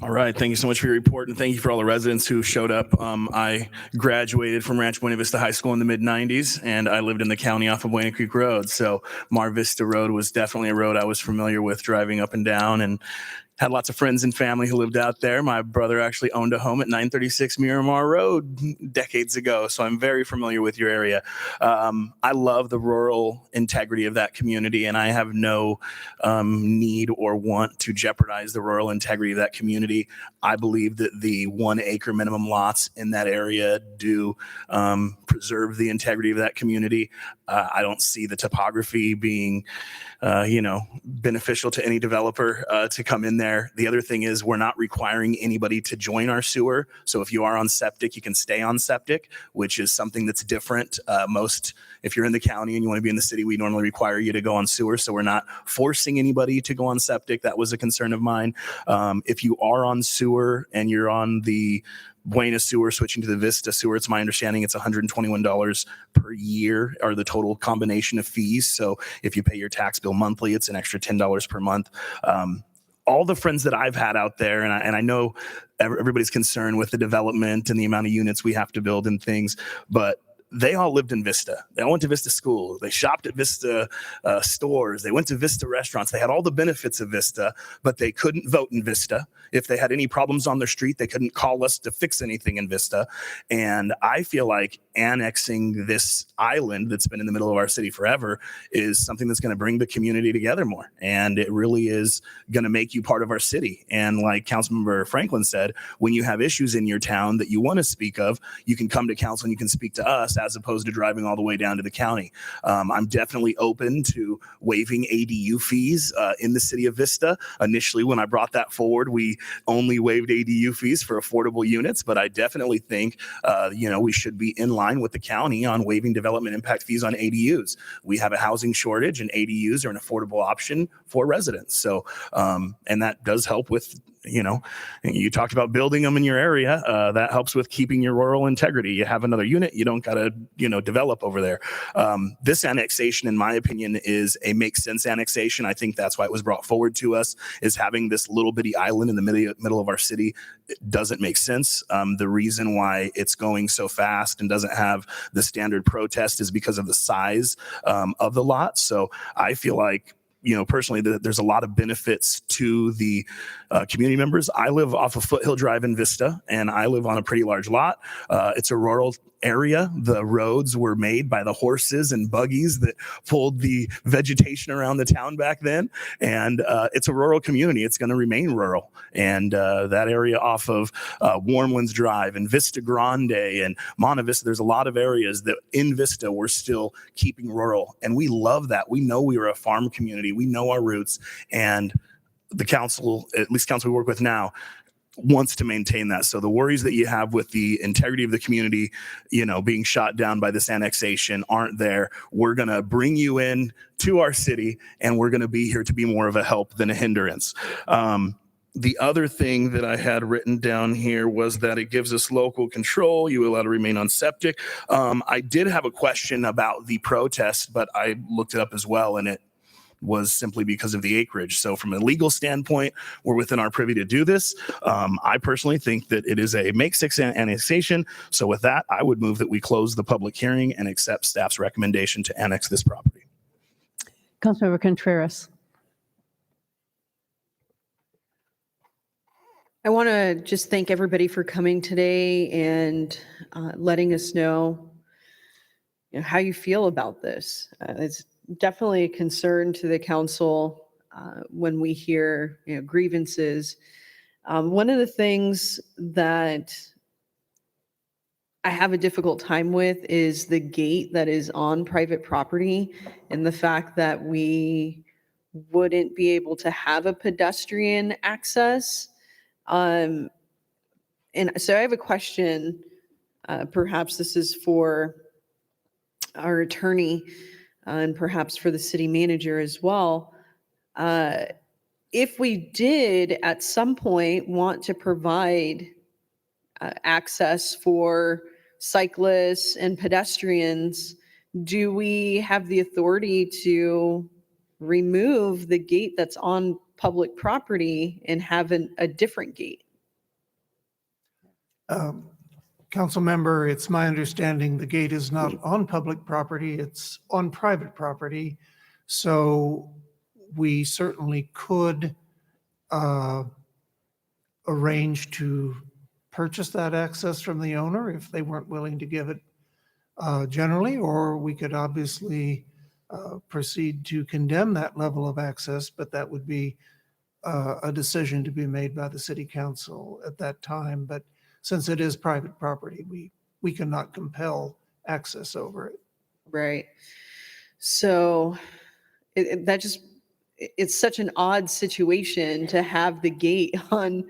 All right. Thank you so much for your report, and thank you for all the residents who showed up. I graduated from Rancho Buena Vista High School in the mid-90s, and I lived in the county off of Buena Creek Road. So Mar Vista Road was definitely a road I was familiar with driving up and down, and had lots of friends and family who lived out there. My brother actually owned a home at 936 Miramar Road decades ago, so I'm very familiar with your area. I love the rural integrity of that community, and I have no need or want to jeopardize the rural integrity of that community. I believe that the 1 acre minimum lots in that area do preserve the integrity of that community. I don't see the topography being beneficial to any developer to come in there. The other thing is we're not requiring anybody to join our sewer. So if you are on septic, you can stay on septic, which is something that's different. If you're in the county and you want to be in the city, we normally require you to go on sewer. So we're not forcing anybody to go on septic. That was a concern of mine. If you are on sewer and you're on the Buena sewer switching to the Vista sewer, it's my understanding it's $121 per year are the total combination of fees. So if you pay your tax bill monthly, it's an extra $10 per month. All the friends that I've had out there, and I know everybody's concerned with the development and the amount of units we have to build and things, but they all lived in Vista. They all went to Vista School. They shopped at Vista stores. They went to Vista restaurants. They had all the benefits of Vista, but they couldn't vote in Vista. If they had any problems on their street, they couldn't call us to fix anything in Vista. And I feel like annexing this island that's been in the middle of our city forever is something that's going to bring the community together more. And it really is going to make you part of our city. And like Councilmember Franklin said, when you have issues in your town that you want to speak of, you can come to council and you can speak to us as opposed to driving all the way down to the county. I'm definitely open to waiving ADU fees in the city of Vista. Initially, when I brought that forward, we only waived ADU fees for affordable units, but I definitely think, we should be in line with the county on waiving development impact fees on ADUs. We have a housing shortage and ADUs are an affordable option for residents. So, and that does help with, you talked about building them in your area. That helps with keeping your rural integrity. You have another unit, you don't got to, develop over there. This annexation, in my opinion, is a make sense annexation. I think that's why it was brought forward to us, is having this little bitty island in the middle of our city. It doesn't make sense. The reason why it's going so fast and doesn't have the standard protest is because of the size of the lot. So I feel like, personally, there's a lot of benefits to the community members. I live off of Foothill Drive in Vista, and I live on a pretty large lot. It's a rural area. The roads were made by the horses and buggies that pulled the vegetation around the town back then. And it's a rural community. It's going to remain rural. And that area off of Warmlands Drive and Vista Grande and Monte Vista, there's a lot of areas that in Vista we're still keeping rural. And we love that. We know we are a farm community. We know our roots. And the council, at least council we work with now, wants to maintain that. So the worries that you have with the integrity of the community, being shot down by this annexation aren't there. We're going to bring you in to our city, and we're going to be here to be more of a help than a hindrance. The other thing that I had written down here was that it gives us local control. You allowed to remain on septic. I did have a question about the protest, but I looked it up as well, and it was simply because of the acreage. So from a legal standpoint, we're within our privy to do this. I personally think that it is a make 6 annexation. So with that, I would move that we close the public hearing and accept staff's recommendation to annex this property. Councilmember Contreras. I want to just thank everybody for coming today and letting us know, how you feel about this. It's definitely a concern to the council when we hear grievances. One of the things that I have a difficult time with is the gate that is on private property, and the fact that we wouldn't be able to have a pedestrian access. And so I have a question, perhaps this is for our attorney and perhaps for the city manager as well. If we did at some point want to provide access for cyclists and pedestrians, do we have the authority to remove the gate that's on public property and have a different gate? Council member, it's my understanding the gate is not on public property, it's on private property. So we certainly could arrange to purchase that access from the owner if they weren't willing to give it generally, or we could obviously proceed to condemn that level of access, but that would be a decision to be made by the city council at that time. But since it is private property, we cannot compel access over it. Right. So it's such an odd situation to have the gate on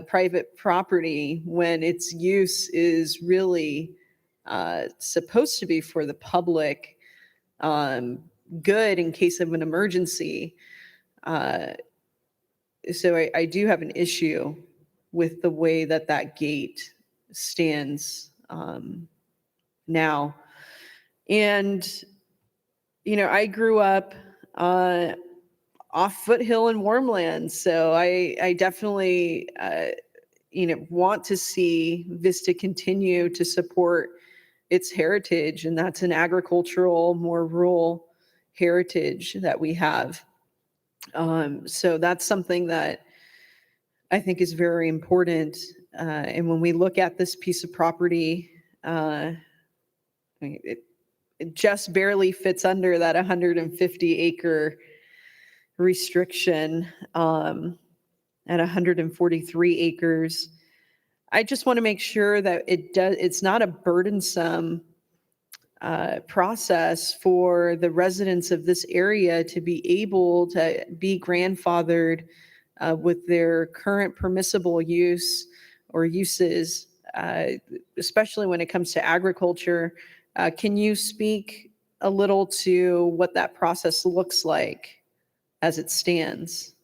private property when its use is really supposed to be for the public good in case of an emergency. So I do have an issue with the way that gate stands now. And, I grew up off Foothill and Warmland, so I definitely, want to see Vista continue to support its heritage, and that's an agricultural, more rural heritage that we have. So that's something that I think is very important. And when we look at this piece of property, it just barely fits under that 150 acre restriction at 143 acres. I just want to make sure that it's not a burdensome process for the residents of this area to be able to be grandfathered with their current permissible use or uses, especially when it comes to agriculture. Can you speak a little to what that process looks like as it stands?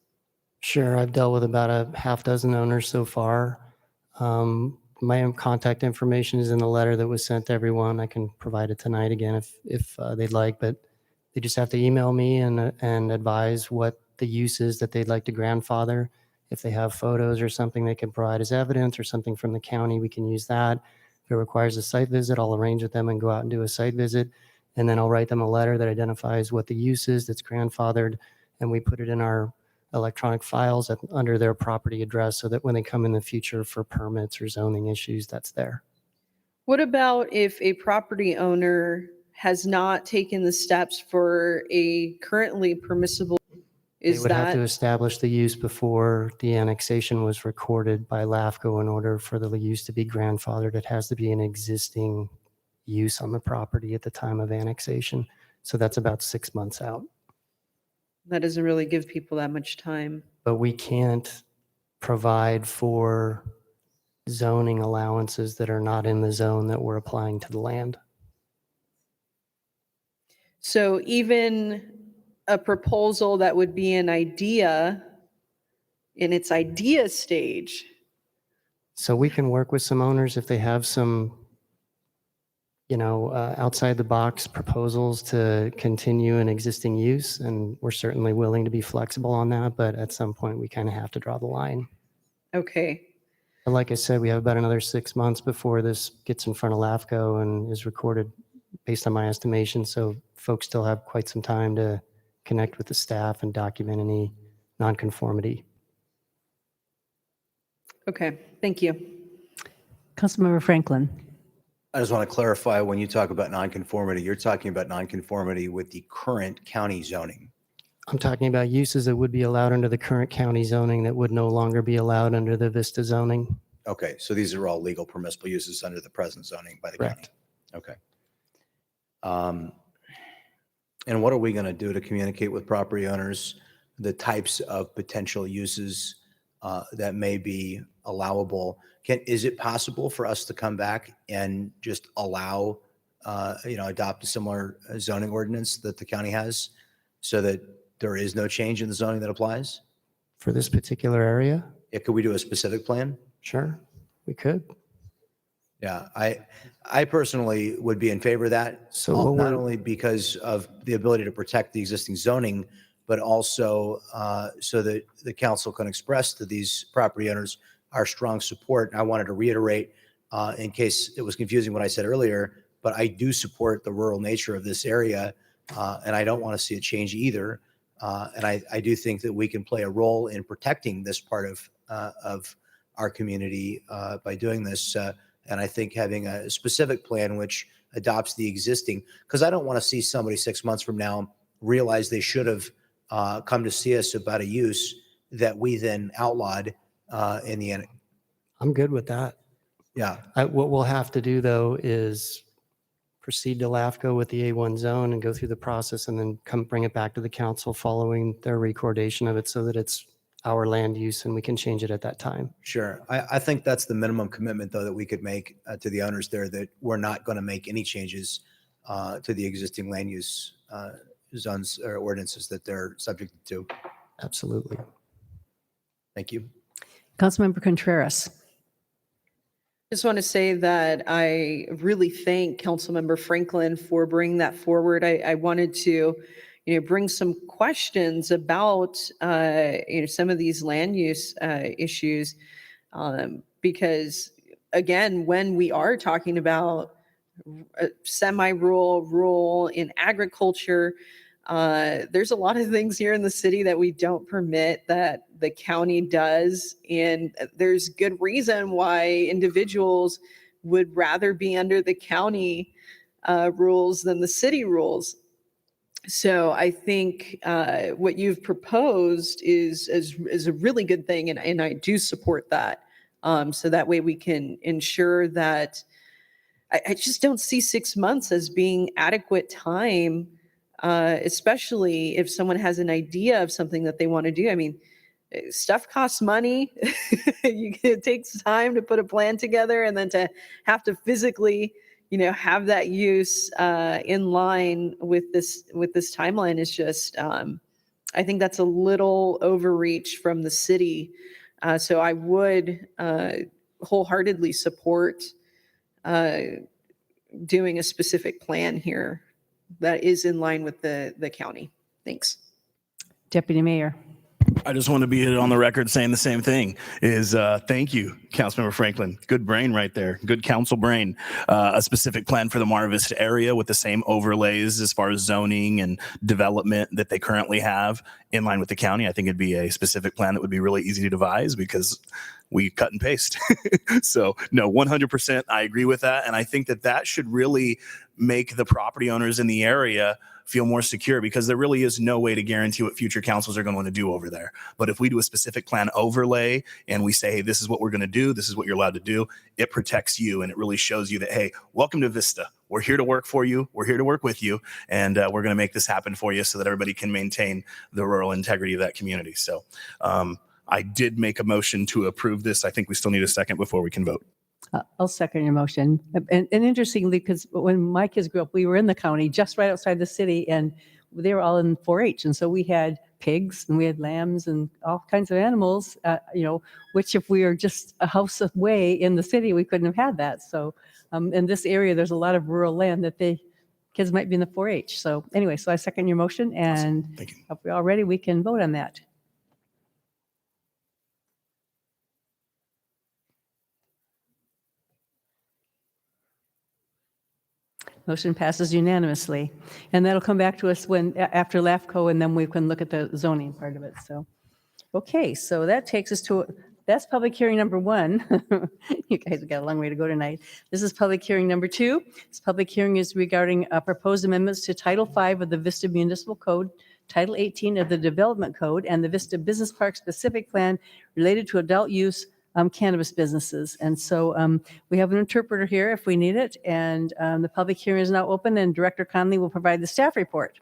Sure. I've dealt with about a half dozen owners so far. My contact information is in the letter that was sent to everyone. I can provide it tonight again if they'd like, but they just have to email me and advise what the use is that they'd like to grandfather. If they have photos or something they can provide as evidence or something from the county, we can use that. If it requires a site visit, I'll arrange with them and go out and do a site visit. And then I'll write them a letter that identifies what the use is that's grandfathered, and we put it in our electronic files under their property address so that when they come in the future for permits or zoning issues, that's there. What about if a property owner has not taken the steps for a currently permissible? They would have to establish the use before the annexation was recorded by LAFCO in order for the use to be grandfathered. It has to be an existing use on the property at the time of annexation. So that's about 6 months out. That doesn't really give people that much time. But we can't provide for zoning allowances that are not in the zone that we're applying to the land. So even a proposal that would be an idea in its idea stage. So we can work with some owners if they have some, outside the box proposals to continue an existing use. And we're certainly willing to be flexible on that. But at some point, we kind of have to draw the line. Okay. But like I said, we have about another 6 months before this gets in front of LAFCO and is recorded based on my estimation. So folks still have quite some time to connect with the staff and document any nonconformity. Okay. Thank you. Councilmember Franklin. I just want to clarify, when you talk about nonconformity, you're talking about nonconformity with the current county zoning. I'm talking about uses that would be allowed under the current county zoning that would no longer be allowed under the Vista zoning. Okay, so these are all legal permissible uses under the present zoning by the Correct. county. Okay. And what are we going to do to communicate with property owners the types of potential uses that may be allowable? Is it possible for us to come back and just allow, adopt a similar zoning ordinance that the county has so that there is no change in the zoning that applies? For this particular area? Yeah, could we do a specific plan? Sure, we could. Yeah, I personally would be in favor of that. So Not only because of the ability to protect the existing zoning, but also so that the council can express to these property owners our strong support. And I wanted to reiterate, in case it was confusing what I said earlier, but I do support the rural nature of this area, and I don't want to see it change either. And I do think that we can play a role in protecting this part of our community by doing this. And I think having a specific plan which adopts the existing, because I don't want to see somebody 6 months from now realize they should have come to see us about a use that we then outlawed in the end. I'm good with that. Yeah. What we'll have to do, though, is proceed to LAFCO with the A1 zone and go through the process and then bring it back to the council following their recordation of it so that it's our land use and we can change it at that time. Sure. I think that's the minimum commitment, though, that we could make to the owners there, that we're not going to make any changes to the existing land use zones or ordinances that they're subject to. Absolutely. Thank you. Councilmember Contreras. Just want to say that I really thank Councilmember Franklin for bringing that forward. I wanted to, bring some questions about, some of these land use issues, because again, when we are talking about semi-rural, rural in agriculture, there's a lot of things here in the city that we don't permit that the county does. And there's good reason why individuals would rather be under the county rules than the city rules. So I think what you've proposed is a really good thing. And I do support that. So that way we can ensure that I just don't see 6 months as being adequate time, especially if someone has an idea of something that they want to do. I mean, stuff costs money. It takes time to put a plan together, and then to have to physically, have that use in line with this timeline is just, I think that's a little overreach from the city. So I would wholeheartedly support doing a specific plan here that is in line with the county. Thanks. Deputy Mayor. I just want to be on the record saying the same thing is thank you, Councilmember Franklin. Good brain right there. Good council brain. A specific plan for the Mar Vista area with the same overlays as far as zoning and development that they currently have in line with the county. I think it'd be a specific plan that would be really easy to devise because we cut and paste. So no, 100% I agree with that. And I think that should really make the property owners in the area feel more secure, because there really is no way to guarantee what future councils are going to want to do over there. But if we do a specific plan overlay and we say, hey, this is what we're going to do, this is what you're allowed to do, it protects you and it really shows you that, hey, welcome to Vista. We're here to work for you. We're here to work with you. And we're going to make this happen for you so that everybody can maintain the rural integrity of that community. So I did make a motion to approve this. I think we still need a second before we can vote. I'll second your motion. And interestingly, because when my kids grew up, we were in the county, just right outside the city, and they were all in 4-H. And so we had pigs and we had lambs and all kinds of animals, which if we were just a house away in the city, we couldn't have had that. So in this area, there's a lot of rural land that kids might be in the 4-H. So anyway, so I second your motion, and Thank you. if we're all ready, we can vote on that. Motion passes unanimously. And that'll come back to us after LAFCO, and then we can look at the zoning part of it. So, okay, so that takes us to, that's public hearing number 1. You guys have got a long way to go tonight. This is public hearing number 2. This public hearing is regarding proposed amendments to Title 5 of the Vista Municipal Code, Title 18 of the Development Code, and the Vista Business Park Specific Plan related to adult use cannabis businesses. And so we have an interpreter here if we need it. And the public hearing is now open, and Director Conley will provide the staff report.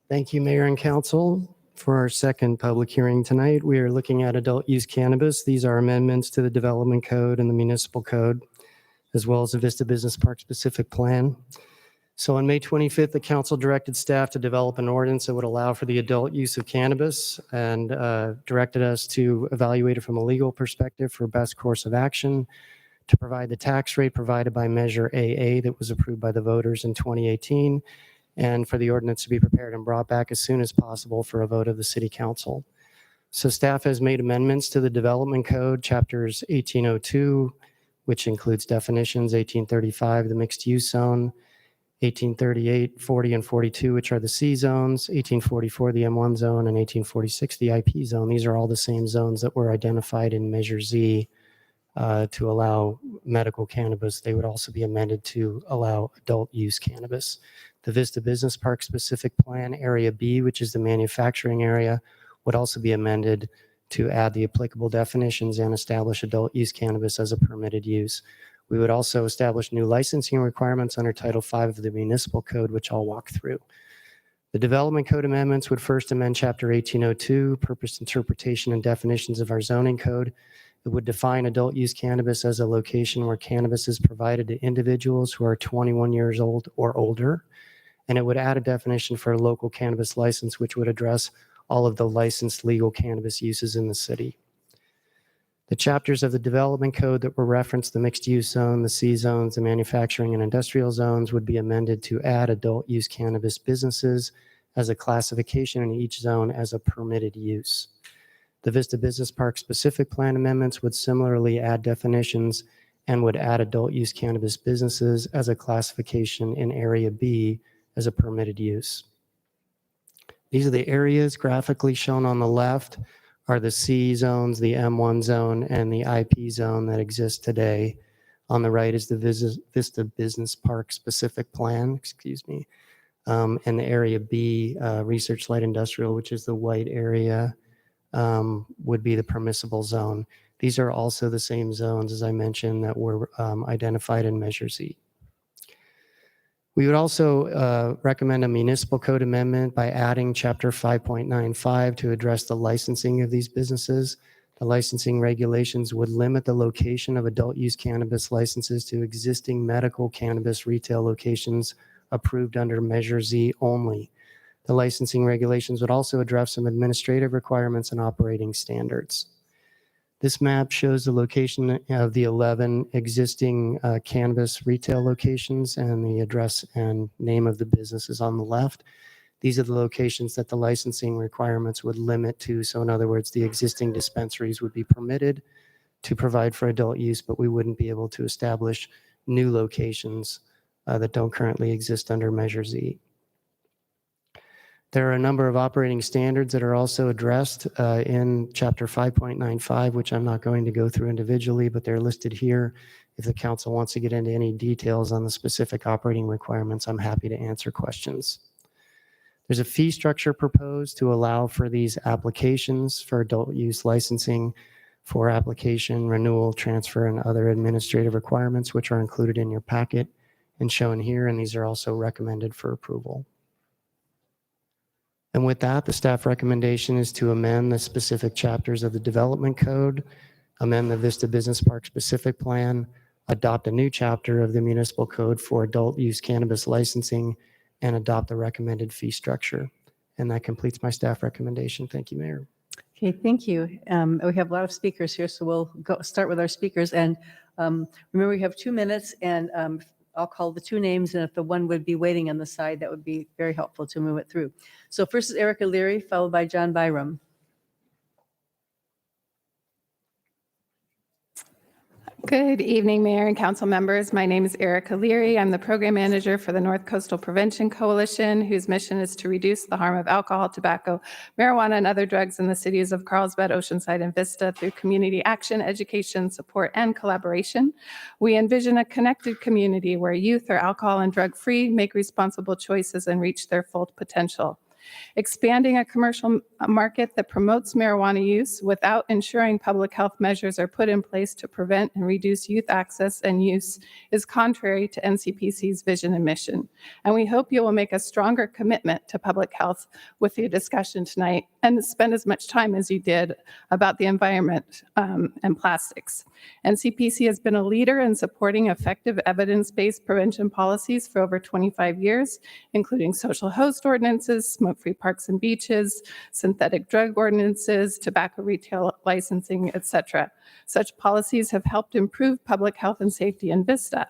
Thank you, Mayor and Council. For our second public hearing tonight, we are looking at adult use cannabis. These are amendments to the Development Code and the Municipal Code, as well as the Vista Business Park Specific Plan. So on May 25th, the council directed staff to develop an ordinance that would allow for the adult use of cannabis, and directed us to evaluate it from a legal perspective for best course of action, to provide the tax rate provided by Measure AA that was approved by the voters in 2018, and for the ordinance to be prepared and brought back as soon as possible for a vote of the City Council. So staff has made amendments to the Development Code, Chapters 1802, which includes definitions, 1835, the mixed use zone, 1838, 40, and 42, which are the C zones, 1844, the M1 zone, and 1846, the IP zone. These are all the same zones that were identified in Measure Z to allow medical cannabis. They would also be amended to allow adult use cannabis. The Vista Business Park Specific Plan, Area B, which is the manufacturing area, would also be amended to add the applicable definitions and establish adult use cannabis as a permitted use. We would also establish new licensing requirements under Title V of the Municipal Code, which I'll walk through. The Development Code amendments would first amend Chapter 1802, Purpose, Interpretation, and Definitions of our zoning code. It would define adult use cannabis as a location where cannabis is provided to individuals who are 21 years old or older. And it would add a definition for a local cannabis license, which would address all of the licensed legal cannabis uses in the city. The chapters of the Development Code that were referenced, the mixed use zone, the C zones, the manufacturing and industrial zones, would be amended to add adult use cannabis businesses as a classification in each zone as a permitted use. The Vista Business Park Specific Plan amendments would similarly add definitions and would add adult use cannabis businesses as a classification in Area B as a permitted use. These are the areas graphically shown on the left are the C zones, the M1 zone, and the IP zone that exist today. On the right is the Vista Business Park Specific Plan, and the Area B, Research Light Industrial, which is the white area, would be the permissible zone. These are also the same zones, as I mentioned, that were identified in Measure Z. We would also recommend a municipal code amendment by adding Chapter 5.95 to address the licensing of these businesses. The licensing regulations would limit the location of adult use cannabis licenses to existing medical cannabis retail locations approved under Measure Z only. The licensing regulations would also address some administrative requirements and operating standards. This map shows the location of the 11 existing cannabis retail locations and the address and name of the businesses on the left. These are the locations that the licensing requirements would limit to. So in other words, the existing dispensaries would be permitted to provide for adult use, but we wouldn't be able to establish new locations that don't currently exist under Measure Z. There are a number of operating standards that are also addressed in Chapter 5.95, which I'm not going to go through individually, but they're listed here. If the council wants to get into any details on the specific operating requirements, I'm happy to answer questions. There's a fee structure proposed to allow for these applications for adult use licensing for application, renewal, transfer, and other administrative requirements, which are included in your packet and shown here, and these are also recommended for approval. And with that, the staff recommendation is to amend the specific chapters of the development code, amend the Vista Business Park specific plan, adopt a new chapter of the municipal code for adult use cannabis licensing, and adopt the recommended fee structure. And that completes my staff recommendation. Thank you, Mayor. Okay, thank you. We have a lot of speakers here, so we'll start with our speakers. And remember, we have 2 minutes, and I'll call the two names, and if the one would be waiting on the side, that would be very helpful to move it through. So first is Erica Leary, followed by John Byram. Good evening, Mayor and council members. My name is Erica Leary. I'm the program manager for the North Coastal Prevention Coalition, whose mission is to reduce the harm of alcohol, tobacco, marijuana, and other drugs in the cities of Carlsbad, Oceanside, and Vista through community action, education, support, and collaboration. We envision a connected community where youth are alcohol and drug-free, make responsible choices, and reach their full potential. Expanding a commercial market that promotes marijuana use without ensuring public health measures are put in place to prevent and reduce youth access and use is contrary to NCPC's vision and mission. And we hope you will make a stronger commitment to public health with your discussion tonight and spend as much time as you did about the environment and plastics. NCPC has been a leader in supporting effective evidence-based prevention policies for over 25 years, including social host ordinances, smoke-free parks and beaches, synthetic drug ordinances, tobacco retail licensing, etc. Such policies have helped improve public health and safety in Vista.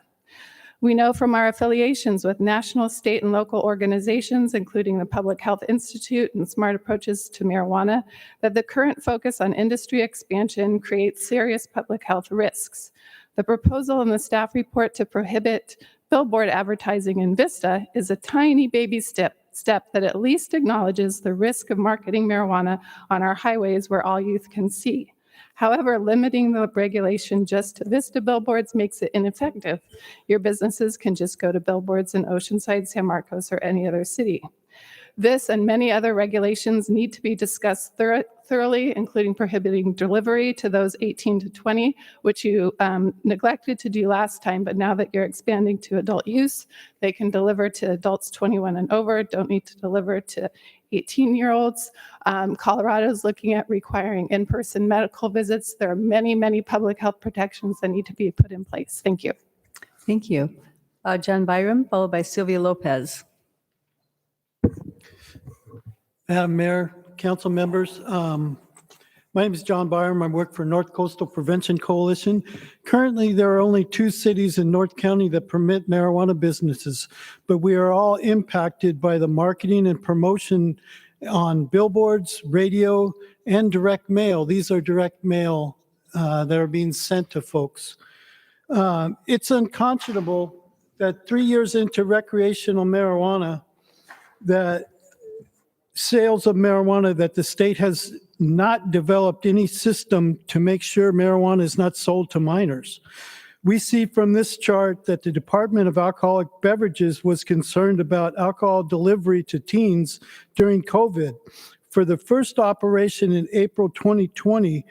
We know from our affiliations with national, state, and local organizations, including the Public Health Institute and Smart Approaches to Marijuana, that the current focus on industry expansion creates serious public health risks. The proposal in the staff report to prohibit billboard advertising in Vista is a tiny baby step that at least acknowledges the risk of marketing marijuana on our highways where all youth can see. However, limiting the regulation just to Vista billboards makes it ineffective. Your businesses can just go to billboards in Oceanside, San Marcos, or any other city. This and many other regulations need to be discussed thoroughly, including prohibiting delivery to those 18 to 20, which you neglected to do last time, but now that you're expanding to adult use, they can deliver to adults 21 and over, don't need to deliver to 18-year-olds. Colorado's looking at requiring in-person medical visits. There are many, many public health protections that need to be put in place. Thank you. Thank you. John Byram, followed by Sylvia Lopez. Madam Mayor, council members, my name is John Byram. I work for North Coastal Prevention Coalition. Currently, there are only 2 cities in North County that permit marijuana businesses, but we are all impacted by the marketing and promotion on billboards, radio, and direct mail. These are direct mail that are being sent to folks. It's unconscionable that 3 years into recreational marijuana, that sales of marijuana, that the state has not developed any system to make sure marijuana is not sold to minors. We see from this chart that the Department of Alcoholic Beverages was concerned about alcohol delivery to teens during COVID. For the first operation in April 2020,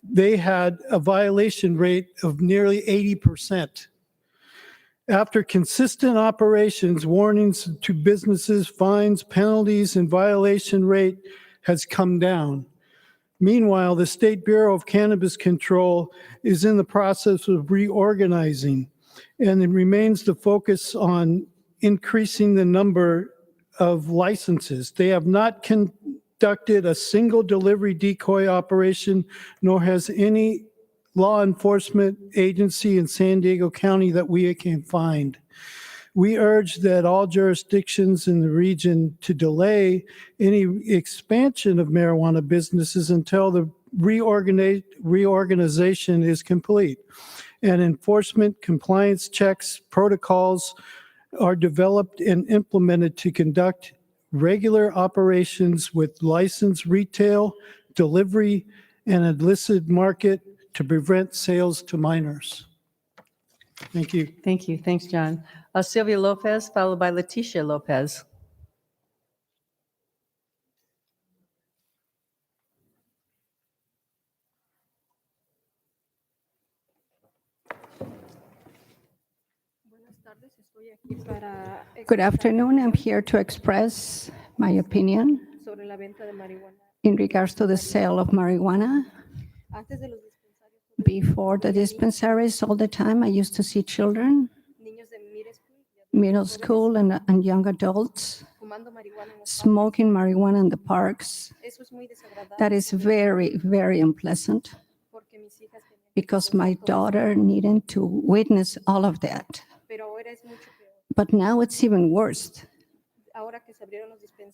they had a violation rate of nearly 80%. After consistent operations, warnings to businesses, fines, penalties, and violation rate has come down. Meanwhile, the State Bureau of Cannabis Control is in the process of reorganizing, and it remains the focus on increasing the number of licenses. They have not conducted a single delivery decoy operation, nor has any law enforcement agency in San Diego County that we can find. We urge that all jurisdictions in the region to delay any expansion of marijuana businesses until the reorganization is complete and enforcement compliance checks protocols are developed and implemented to conduct regular operations with licensed retail, delivery, and illicit market to prevent sales to minors. Thank you. Thank you. Thanks, John. Sylvia Lopez, followed by Leticia Lopez. Good afternoon. I'm here to express my opinion in regards to the sale of marijuana. Before the dispensaries, all the time, I used to see children, middle school and young adults, smoking marijuana in the parks. That is very, very unpleasant because my daughter needed to witness all of that. But now it's even worse.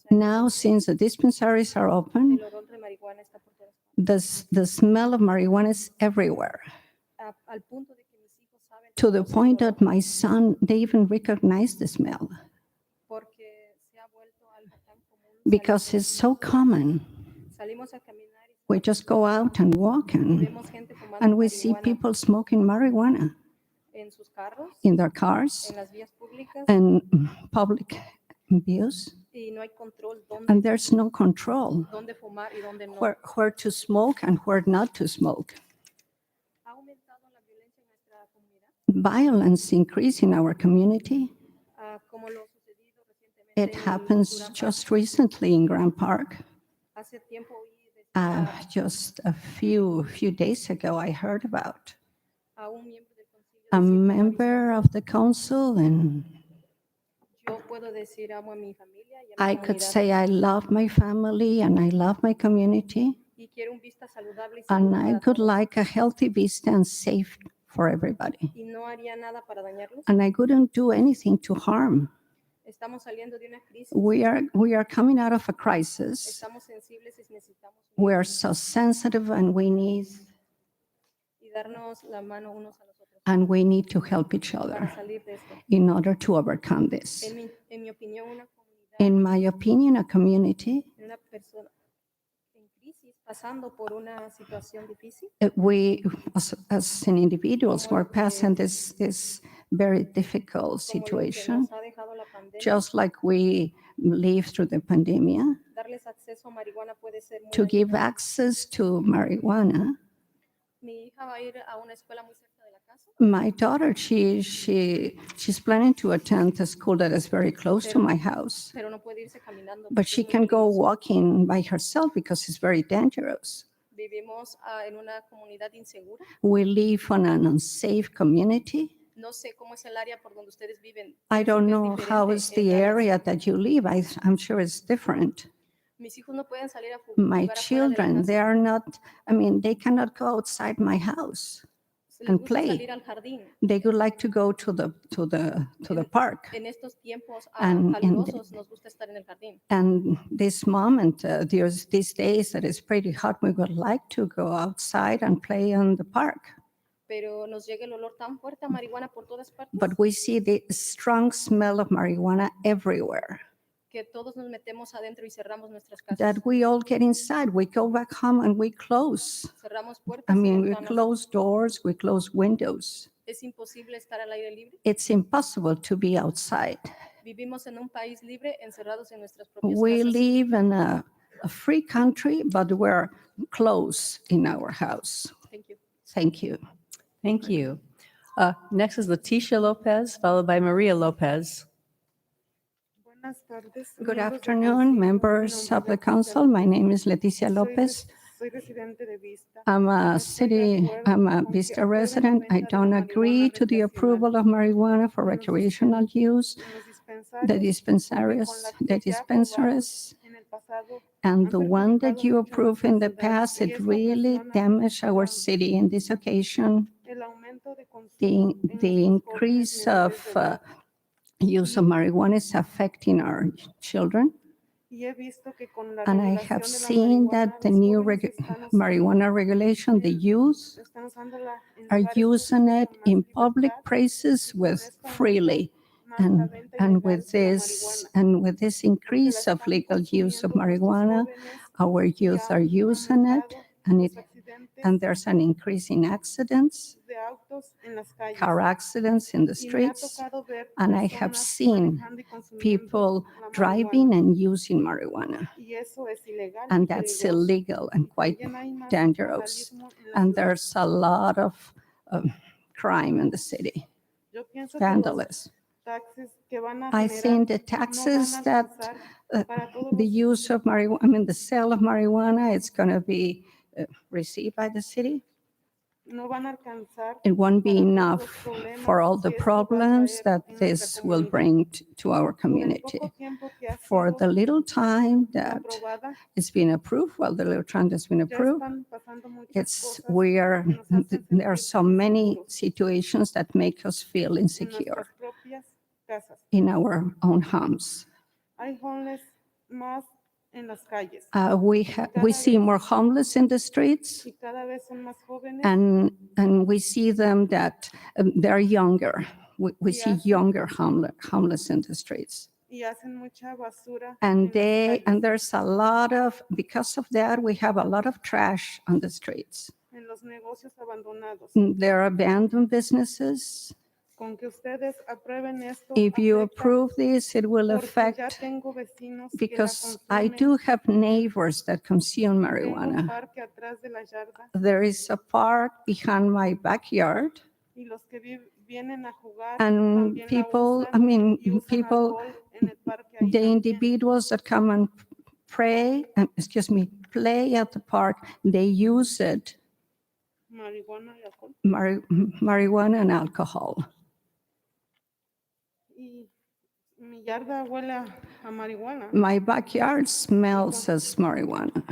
Now, since the dispensaries are open, the smell of marijuana is everywhere. To the point that my son, they even recognize the smell. Because it's so common. We just go out and walk and we see people smoking marijuana in their cars and public views. And there's no control where to smoke and where not to smoke. Violence increased in our community. It happens just recently in Grand Park. Just a few days ago, I heard about a member of the council, and I could say I love my family and I love my community, and I could like a healthy Vista and safe for everybody. And I couldn't do anything to harm. We are coming out of a crisis. We are so sensitive and we need to help each other in order to overcome this. In my opinion, a community, we as an individuals, we're passing this very difficult situation, just like we lived through the pandemic. To give access to marijuana, my daughter, she's planning to attend a school that is very close to my house, but she can go walking by herself because it's very dangerous. We live in an unsafe community. I don't know how is the area that you live. I'm sure it's different. My children, they are not, they cannot go outside my house and play. They would like to go to the park. And this moment, these days that is pretty hot, we would like to go outside and play in the park. But we see the strong smell of marijuana everywhere. That we all get inside, we go back home and we close. We close doors, we close windows. It's impossible to be outside. We live in a free country, but we're closed in our house. Thank you. Thank you. Next is Leticia Lopez, followed by Maria Lopez. Good afternoon, members of the council. My name is Leticia Lopez. I'm a Vista resident. I don't agree to the approval of marijuana for recreational use. The dispensaries, and the one that you approved in the past, it really damaged our city in this occasion. The increase of use of marijuana is affecting our children. And I have seen that the new marijuana regulation, the youth are using it in public places freely. And with this increase of legal use of marijuana, our youth are using it, and there's an increase in accidents, car accidents in the streets, and I have seen people driving and using marijuana, and that's illegal and quite dangerous, and there's a lot of crime in the city, vandalism. I think the taxes that the use of marijuana, I mean, the sale of marijuana, it's going to be received by the city. It won't be enough for all the problems that this will bring to our community. For the little time that it's been approved, well, the little time that's been approved, there are so many situations that make us feel insecure in our own homes. We see more homeless in the streets, and we see them that they're younger. We see younger homeless in the streets. And there's a lot of, because of that, we have a lot of trash on the streets. There are abandoned businesses. If you approve this, it will affect, because I do have neighbors that consume marijuana. There is a park behind my backyard, and people, the individuals that come and play at the park, they use it, marijuana and alcohol. My backyard smells as marijuana.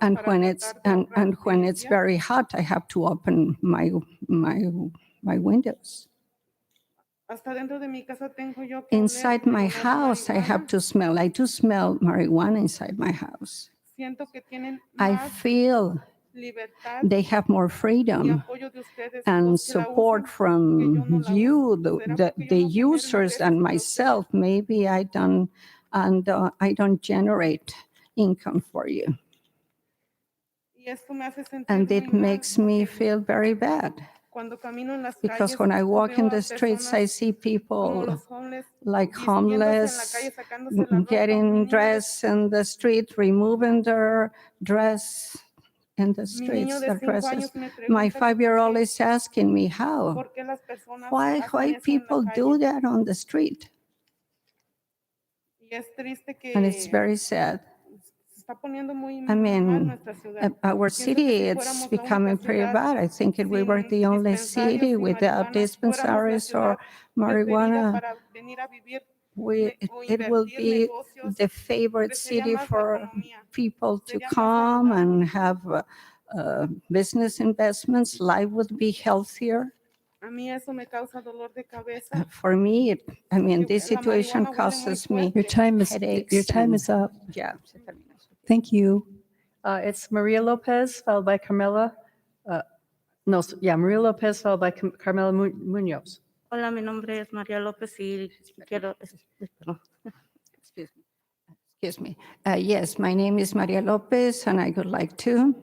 And when it's very hot, I have to open my windows. Inside my house, I have to smell. I do smell marijuana inside my house. I feel they have more freedom and support from you, the users, and myself. Maybe I don't generate income for you. And it makes me feel very bad, because when I walk in the streets, I see people like homeless getting dressed in the street, removing their dress in the streets, their dresses. My 5-year-old is asking me why people do that on the street. And it's very sad. I mean, our city, it's becoming pretty bad. I think if we were the only city without dispensaries or marijuana, it will be the favorite city for people to come and have business investments. Life would be healthier. For me, this situation causes me headaches. Your time is up. Yeah. Thank you. It's Maria Lopez, followed by Carmela. Maria Lopez, followed by Carmela Munoz. Hola, mi nombre es María López y quiero... Excuse me. Yes, my name is Maria Lopez, and I would like to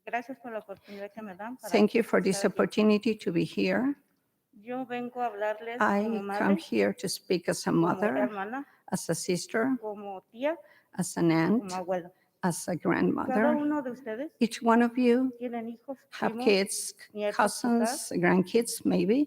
Gracias por la oportunidad que me dan. thank you for this opportunity to be here. Yo vengo a hablarles I como madre, come here to speak as a como mother, hermana, as a sister, como tía, as an aunt, como abuela. as a Cada grandmother. uno de ustedes Each one of you tienen hijos, have primos, kids, nietos, cousins, grandkids, maybe.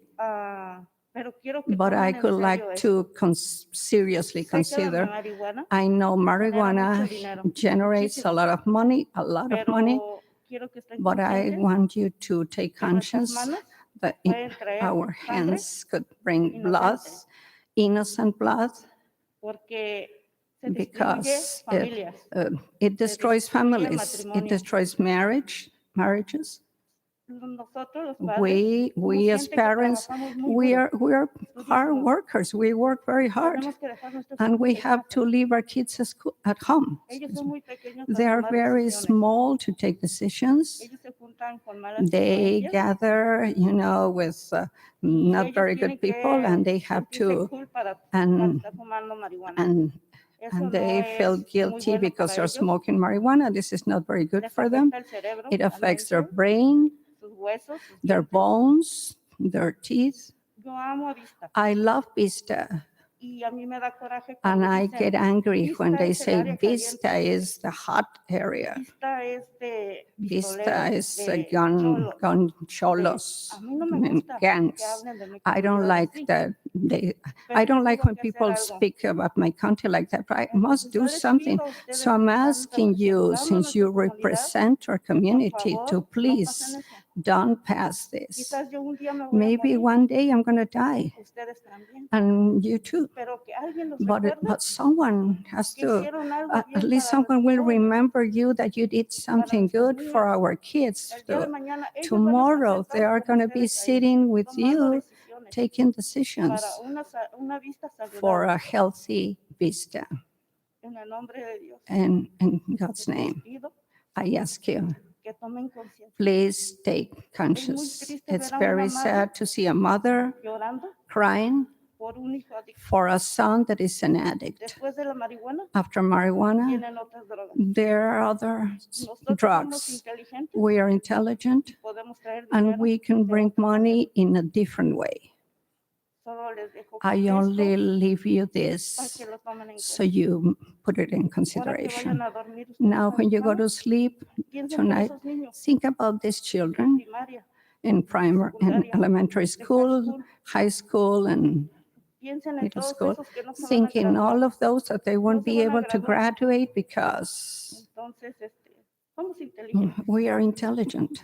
Pero quiero que But I tomen en could serio like esto. to seriously Sé que la consider. marihuana I know genera marijuana mucho dinero, generates a muchísimo, lot of money, pero quiero que estén but I conscientes want you to take que nuestras conscience manos that pueden traer our sangre hands could bring blood, inocente, innocent blood, porque se destruye because familias, it destroys destruye families, it matrimonios. destroys marriages. Nosotros los padres We somos as gente que parents, trabajamos muy we duro, are hard durísimo. workers. We work very hard, Tenemos que dejar nuestros and hijos we en have casa. to leave our kids at home. Ellos son muy pequeños They para are tomar very decisiones. small to take decisions. Ellos se juntan con malas They influencias gather, with not ellos very good tienen people, que and they have sentirse to, cool para and estar fumando marihuana. Eso and no they feel es muy guilty bueno because para they're ellos. smoking marijuana. This is not very good Les for them. afecta el cerebro, It la affects their mente, brain, sus huesos, sus their dientes. bones, their teeth. Yo amo a Vista. I love Vista. Y a mí me da coraje And cuando I dicen, get angry when "Vista they es el say área caliente, Vista is the hot area. Vista es de Vista pistoleros, is a de gun, cholos, gun de-". cholos A mí no me and gusta que gangs. hablen de mi I don't comunidad like así. that they, Pero I don't yo like tengo when que hacer people algo. speak about my country like that, but I must Entonces yo do les something. pido a ustedes So I'm que están asking you, representando a since you nuestra comunidad, represent our que por community, favor to no please pasen eso. don't pass this. Quizás yo un día me voy a Maybe morir, one day I'm going to die, ustedes también, and you too. pero que alguien los But, recuerde but someone has que to, hicieron algo at bien least para someone will nuestros jóvenes, remember you that you did something nuestros good for niños. our kids. El día de mañana ellos van a estar Tomorrow, they sentados are con going to be ustedes ahí, sitting with tomando you, decisiones taking para decisions una vista for saludable. a healthy Vista. En el nombre de Dios, And in God's les name, pido I ask you, que tomen conciencia. please take Es muy conscience. triste It's ver a una very madre sad to see a mother llorando crying por un hijo adicto. for a son that is an addict. Después de la marihuana, After marijuana, vienen otras drogas. there are other Nosotros somos drugs. inteligentes We are intelligent y podemos traer and dinero we can de bring otra money in a different way. Solo les dejo I esto only leave you para this que lo tomen en so cuenta. you put it in Ahora que consideration. vayan a dormir ustedes Now, a when su you go cama, to sleep piensen por tonight, esos niños think about these en children primaria, in primary and secundaria, elementary de high school, school. high school, and Piensen en middle todos school, esos que no se van a thinking all graduar. of those that they No won't se be van a able to graduar. graduate because Entonces, somos inteligentes. we are intelligent.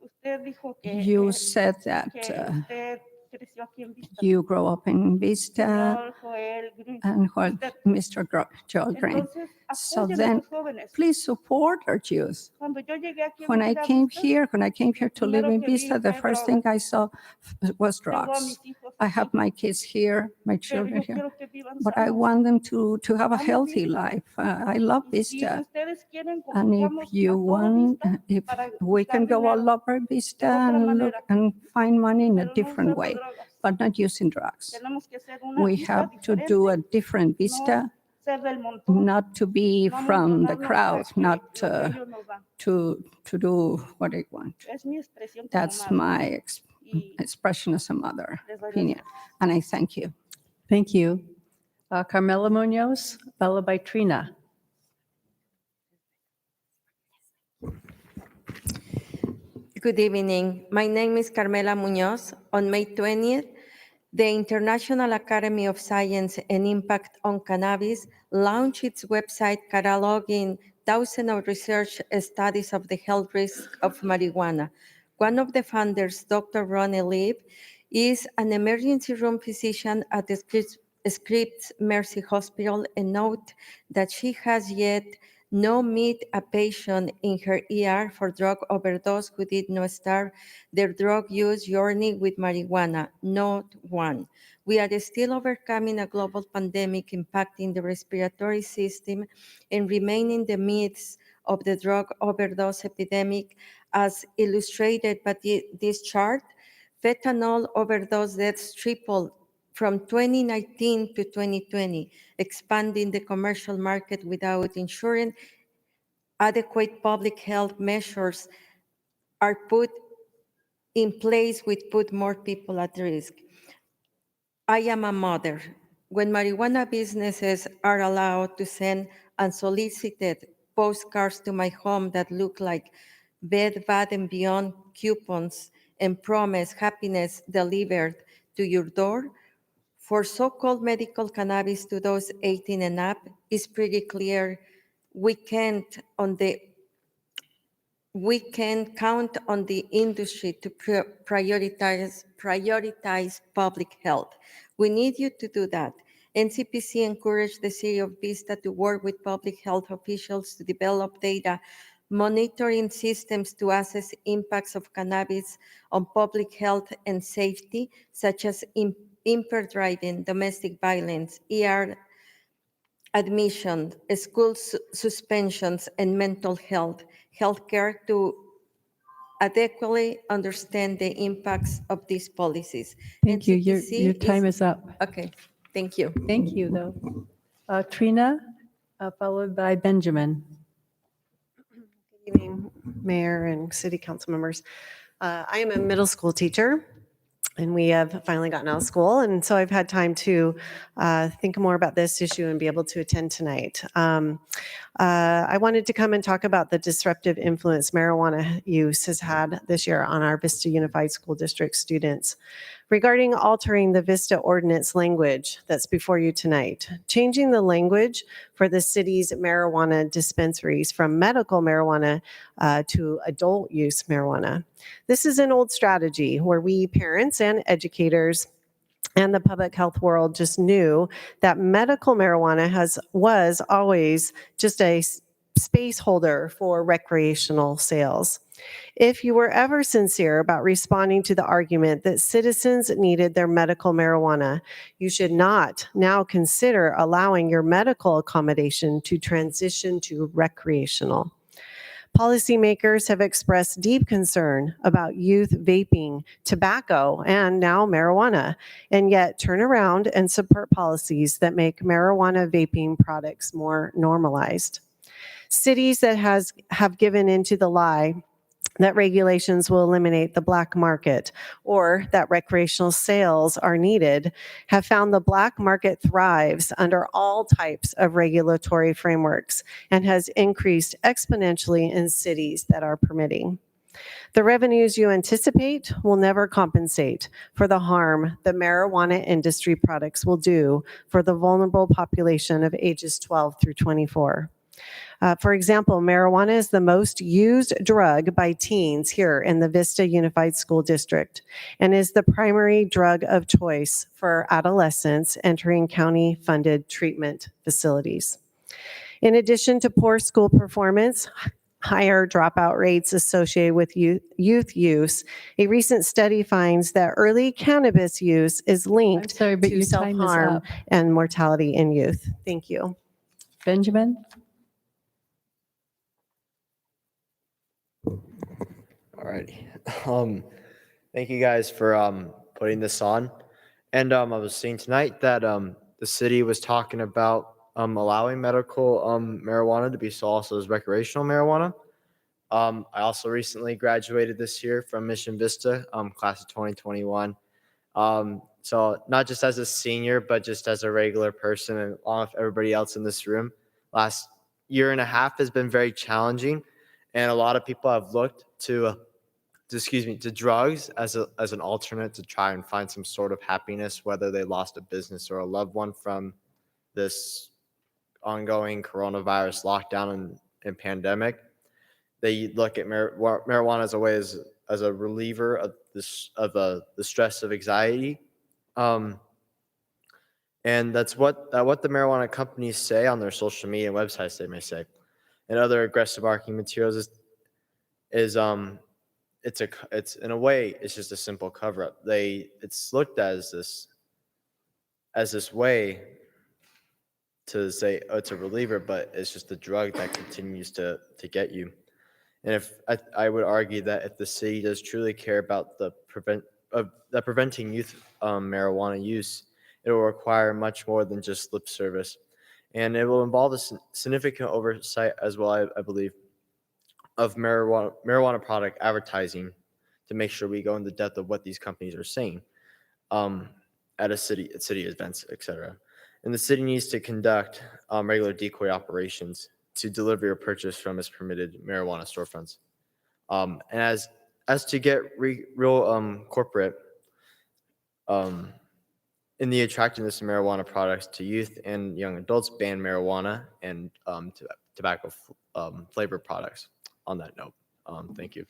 Usted dijo que, You said that que usted creció aquí en Vista. you grow up in Vista Señor Joel Green. and what Usted- Mr. Joel Green. Entonces, So apoyen a then, los jóvenes. please support our youth. Cuando yo llegué aquí a When I vivir a came Vista, here, to live primero in que vi Vista, the fue first drogas. thing I saw was Tengo a drugs. mis hijos I aquí, have my kids here, my pero children yo here, quiero que vivan but I sanos. want them to have a Amo healthy Vista. life. I love Y si Vista. ustedes quieren, And if vamos a you todo want, Vista if para we can buscar go all dinero over Vista de otra and look manera, and find money in a pero no different usando way, drogas. but not using drugs. Tenemos que ser una We Vista have to do a diferente, different no Vista, ser del montón, not to be no from the amontonarnos crowd, a not lo que ellos nos dan. to do what they want. Es mi expresión como That's madre. my Y expression as a mother les doy las opinion, gracias. and I thank you. Thank you. Carmela Munoz, followed by Trina. Good evening. My name is Carmela Munoz. On May 20th, the International Academy of Science and Impact on Cannabis launched its website cataloging thousands of research studies of the health risks of marijuana. One of the founders, Dr. Ronnie Leib, is an emergency room physician at the Scripps Mercy Hospital, and note that she has yet no meet a patient in her ER for drug overdose who did not start their drug use journey with marijuana, not one. We are still overcoming a global pandemic impacting the respiratory system and remaining the midst of the drug overdose epidemic, as illustrated by this chart. Fentanyl overdose deaths tripled from 2019 to 2020, expanding the commercial market without ensuring adequate public health measures are put in place, which put more people at risk. I am a mother. When marijuana businesses are allowed to send unsolicited postcards to my home that look like Bed Bath & Beyond coupons and promise happiness delivered to your door, for so-called medical cannabis to those 18 and up, it's pretty clear we can count on the industry to prioritize public health. We need you to do that. NCPC encouraged the city of Vista to work with public health officials to develop data monitoring systems to assess impacts of cannabis on public health and safety, such as impaired driving, domestic violence, ER admission, school suspensions, and mental health, healthcare, to adequately understand the impacts of these policies. Thank you. Your NCPC time is up. Okay, thank you. Thank you, though. Trina, followed by Benjamin. Good evening, Mayor and City Council members. I am a middle school teacher, And we have finally gotten out of school. And so I've had time to think more about this issue and be able to attend tonight. I wanted to come and talk about the disruptive influence marijuana use has had this year on our Vista Unified School District students. Regarding altering the Vista ordinance language that's before you tonight, changing the language for the city's marijuana dispensaries from medical marijuana to adult use marijuana. This is an old strategy where we parents and educators and the public health world just knew that medical marijuana was always just a space holder for recreational sales. If you were ever sincere about responding to the argument that citizens needed their medical marijuana, you should not now consider allowing your medical accommodation to transition to recreational. Policymakers have expressed deep concern about youth vaping, tobacco, and now marijuana, and yet turn around and support policies that make marijuana vaping products more normalized. Cities that have given into the lie that regulations will eliminate the black market or that recreational sales are needed have found the black market thrives under all types of regulatory frameworks and has increased exponentially in cities that are permitting. The revenues you anticipate will never compensate for the harm the marijuana industry products will do for the vulnerable population of ages 12 through 24. For example, marijuana is the most used drug by teens here in the Vista Unified School District and is the primary drug of choice for adolescents entering county-funded treatment facilities. In addition to poor school performance, higher dropout rates associated with youth use, a recent study finds that early cannabis use is linked Sorry, but to your time is self-harm up. and mortality in youth. Thank you. Benjamin? All righty. Thank you guys for putting this on. And I was seeing tonight that the city was talking about allowing medical marijuana to be sold also as recreational marijuana. I also recently graduated this year from Mission Vista, class of 2021. So not just as a senior, but just as a regular person and along with everybody else in this room. Last year and a half has been very challenging. And a lot of people have looked to drugs as an alternate to try and find some sort of happiness, whether they lost a business or a loved one from this ongoing coronavirus lockdown and pandemic. They look at marijuana as a way as a reliever of the stress of anxiety. And that's what the marijuana companies say on their social media and websites, they may say. And other aggressive marketing materials is it's in a way it's just a simple cover up. It's looked at as this way to say, oh, it's a reliever, but it's just a drug that continues to get you. And if I would argue that if the city does truly care about preventing youth marijuana use, it will require much more than just lip service. And it will involve a significant oversight as well, I believe, of marijuana product advertising to make sure we go into depth of what these companies are saying at city events, etc. And the city needs to conduct regular decoy operations to deliver or purchase from its permitted marijuana storefronts. And as to get real corporate in the attractiveness of marijuana products to youth and young adults, ban marijuana and tobacco flavored products. On that note, thank you.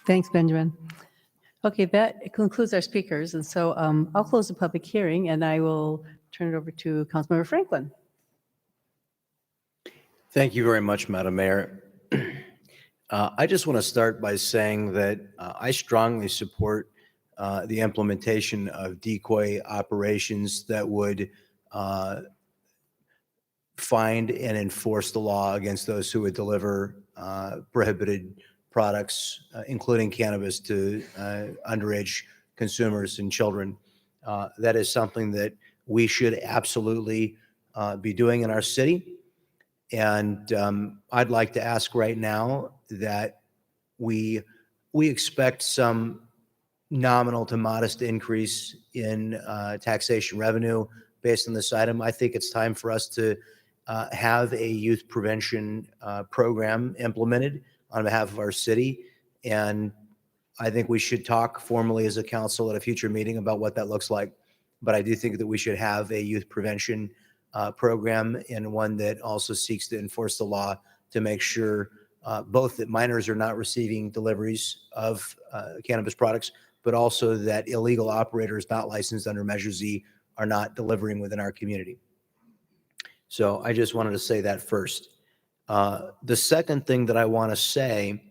Thanks, Benjamin. Okay, that concludes our speakers. And so I'll close the public hearing and I will turn it over to Councilmember Franklin. Thank you very much, Madam Mayor. I just want to start by saying that I strongly support the implementation of decoy operations that would find and enforce the law against those who would deliver prohibited products, including cannabis, to underage consumers and children. That is something that we should absolutely be doing in our city. And I'd like to ask right now that we expect some nominal to modest increase in taxation revenue based on this item. I think it's time for us to have a youth prevention program implemented on behalf of our city. And I think we should talk formally as a council at a future meeting about what that looks like. But I do think that we should have a youth prevention program, and one that also seeks to enforce the law to make sure both that minors are not receiving deliveries of cannabis products, but also that illegal operators not licensed under Measure Z are not delivering within our community. So I just wanted to say that first. The second thing that I want to say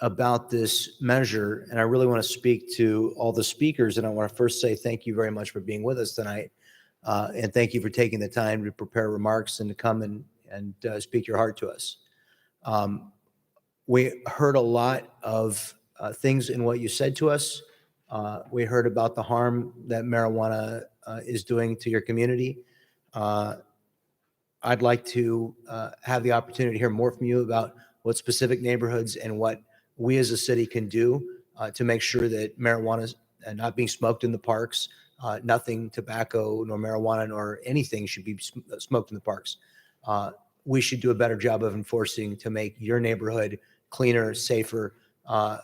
about this measure, and I really want to speak to all the speakers, and I want to first say thank you very much for being with us tonight, and thank you for taking the time to prepare remarks and to come and speak your heart to us. We heard a lot of things in what you said to us. We heard about the harm that marijuana is doing to your community. I'd like to have the opportunity to hear more from you about what specific neighborhoods and what we as a city can do to make sure that marijuana is not being smoked in the parks. Nothing tobacco nor marijuana nor anything should be smoked in the parks. We should do a better job of enforcing to make your neighborhood cleaner, safer. I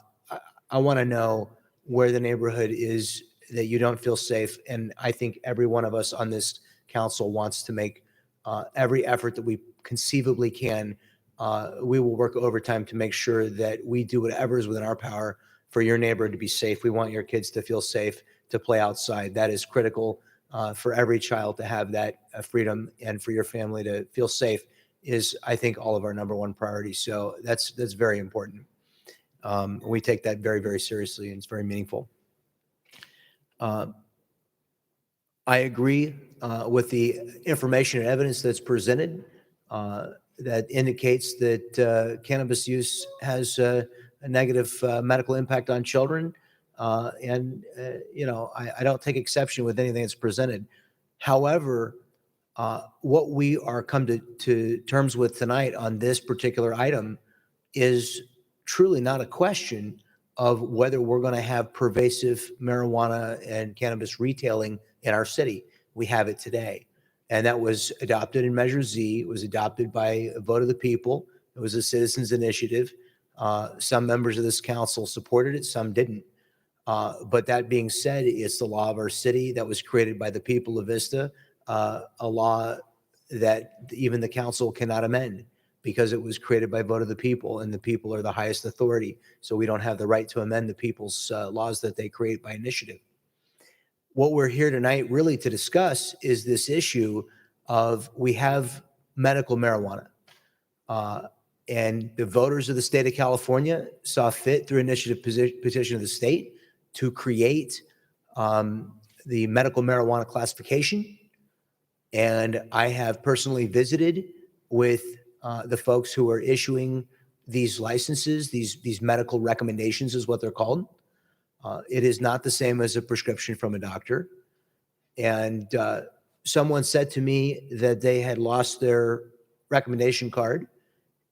want to know where the neighborhood is that you don't feel safe. And I think every one of us on this council wants to make every effort that we conceivably can. We will work overtime to make sure that we do whatever is within our power for your neighborhood to be safe. We want your kids to feel safe, to play outside. That is critical for every child to have that freedom, and for your family to feel safe is, I think, all of our number one priority. So that's very important. We take that very, very seriously, and it's very meaningful. I agree with the information and evidence that's presented that indicates that cannabis use has a negative medical impact on children. You know, I don't take exception with anything that's presented. However, what we are come to terms with tonight on this particular item is truly not a question of whether we're going to have pervasive marijuana and cannabis retailing in our city. We have it today. And that was adopted in Measure Z. It was adopted by a vote of the people. It was a citizens' initiative. Some members of this council supported it, some didn't. But that being said, it's the law of our city that was created by the people of Vista, a law that even the council cannot amend because it was created by vote of the people, and the people are the highest authority. So we don't have the right to amend the people's laws that they create by initiative. What we're here tonight really to discuss is this issue of we have medical marijuana. And the voters of the state of California saw fit through initiative petition of the state to create the medical marijuana classification. And I have personally visited with the folks who are issuing these licenses, these medical recommendations is what they're called. It is not the same as a prescription from a doctor. And someone said to me that they had lost their recommendation card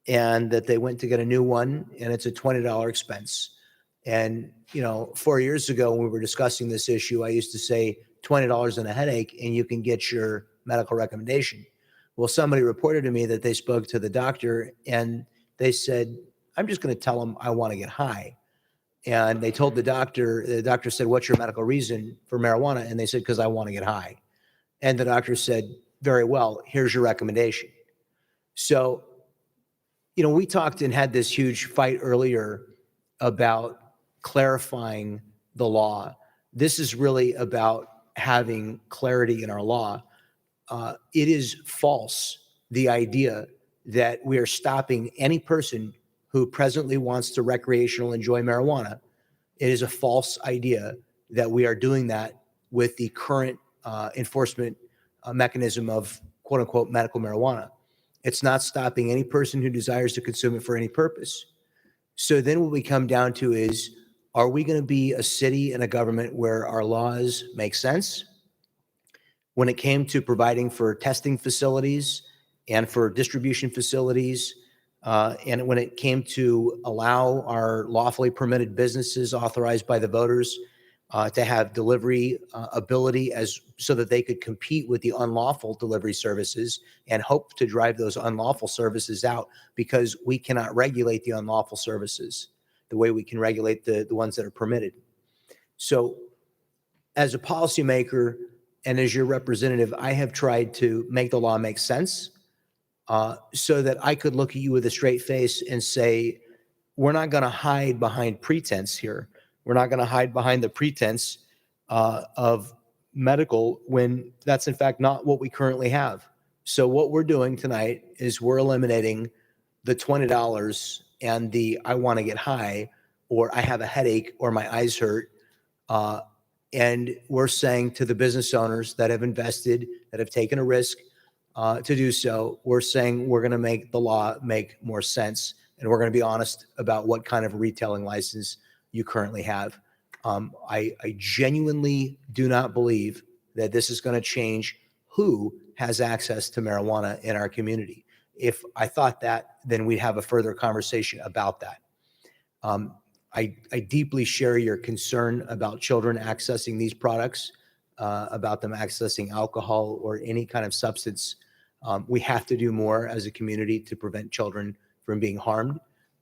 and that they went to get a new one, and it's a $20 expense. And, you know, 4 years ago when we were discussing this issue, I used to say $20 and a headache and you can get your medical recommendation. Well, somebody reported to me that they spoke to the doctor and they said, I'm just going to tell them I want to get high. And they told the doctor said, what's your medical reason for marijuana? And they said, because I want to get high. And the doctor said, very well, here's your recommendation. So, you know, we talked and had this huge fight earlier about clarifying the law. This is really about having clarity in our law. It is false, the idea that we are stopping any person who presently wants to recreationally enjoy marijuana. It is a false idea that we are doing that with the current enforcement mechanism of quote unquote medical marijuana. It's not stopping any person who desires to consume it for any purpose. So then what we come down to is, are we going to be a city and a government where our laws make sense? When it came to providing for testing facilities and for distribution facilities, and when it came to allow our lawfully permitted businesses authorized by the voters, to have delivery ability so that they could compete with the unlawful delivery services and hope to drive those unlawful services out, because we cannot regulate the unlawful services the way we can regulate the ones that are permitted. So as a policymaker and as your representative, I have tried to make the law make sense so that I could look at you with a straight face and say, we're not going to hide behind pretense here. We're not going to hide behind the pretense of medical when that's in fact not what we currently have. So what we're doing tonight is we're eliminating the $20 and the I want to get high, or I have a headache, or my eyes hurt. And we're saying to the business owners that have invested, that have taken a risk to do so, we're saying we're going to make the law make more sense. And we're going to be honest about what kind of retailing license you currently have. I genuinely do not believe that this is going to change who has access to marijuana in our community. If I thought that, then we'd have a further conversation about that. I deeply share your concern about children accessing these products, about them accessing alcohol or any kind of substance. We have to do more as a community to prevent children from being harmed.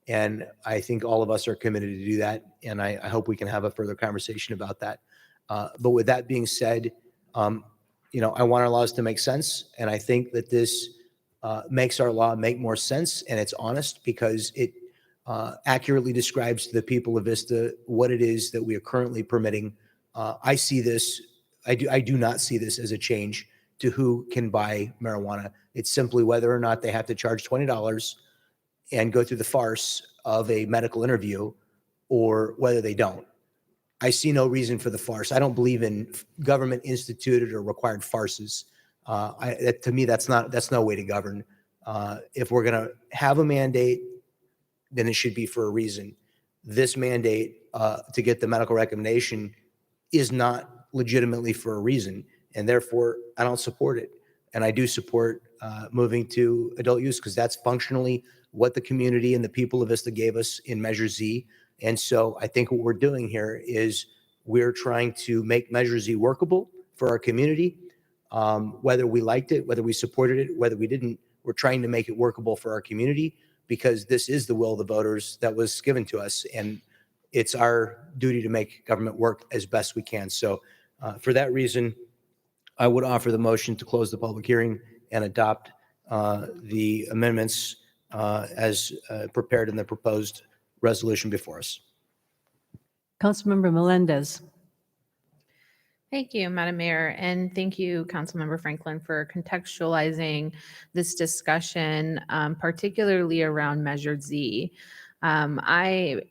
And I think all of us are committed to do that. And I hope we can have a further conversation about that. But with that being said, I want our laws to make sense. And I think that this makes our law make more sense, and it's honest because it accurately describes to the people of Vista what it is that we are currently permitting. I see this, I do not see this as a change to who can buy marijuana. It's simply whether or not they have to charge $20 and go through the farce of a medical interview, or whether they don't. I see no reason for the farce. I don't believe in government instituted or required farces. To me, that's no way to govern. If we're going to have a mandate, then it should be for a reason. This mandate to get the medical recommendation is not legitimately for a reason, and therefore I don't support it. And I do support moving to adult use because that's functionally what the community and the people of Vista gave us in Measure Z. And so I think what we're doing here is we're trying to make Measure Z workable for our community. Whether we liked it, whether we supported it, whether we didn't, we're trying to make it workable for our community because this is the will of the voters that was given to us. And it's our duty to make government work as best we can. So for that reason, I would offer the motion to close the public hearing and adopt the amendments as prepared in the proposed resolution before us. Councilmember Melendez. Thank you, Madam Mayor, and thank you, Councilmember Franklin, for contextualizing this discussion, particularly around Measure Z. I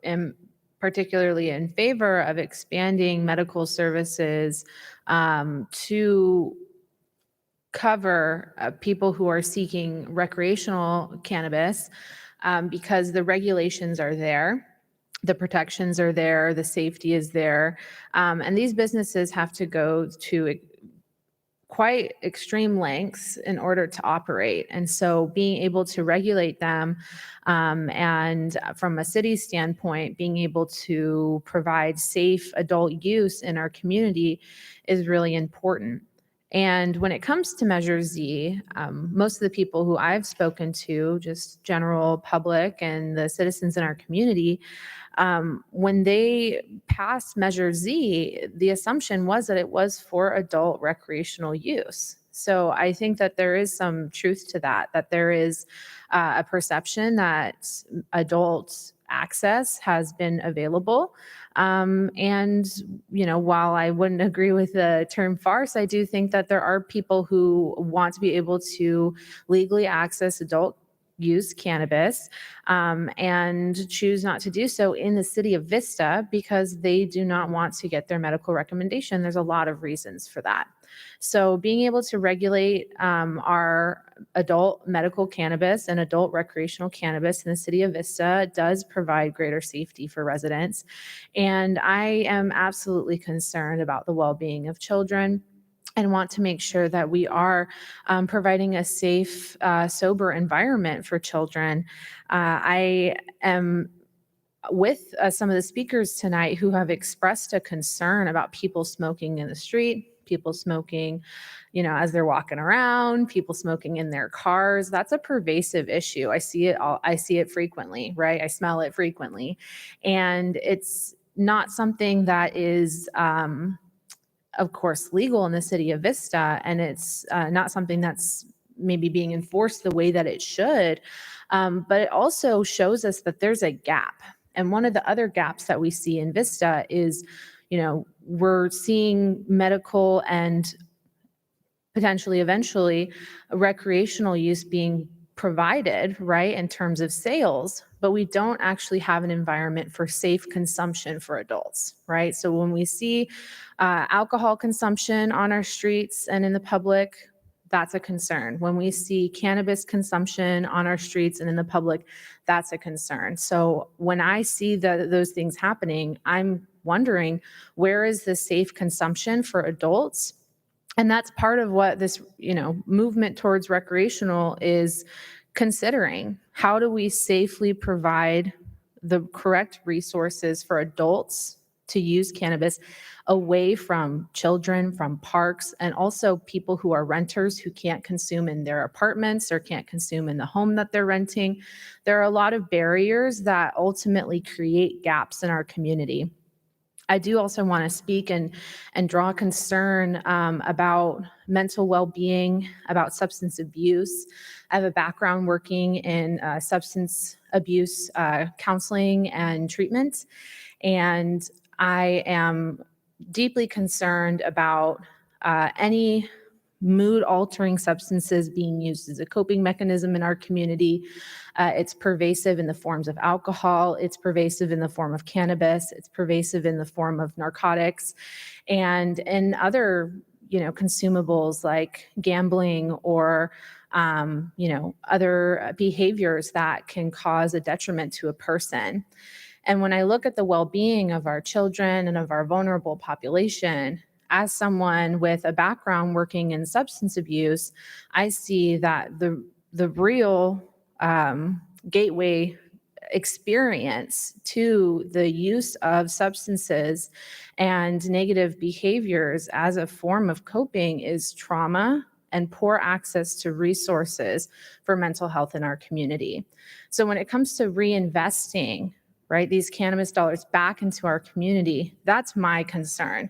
am particularly in favor of expanding medical services to cover people who are seeking recreational cannabis because the regulations are there. The protections are there, the safety is there, and these businesses have to go to quite extreme lengths in order to operate. And so being able to regulate them and from a city standpoint, being able to provide safe adult use in our community is really important. And when it comes to Measure Z, most of the people who I've spoken to, just general public and the citizens in our community, when they passed Measure Z, the assumption was that it was for adult recreational use. So I think that there is some truth to that there is a perception that adult access has been available. And, while I wouldn't agree with the term farce, I do think that there are people who want to be able to legally access adult use cannabis and choose not to do so in the city of Vista because they do not want to get their medical recommendation. There's a lot of reasons for that. So being able to regulate our adult medical cannabis and adult recreational cannabis in the city of Vista does provide greater safety for residents. And I am absolutely concerned about the well-being of children and want to make sure that we are providing a safe, sober environment for children. I am with some of the speakers tonight who have expressed a concern about people smoking in the street, people smoking, as they're walking around, people smoking in their cars. That's a pervasive issue. I see it frequently, right? I smell it frequently. And it's not something that is, of course, legal in the city of Vista, and it's not something that's maybe being enforced the way that it should. But it also shows us that there's a gap. And one of the other gaps that we see in Vista is, we're seeing medical and potentially eventually recreational use being provided, right, in terms of sales, but we don't actually have an environment for safe consumption for adults, right? So when we see alcohol consumption on our streets and in the public, that's a concern. When we see cannabis consumption on our streets and in the public, that's a concern. So when I see those things happening, I'm wondering, where is the safe consumption for adults? And that's part of what this, movement towards recreational is considering. How do we safely provide the correct resources for adults to use cannabis away from children, from parks, and also people who are renters who can't consume in their apartments or can't consume in the home that they're renting? There are a lot of barriers that ultimately create gaps in our community. I do also want to speak and draw concern about mental well-being, about substance abuse. I have a background working in substance abuse counseling and treatment, and I am deeply concerned about any mood-altering substances being used as a coping mechanism in our community. It's pervasive in the forms of alcohol. It's pervasive in the form of cannabis. It's pervasive in the form of narcotics, and in other, consumables like gambling or, other behaviors that can cause a detriment to a person. And when I look at the well-being of our children and of our vulnerable population, as someone with a background working in substance abuse, I see that the real gateway experience to the use of substances and negative behaviors as a form of coping is trauma and poor access to resources for mental health in our community. So when it comes to reinvesting, right, these cannabis dollars back into our community, that's my concern.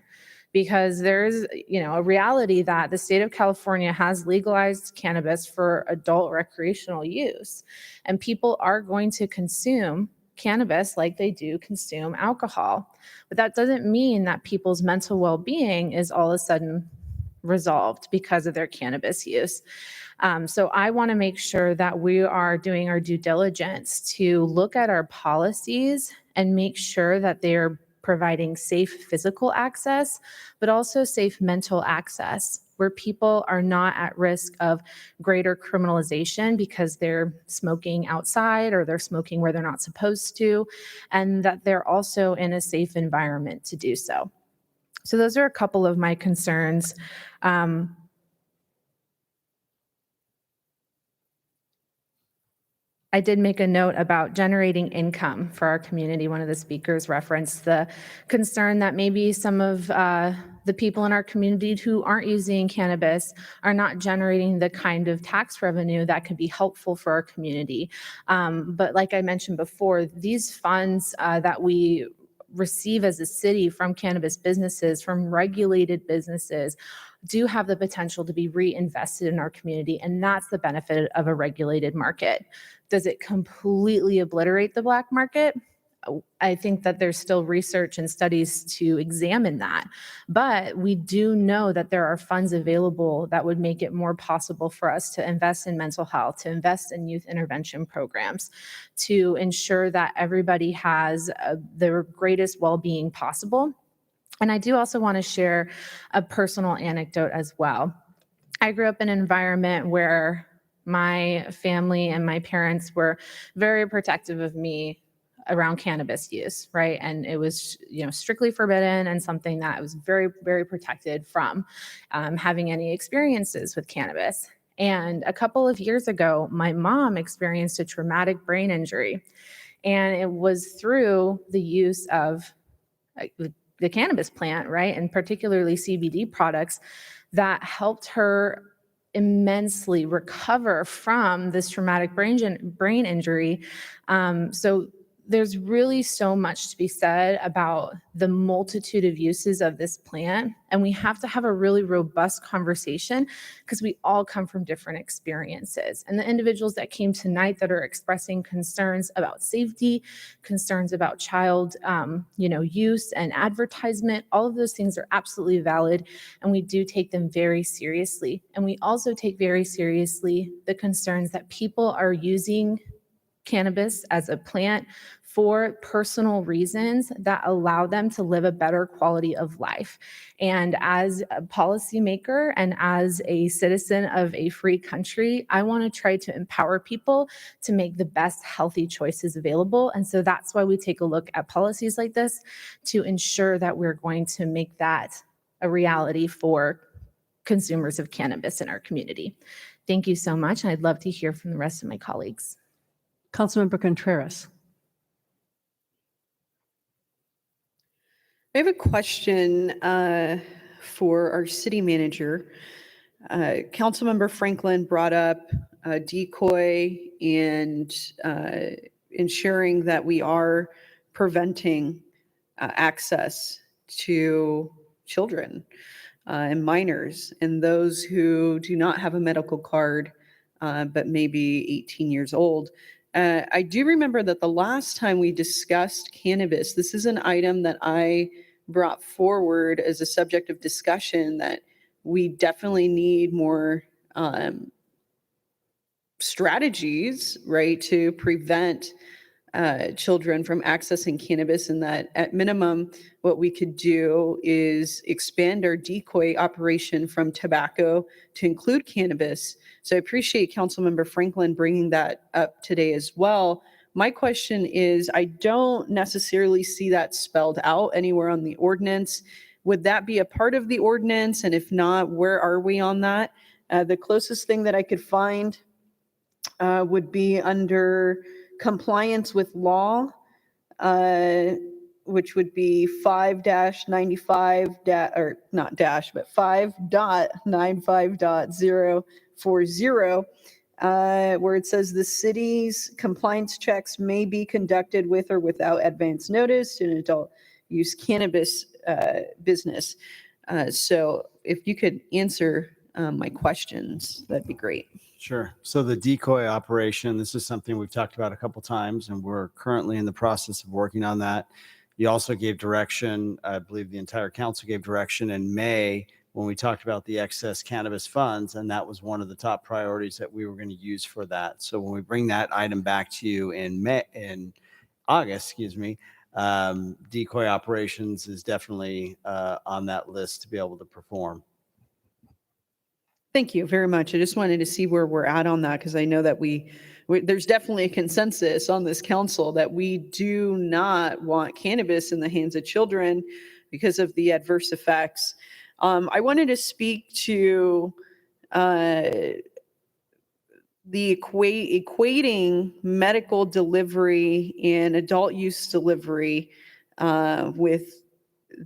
Because there's, a reality that the state of California has legalized cannabis for adult recreational use, and people are going to consume cannabis like they do consume alcohol. But that doesn't mean that people's mental well-being is all of a sudden resolved because of their cannabis use. So I want to make sure that we are doing our due diligence to look at our policies and make sure that they're providing safe physical access, but also safe mental access, where people are not at risk of greater criminalization because they're smoking outside or they're smoking where they're not supposed to, and that they're also in a safe environment to do so. So those are a couple of my concerns. I did make a note about generating income for our community. One of the speakers referenced the concern that maybe some of the people in our community who aren't using cannabis are not generating the kind of tax revenue that could be helpful for our community. But like I mentioned before, these funds that we receive as a city from cannabis businesses, from regulated businesses, do have the potential to be reinvested in our community. And that's the benefit of a regulated market. Does it completely obliterate the black market? I think that there's still research and studies to examine that. But we do know that there are funds available that would make it more possible for us to invest in mental health, to invest in youth intervention programs, to ensure that everybody has their greatest well-being possible. And I do also want to share a personal anecdote as well. I grew up in an environment where my family and my parents were very protective of me around cannabis use, right? And it was, strictly forbidden and something that I was very, very protected from having any experiences with cannabis. And a couple of years ago, my mom experienced a traumatic brain injury. And it was through the use of the cannabis plant, right? And particularly CBD products that helped her immensely recover from this traumatic brain injury. So there's really so much to be said about the multitude of uses of this plant. And we have to have a really robust conversation because we all come from different experiences. And the individuals that came tonight that are expressing concerns about safety, concerns about child use and advertisement, all of those things are absolutely valid. And we do take them very seriously. And we also take very seriously the concerns that people are using cannabis as a plant for personal reasons that allow them to live a better quality of life. And as a policymaker and as a citizen of a free country, I want to try to empower people to make the best healthy choices available. And so that's why we take a look at policies like this to ensure that we're going to make that a reality for consumers of cannabis in our community. Thank you so much. And I'd love to hear from the rest of my colleagues. Councilmember Contreras. I have a question for our city manager. Councilmember Franklin brought up decoy and ensuring that we are preventing access to children and minors and those who do not have a medical card but maybe 18 years old. I do remember that the last time we discussed cannabis, this is an item that I brought forward as a subject of discussion that we definitely need more strategies, right, to prevent children from accessing cannabis, and that at minimum, what we could do is expand our decoy operation from tobacco to include cannabis. So I appreciate Councilmember Franklin bringing that up today as well. My question is, I don't necessarily see that spelled out anywhere on the ordinance. Would that be a part of the ordinance? And if not, where are we on that? The closest thing that I could find would be under compliance with law, which would be 5-95, or not dash, but 5.95.040, where it says the city's compliance checks may be conducted with or without advance notice to an adult use cannabis business. So if you could answer my questions, that'd be great. Sure. So the decoy operation, this is something we've talked about a couple times, and we're currently in the process of working on that. You also gave direction, I believe the entire council gave direction in May when we talked about the excess cannabis funds, and that was one of the top priorities that we were going to use for that. So when we bring that item back to you in August, decoy operations is definitely on that list to be able to perform. Thank you very much. I just wanted to see where we're at on that, because I know that there's definitely a consensus on this council that we do not want cannabis in the hands of children because of the adverse effects. I wanted to speak to the equating medical delivery and adult use delivery with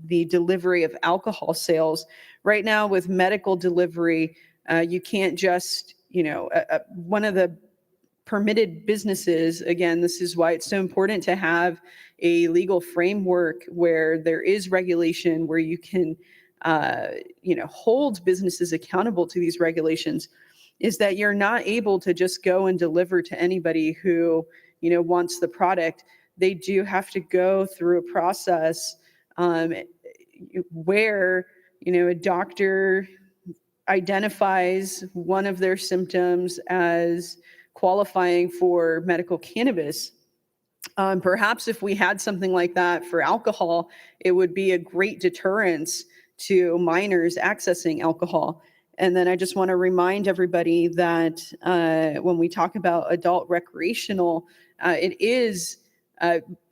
the delivery of alcohol sales. Right now with medical delivery, you can't just, one of the permitted businesses, again, this is why it's so important to have a legal framework where there is regulation, where you can, hold businesses accountable to these regulations, is that you're not able to just go and deliver to anybody who, wants the product. They do have to go through a process where, a doctor identifies one of their symptoms as qualifying for medical cannabis. Perhaps if we had something like that for alcohol, it would be a great deterrence to minors accessing alcohol. And then I just want to remind everybody that when we talk about adult recreational, it is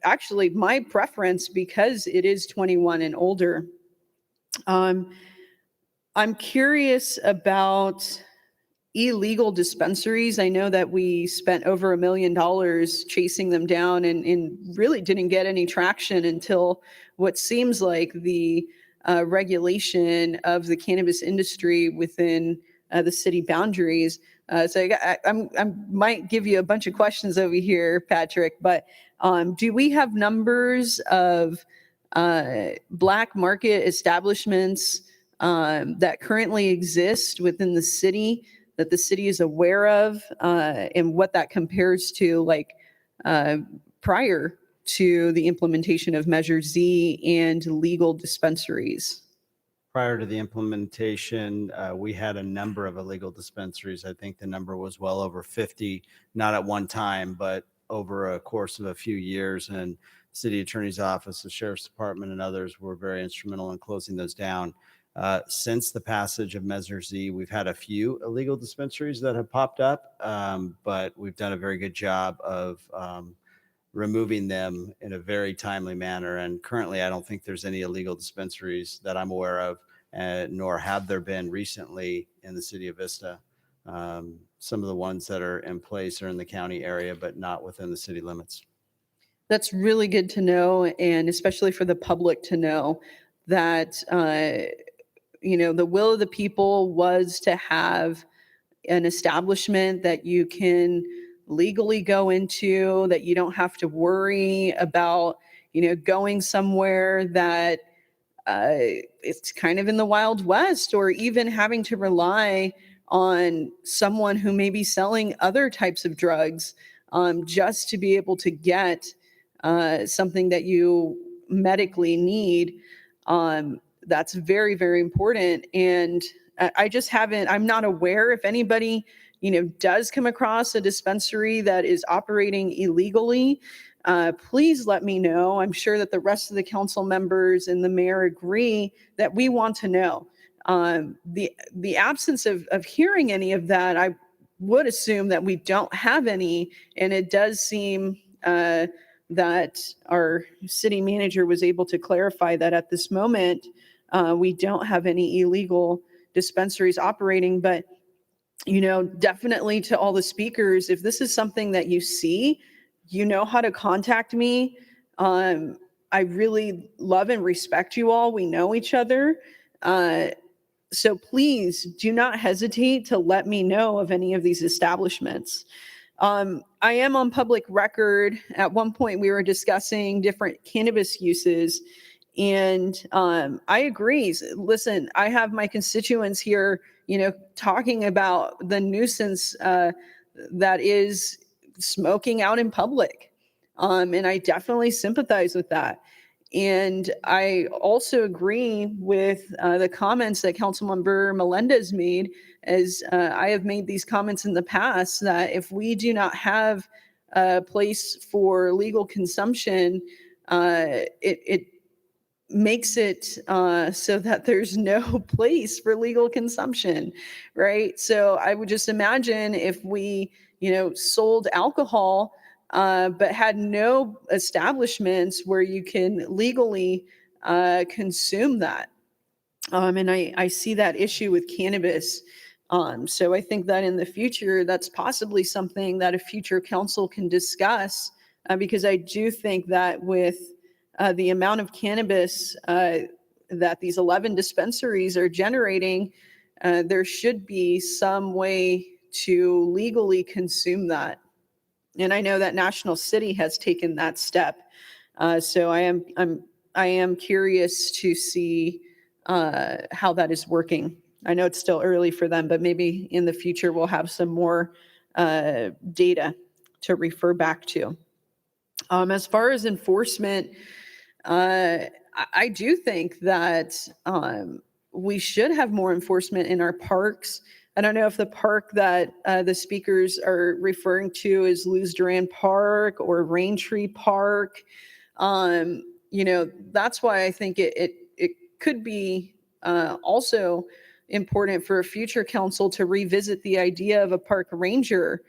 actually my preference because it is 21 and older. I'm curious about illegal dispensaries, I know that we spent over $1 million chasing them down and really didn't get any traction until what seems like the regulation of the cannabis industry within the city boundaries. So I might give you a bunch of questions over here, Patrick, but do we have numbers of black market establishments that currently exist within the city that the city is aware of, and what that compares to like prior to the implementation of Measure Z and legal dispensaries? Prior to the implementation, we had a number of illegal dispensaries. I think the number was well over 50, not at one time, but over a course of a few years. And city attorney's office, the sheriff's department, and others were very instrumental in closing those down. Since the passage of Measure Z, we've had a few illegal dispensaries that have popped up, but we've done a very good job of removing them in a very timely manner. And currently, I don't think there's any illegal dispensaries that I'm aware of, nor have there been recently in the city of Vista. Some of the ones that are in place are in the county area, but not within the city limits. That's really good to know, and especially for the public to know that, the will of the people was to have an establishment that you can legally go into, that you don't have to worry about, going somewhere that it's kind of in the Wild West, or even having to rely on someone who may be selling other types of drugs just to be able to get something that you medically need. That's very, very important. And I'm not aware if anybody, does come across a dispensary that is operating illegally. Please let me know. I'm sure that the rest of the council members and the mayor agree that we want to know. The absence of hearing any of that, I would assume that we don't have any. And it does seem that our city manager was able to clarify that at this moment, we don't have any illegal dispensaries operating. But, definitely to all the speakers, if this is something that you see, you know how to contact me. I really love and respect you all. We know each other. So please do not hesitate to let me know of any of these establishments. I am on public record. At one point, we were discussing different cannabis uses, and I agree. Listen, I have my constituents here, talking about the nuisance that is smoking out in public, and I definitely sympathize with that. And I also agree with the comments that Councilmember Melendez made, as I have made these comments in the past, that if we do not have a place for legal consumption, it makes it so that there's no place for legal consumption, right? So I would just imagine if we, sold alcohol, but had no establishments where you can legally consume that. And I see that issue with cannabis. So I think that in the future, that's possibly something that a future council can discuss, because I do think that with the amount of cannabis that these 11 dispensaries are generating, there should be some way to legally consume that. And I know that National City has taken that step. So I am curious to see how that is working. I know it's still early for them, but maybe in the future we'll have some more data to refer back to. As far as enforcement, I do think that we should have more enforcement in our parks. I don't know if the park that the speakers are referring to is Luz Duran Park or Raintree Park. That's why I think it could be also important for a future council to revisit the idea of a park ranger,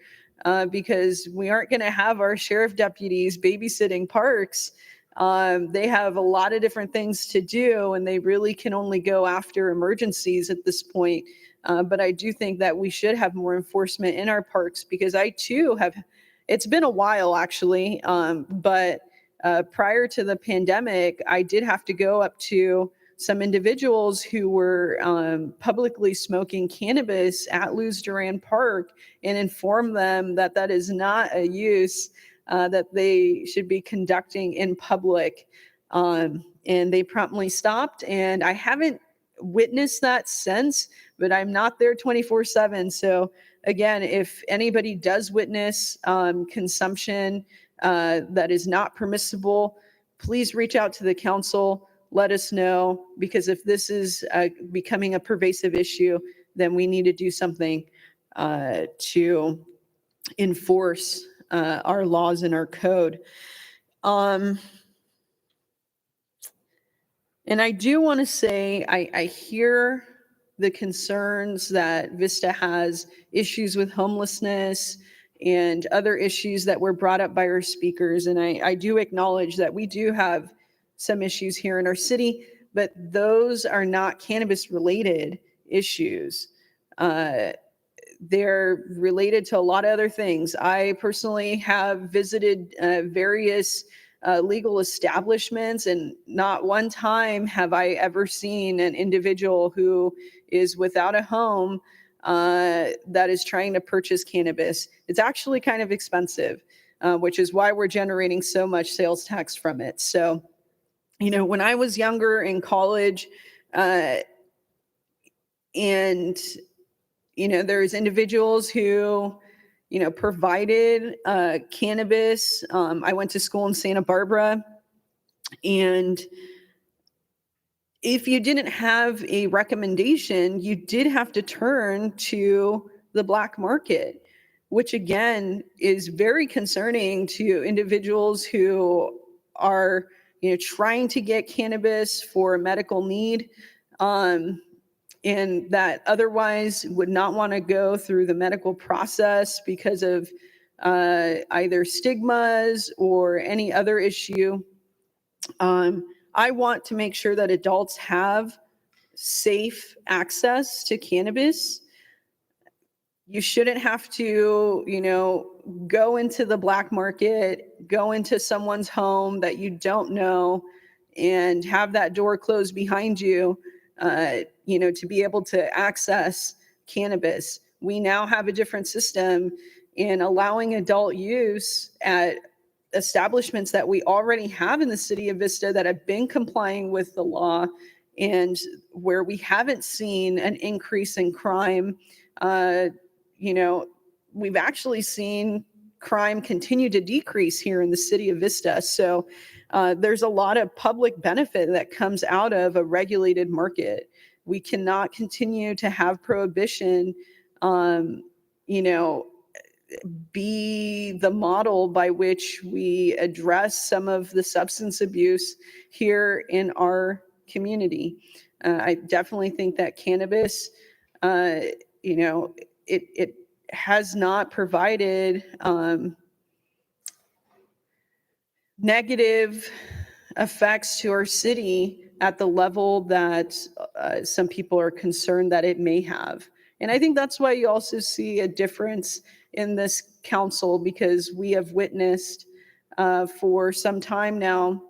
because we aren't going to have our sheriff deputies babysitting parks They have a lot of different things to do, and they really can only go after emergencies at this point. But I do think that we should have more enforcement in our parks, because I too have, it's been a while actually, but prior to the pandemic, I did have to go up to some individuals who were publicly smoking cannabis at Luz Duran Park and inform them that that is not a use that they should be conducting in public. And they promptly stopped, and I haven't witnessed that since, but I'm not there 24/7. So again, if anybody does witness consumption that is not permissible, please reach out to the council. Let us know, because if this is becoming a pervasive issue, then we need to do something to enforce our laws and our code. And I do want to say, I hear the concerns that Vista has issues with homelessness and other issues that were brought up by our speakers. And I do acknowledge that we do have some issues here in our city, but those are not cannabis related issues. They're related to a lot of other things. I personally have visited various legal establishments, and not one time have I ever seen an individual who is without a home that is trying to purchase cannabis. It's actually kind of expensive, which is why we're generating so much sales tax from it. So, you know, when I was younger in college, and, you know, there's individuals who, you know, provided cannabis. I went to school in Santa Barbara, and if you didn't have a recommendation, you did have to turn to the black market, which again is very concerning to individuals who are, you know, trying to get cannabis for a medical need, and that otherwise would not want to go through the medical process because of either stigmas or any other issue. I want to make sure that adults have safe access to cannabis. You shouldn't have to, you know, go into the black market, go into someone's home that you don't know, and have that door closed behind you, you know, to be able to access cannabis. We now have a different system in allowing adult use at establishments that we already have in the city of Vista that have been complying with the law, and where we haven't seen an increase in crime. You know, we've actually seen crime continue to decrease here in the city of Vista. So there's a lot of public benefit that comes out of a regulated market. We cannot continue to have prohibition, you know, be the model by which we address some of the substance abuse here in our community. I definitely think that cannabis, you know, it has not provided negative effects to our city at the level that some people are concerned that it may have. And I think that's why you also see a difference in this council, because we have witnessed for some time now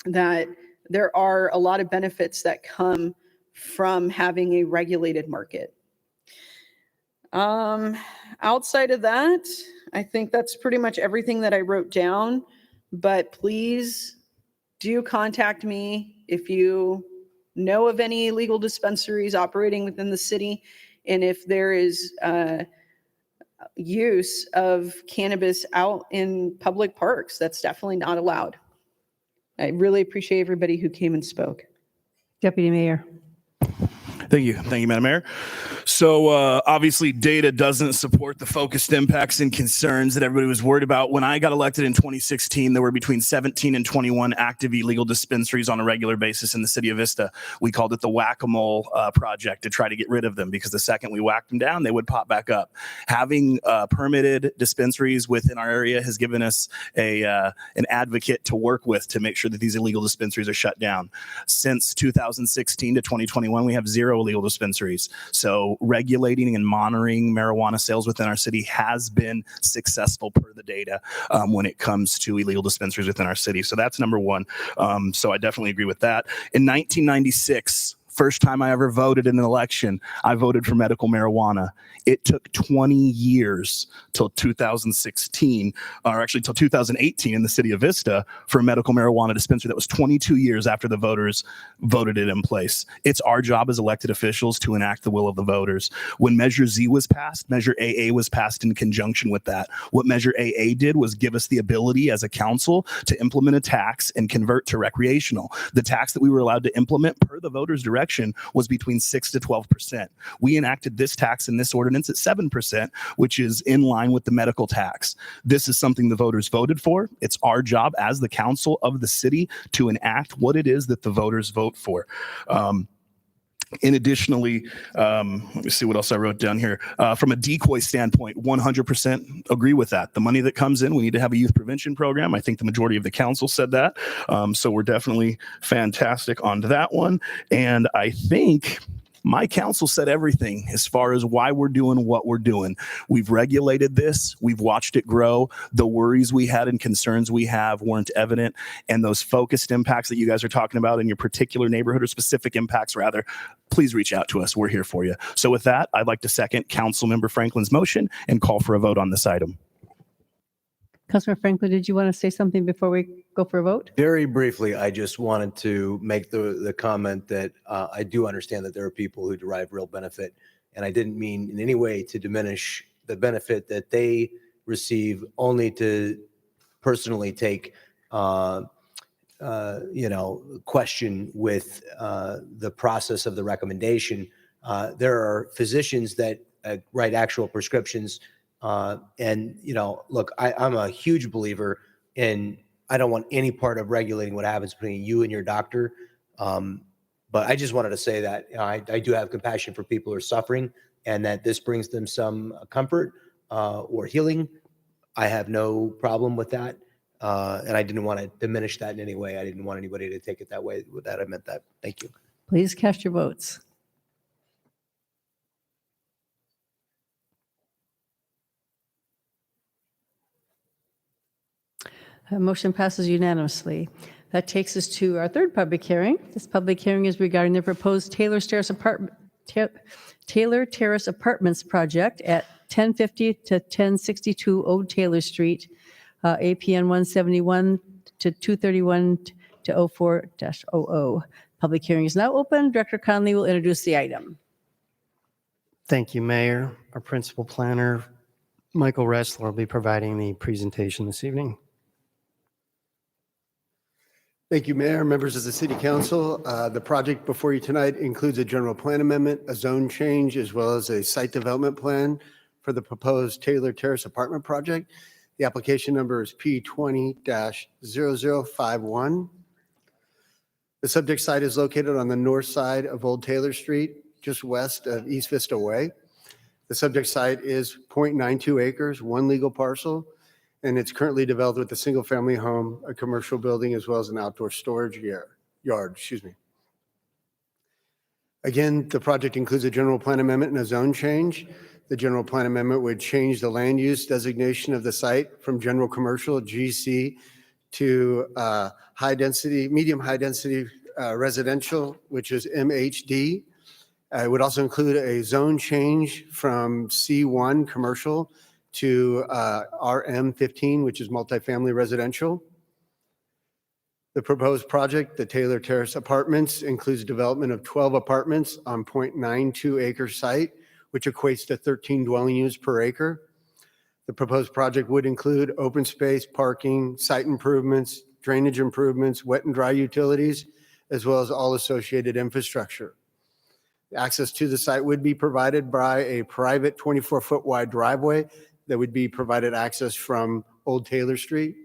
that there are a lot of benefits that come from having a regulated market. Outside of that, I think that's pretty much everything that I wrote down, but please do contact me if you know of any legal dispensaries operating within the city, and if there is use of cannabis out in public parks. That's definitely not allowed. I really appreciate everybody who came and spoke. Deputy Mayor. Thank you, Madam Mayor. So obviously data doesn't support the focused impacts and concerns that everybody was worried about. When I got elected in 2016, there were between 17 and 21 active illegal dispensaries on a regular basis in the city of Vista. We called it the whack-a-mole project to try to get rid of them, because the second we whacked them down, they would pop back up. Having permitted dispensaries within our area has given us an advocate to work with to make sure that these illegal dispensaries are shut down. Since 2016 to 2021, we have 0 illegal dispensaries. So regulating and monitoring marijuana sales within our city has been successful per the data when it comes to illegal dispensaries within our city. So that's number one. So I definitely agree with that. In 1996, first time I ever voted in an election, I voted for medical marijuana. It took 20 years till 2016, or actually till 2018 in the city of Vista for a medical marijuana dispensary. That was 22 years after the voters voted it in place. It's our job as elected officials to enact the will of the voters. When Measure Z was passed, Measure AA was passed in conjunction with that. What Measure AA did was give us the ability as a council to implement a tax and convert to recreational. The tax that we were allowed to implement per the voters' direction was between 6 to 12%. We enacted this tax in this ordinance at 7%, which is in line with the medical tax. This is something the voters voted for. It's our job as the council of the city to enact what it is that the voters vote for. And additionally, let me see what else I wrote down here. From a decoy standpoint, 100% agree with that. The money that comes in, we need to have a youth prevention program. I think the majority of the council said that. So we're definitely fantastic on that one. And I think my council said everything as far as why we're doing what we're doing. We've regulated this. We've watched it grow. The worries we had and concerns we have weren't evident. And those focused impacts that you guys are talking about in your particular neighborhood, or specific impacts rather, please reach out to us. We're here for you. So with that, I'd like to second Councilmember Franklin's motion and call for a vote on this item. Councilor Franklin, did you want to say something before we go for a vote? Very briefly, I just wanted to make the comment that I do understand that there are people who derive real benefit, and I didn't mean in any way to diminish the benefit that they receive, only to personally take question with the process of the recommendation. There are physicians that write actual prescriptions. Look, I'm a huge believer in, I don't want any part of regulating what happens between you and your doctor. But I just wanted to say that I do have compassion for people who are suffering, and that this brings them some comfort or healing. I have no problem with that. And I didn't want to diminish that in any way. I didn't want anybody to take it that way. With that, I meant that. Thank you. Please cast your votes. Motion passes unanimously. That takes us to our third public hearing. This public hearing is regarding the proposed Taylor Terrace Apartments project at 1050 to 1062 Old Taylor Street, APN 171 to 231 to 04-00. Public hearing is now open. Director Conley will introduce the item. Thank you, Mayor. Our principal planner, Michael Ressler, will be providing the presentation this evening. Thank you, Mayor, members of the City Council. The project before you tonight includes a general plan amendment, a zone change, as well as a site development plan for the proposed Taylor Terrace apartment project. The application number is P20-0051. The subject site is located on the north side of Old Taylor Street, just west of East Vista Way. The subject site is 0.92 acres, one legal parcel, and it's currently developed with a single-family home, a commercial building, as well as an outdoor storage yard. Again, the project includes a general plan amendment and a zone change. The general plan amendment would change the land use designation of the site from general commercial, GC, to medium high density residential, which is MHD. It would also include a zone change from C1 commercial to RM15, which is multifamily residential. The proposed project, the Taylor Terrace Apartments, includes development of 12 apartments on 0.92 acre site, which equates to 13 dwelling units per acre. The proposed project would include open space, parking, site improvements, drainage improvements, wet and dry utilities, as well as all associated infrastructure. Access to the site would be provided by a private 24-foot wide driveway that would be provided access from Old Taylor Street.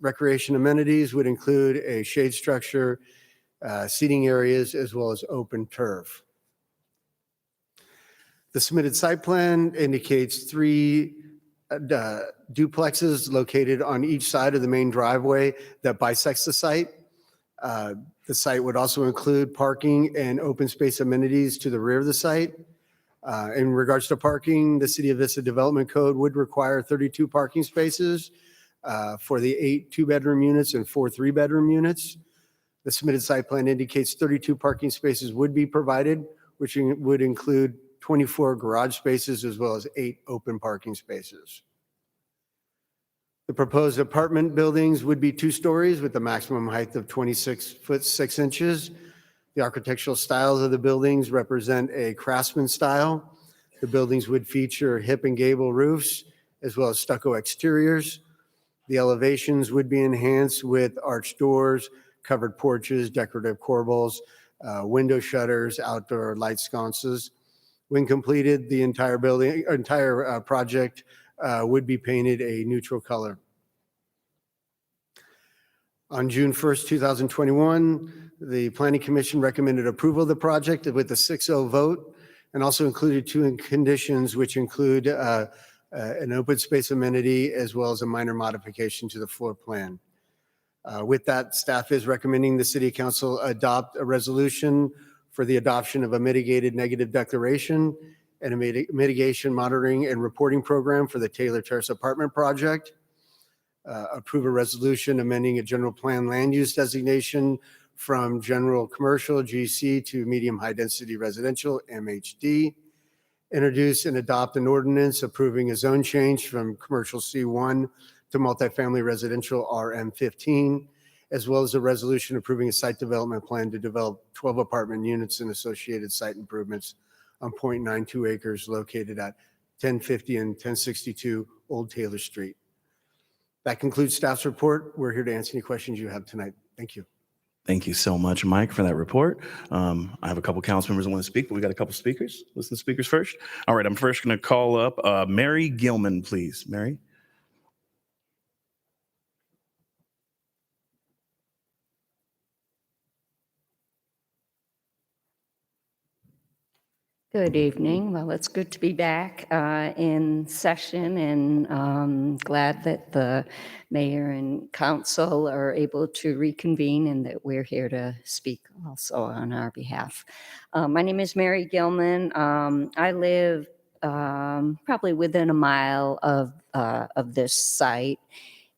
Recreation amenities would include a shade structure, seating areas, as well as open turf. The submitted site plan indicates 3 duplexes located on each side of the main driveway that bisects the site. The site would also include parking and open space amenities to the rear of the site. In regards to parking, the City of Vista Development Code would require 32 parking spaces for the 8 2-bedroom units and 4 3-bedroom units. The submitted site plan indicates 32 parking spaces would be provided, which would include 24 garage spaces as well as 8 open parking spaces. The proposed apartment buildings would be 2 stories with a maximum height of 26 foot 6 inches. The architectural styles of the buildings represent a craftsman style. The buildings would feature hip and gable roofs as well as stucco exteriors. The elevations would be enhanced with arched doors, covered porches, decorative corbels, window shutters, outdoor light sconces. When completed, the entire project would be painted a neutral color. On June 1st, 2021, the Planning Commission recommended approval of the project with a 6-0 vote and also included 2 conditions, which include an open space amenity as well as a minor modification to the floor plan. With that, staff is recommending the City Council adopt a resolution for the adoption of a mitigated negative declaration and a mitigation monitoring and reporting program for the Taylor Terrace apartment project. Approve a resolution amending a general plan land use designation from general commercial GC to medium high density residential MHD. Introduce and adopt an ordinance approving a zone change from commercial C1 to multifamily residential RM15, as well as a resolution approving a site development plan to develop 12 apartment units and associated site improvements on 0.92 acres located at 1050 and 1062 Old Taylor Street. That concludes staff's report. We're here to answer any questions you have tonight. Thank you. Thank you so much, Mike, for that report. I have a couple council members that want to speak, but we got a couple speakers. Listen to speakers first. All right, I'm first going to call up Mary Gilman, please. Mary. Good evening. Well, it's good to be back in session, and glad that the mayor and council are able to reconvene and that we're here to speak also on our behalf. My name is Mary Gilman. I live probably within a mile of this site,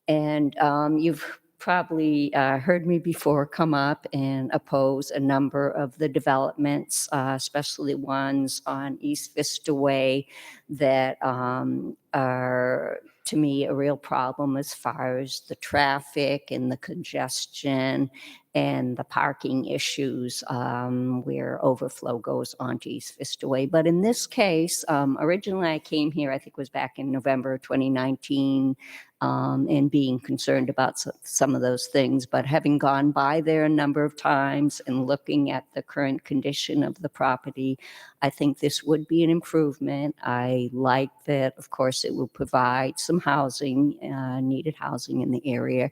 and you've probably heard me before come up and oppose a number of the developments, especially ones on East Vista Way that are, to me, a real problem as far as the traffic and the congestion and the parking issues where overflow goes onto East Vista Way. But in this case, originally I came here, I think it was back in November 2019, and being concerned about some of those things. But having gone by there a number of times and looking at the current condition of the property, I think this would be an improvement. I like that, of course, it will provide some housing, needed housing in the area.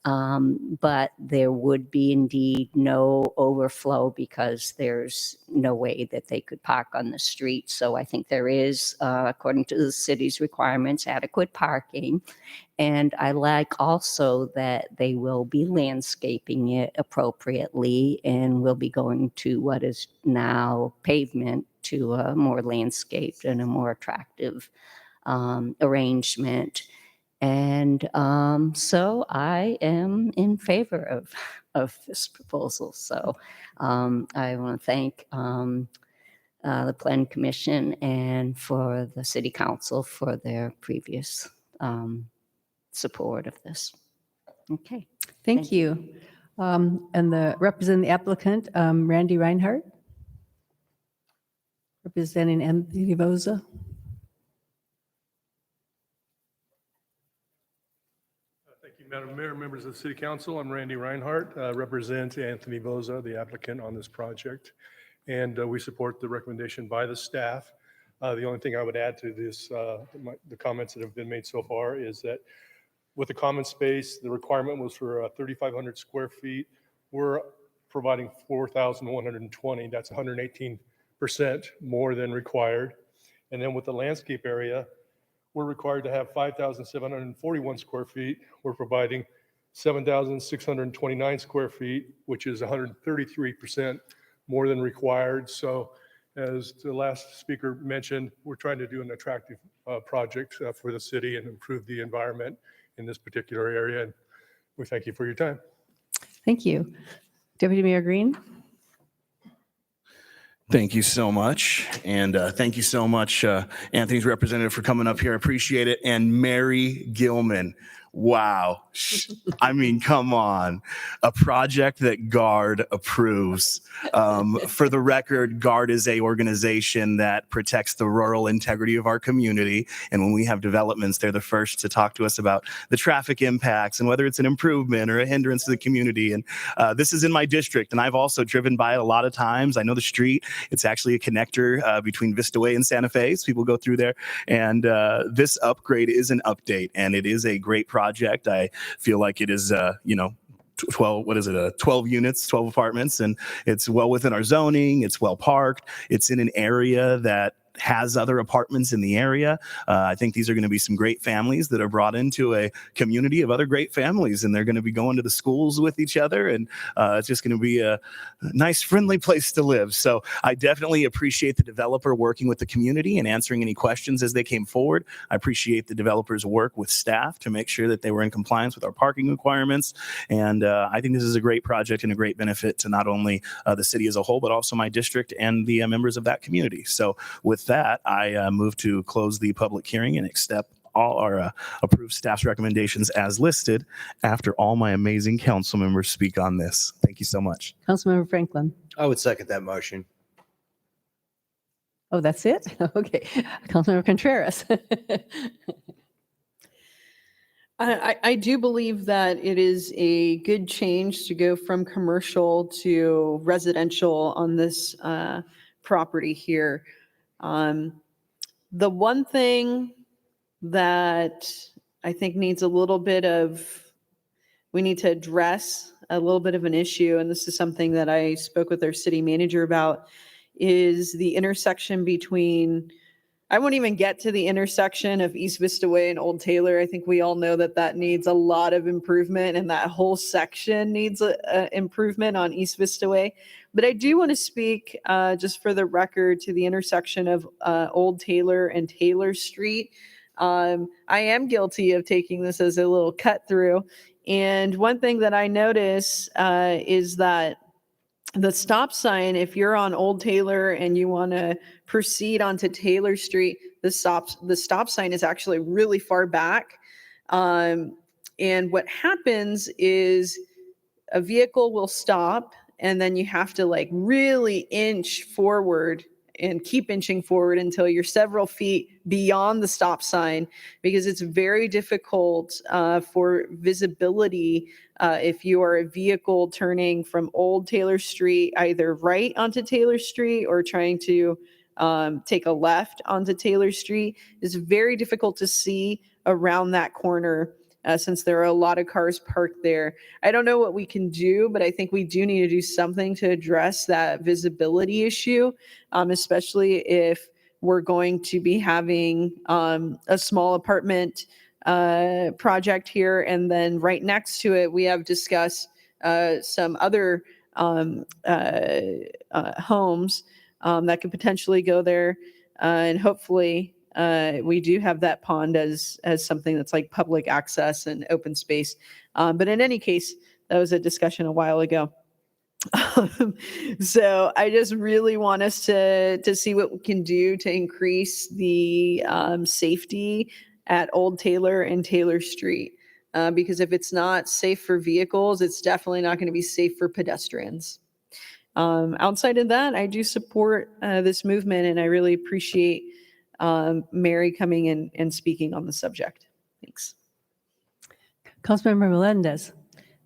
But there would be indeed no overflow because there's no way that they could park on the street. So I think there is, according to the city's requirements, adequate parking. And I like also that they will be landscaping it appropriately and will be going to what is now pavement to a more landscaped and a more attractive arrangement. And so I am in favor of this proposal. So I want to thank the Planning Commission and for the City Council for their previous support of this. Okay. Thank you. And the representing the applicant, Randy Reinhardt, representing Anthony Boza. Madam Mayor, members of the City Council, I'm Randy Reinhardt, represent Anthony Boza, the applicant on this project. and we support the recommendation by the staff. The only thing I would add to this, the comments that have been made so far, is that with the common space, the requirement was for 3,500 square feet. We're providing 4,120. That's 118% more than required. And then with the landscape area, we're required to have 5,741 square feet. We're providing 7,629 square feet, which is 133% more than required. So as the last speaker mentioned, we're trying to do an attractive project for the city and improve the environment in this particular area. And we thank you for your time. Thank you. Deputy Mayor Green? Thank you so much. And thank you so much, Anthony's representative, for coming up here. I appreciate it. And Mary Gilman. Wow. I mean, come on. A project that GUARD approves. For the record, GUARD is a organization that protects the rural integrity of our community. And when we have developments, they're the first to talk to us about the traffic impacts and whether it's an improvement or a hindrance to the community. And this is in my district, and I've also driven by it a lot of times. I know the street. It's actually a connector between Vista Way and Santa Fe. So people go through there. And this upgrade is an update, and it is a great project. I feel like it is, 12, 12 units, 12 apartments, and it's well within our zoning. It's well parked. It's in an area that has other apartments in the area. I think these are going to be some great families that are brought into a community of other great families, and they're going to be going to the schools with each other, and it's just going to be a nice, friendly place to live. So I definitely appreciate the developer working with the community and answering any questions as they came forward. I appreciate the developer's work with staff to make sure that they were in compliance with our parking requirements. And I think this is a great project and a great benefit to not only the city as a whole, but also my district and the members of that community. So with that, I move to close the public hearing and accept all our approved staff's recommendations as listed after all my amazing council members speak on this. Thank you so much. Councilmember Franklin? I would second that motion. Oh, that's it? Okay. Councilmember Contreras? I do believe that it is a good change to go from commercial to residential on this property here. The one thing that I think needs a little bit of, we need to address a little bit of an issue, and this is something that I spoke with our city manager about, is the intersection between, I won't even get to the intersection of East Vista Way and Old Taylor. I think we all know that that needs a lot of improvement, and that whole section needs a improvement on East Vista Way. But I do want to speak just for the record to the intersection of Old Taylor and Taylor Street. I am guilty of taking this as a little cut through. And one thing that I notice is that the stop sign, if you're on Old Taylor and you want to proceed onto Taylor Street, the stop sign is actually really far back. And what happens is a vehicle will stop, and then you have to like really inch forward and keep inching forward until you're several feet beyond the stop sign, because it's very difficult for visibility if you are a vehicle turning from Old Taylor Street, either right onto Taylor Street or trying to take a left onto Taylor Street. It's very difficult to see around that corner since there are a lot of cars parked there. I don't know what we can do, but I think we do need to do something to address that visibility issue, especially if we're going to be having a small apartment project here. And then right next to it, we have discussed some other homes that could potentially go there. And hopefully we do have that pond as something that's like public access and open space. But in any case, that was a discussion a while ago. So I just really want us to see what we can do to increase the safety at Old Taylor and Taylor Street. Because if it's not safe for vehicles, it's definitely not going to be safe for pedestrians. Outside of that, I do support this movement, and I really appreciate Mary coming in and speaking on the subject. Thanks. Councilmember Melendez?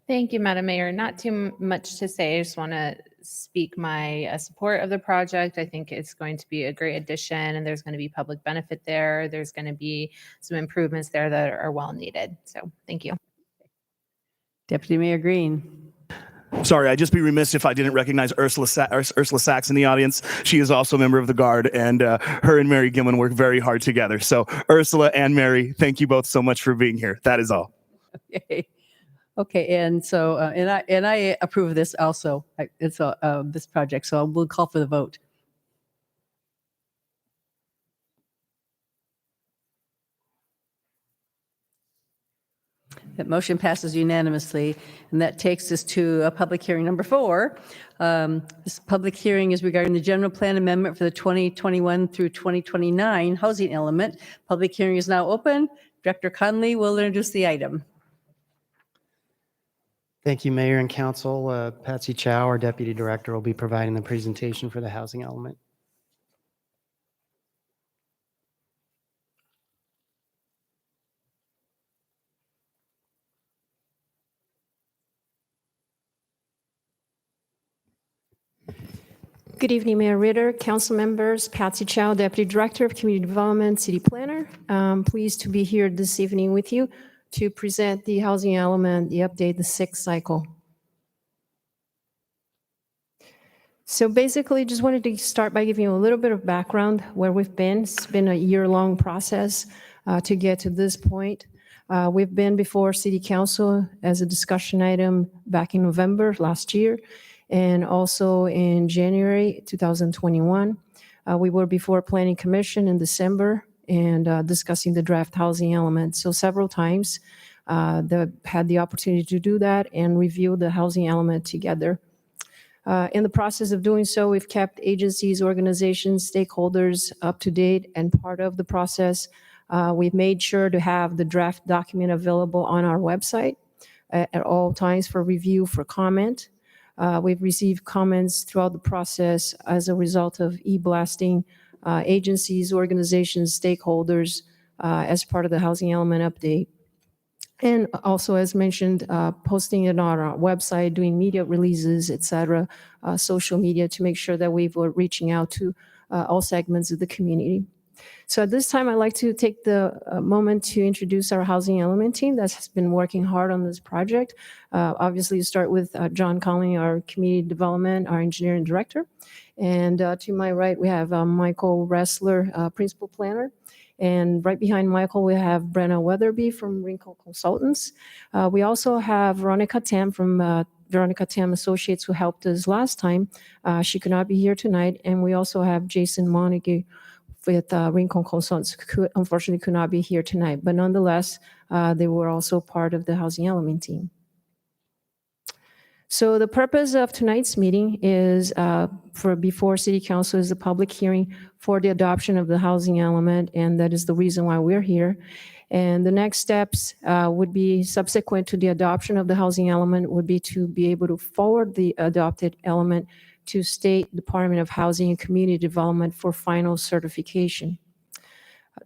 Thank you, Madam Mayor. Not too much to say. I just want to speak my support of the project. I think it's going to be a great addition, and there's going to be public benefit there. There's going to be some improvements there that are well needed. So thank you. Deputy Mayor Green. Sorry, I'd just be remiss if I didn't recognize Ursula Sachs in the audience. She is also a member of the Guard, and her and Mary Gilman work very hard together. So Ursula and Mary, thank you both so much for being here. That is all. Okay. Okay, and so, and I approve this also. It's this project, so we'll call for the vote. That motion passes unanimously, and that takes us to public hearing number 4. This public hearing is regarding the general plan amendment for the 2021 through 2029 housing element. Public hearing is now open. Director Conley will introduce the item. Thank you, Mayor and Council. Patsy Chow, our Deputy Director, will be providing the presentation for the housing element. Good evening, Mayor Ritter, council members, Patsy Chow, Deputy Director of Community Development, City Planner. I'm pleased to be here this evening with you to present the housing element, the update, the 6th cycle. So basically, just wanted to start by giving you a little bit of background where we've been. It's been a year-long process to get to this point. We've been before City Council as a discussion item back in November last year, and also in January 2021. We were before Planning Commission in December and discussing the draft housing element. So several times had the opportunity to do that and review the housing element together. In the process of doing so, we've kept agencies, organizations, stakeholders up to date and part of the process. We've made sure to have the draft document available on our website at all times for review, for comment. We've received comments throughout the process as a result of e-blasting agencies, organizations, stakeholders as part of the housing element update. And also, as mentioned, posting it on our website, doing media releases, et cetera, social media to make sure that we were reaching out to all segments of the community. So at this time, I'd like to take the moment to introduce our housing element team that has been working hard on this project. Obviously, start with John Conley, our community development, our engineering director. And to my right, we have Michael Ressler, principal planner. And right behind Michael, we have Brenna Weatherby from Rincon Consultants. We also have Veronica Tam from Veronica Tam Associates, who helped us last time. She could not be here tonight. And we also have Jason Montague with Rincon Consultants, who unfortunately could not be here tonight. But nonetheless, they were also part of the housing element team. So the purpose of tonight's meeting is before City Council is a public hearing for the adoption of the housing element, and that is the reason why we're here. And the next steps would be subsequent to the adoption of the housing element would be to be able to forward the adopted element to State Department of Housing and Community Development for final certification.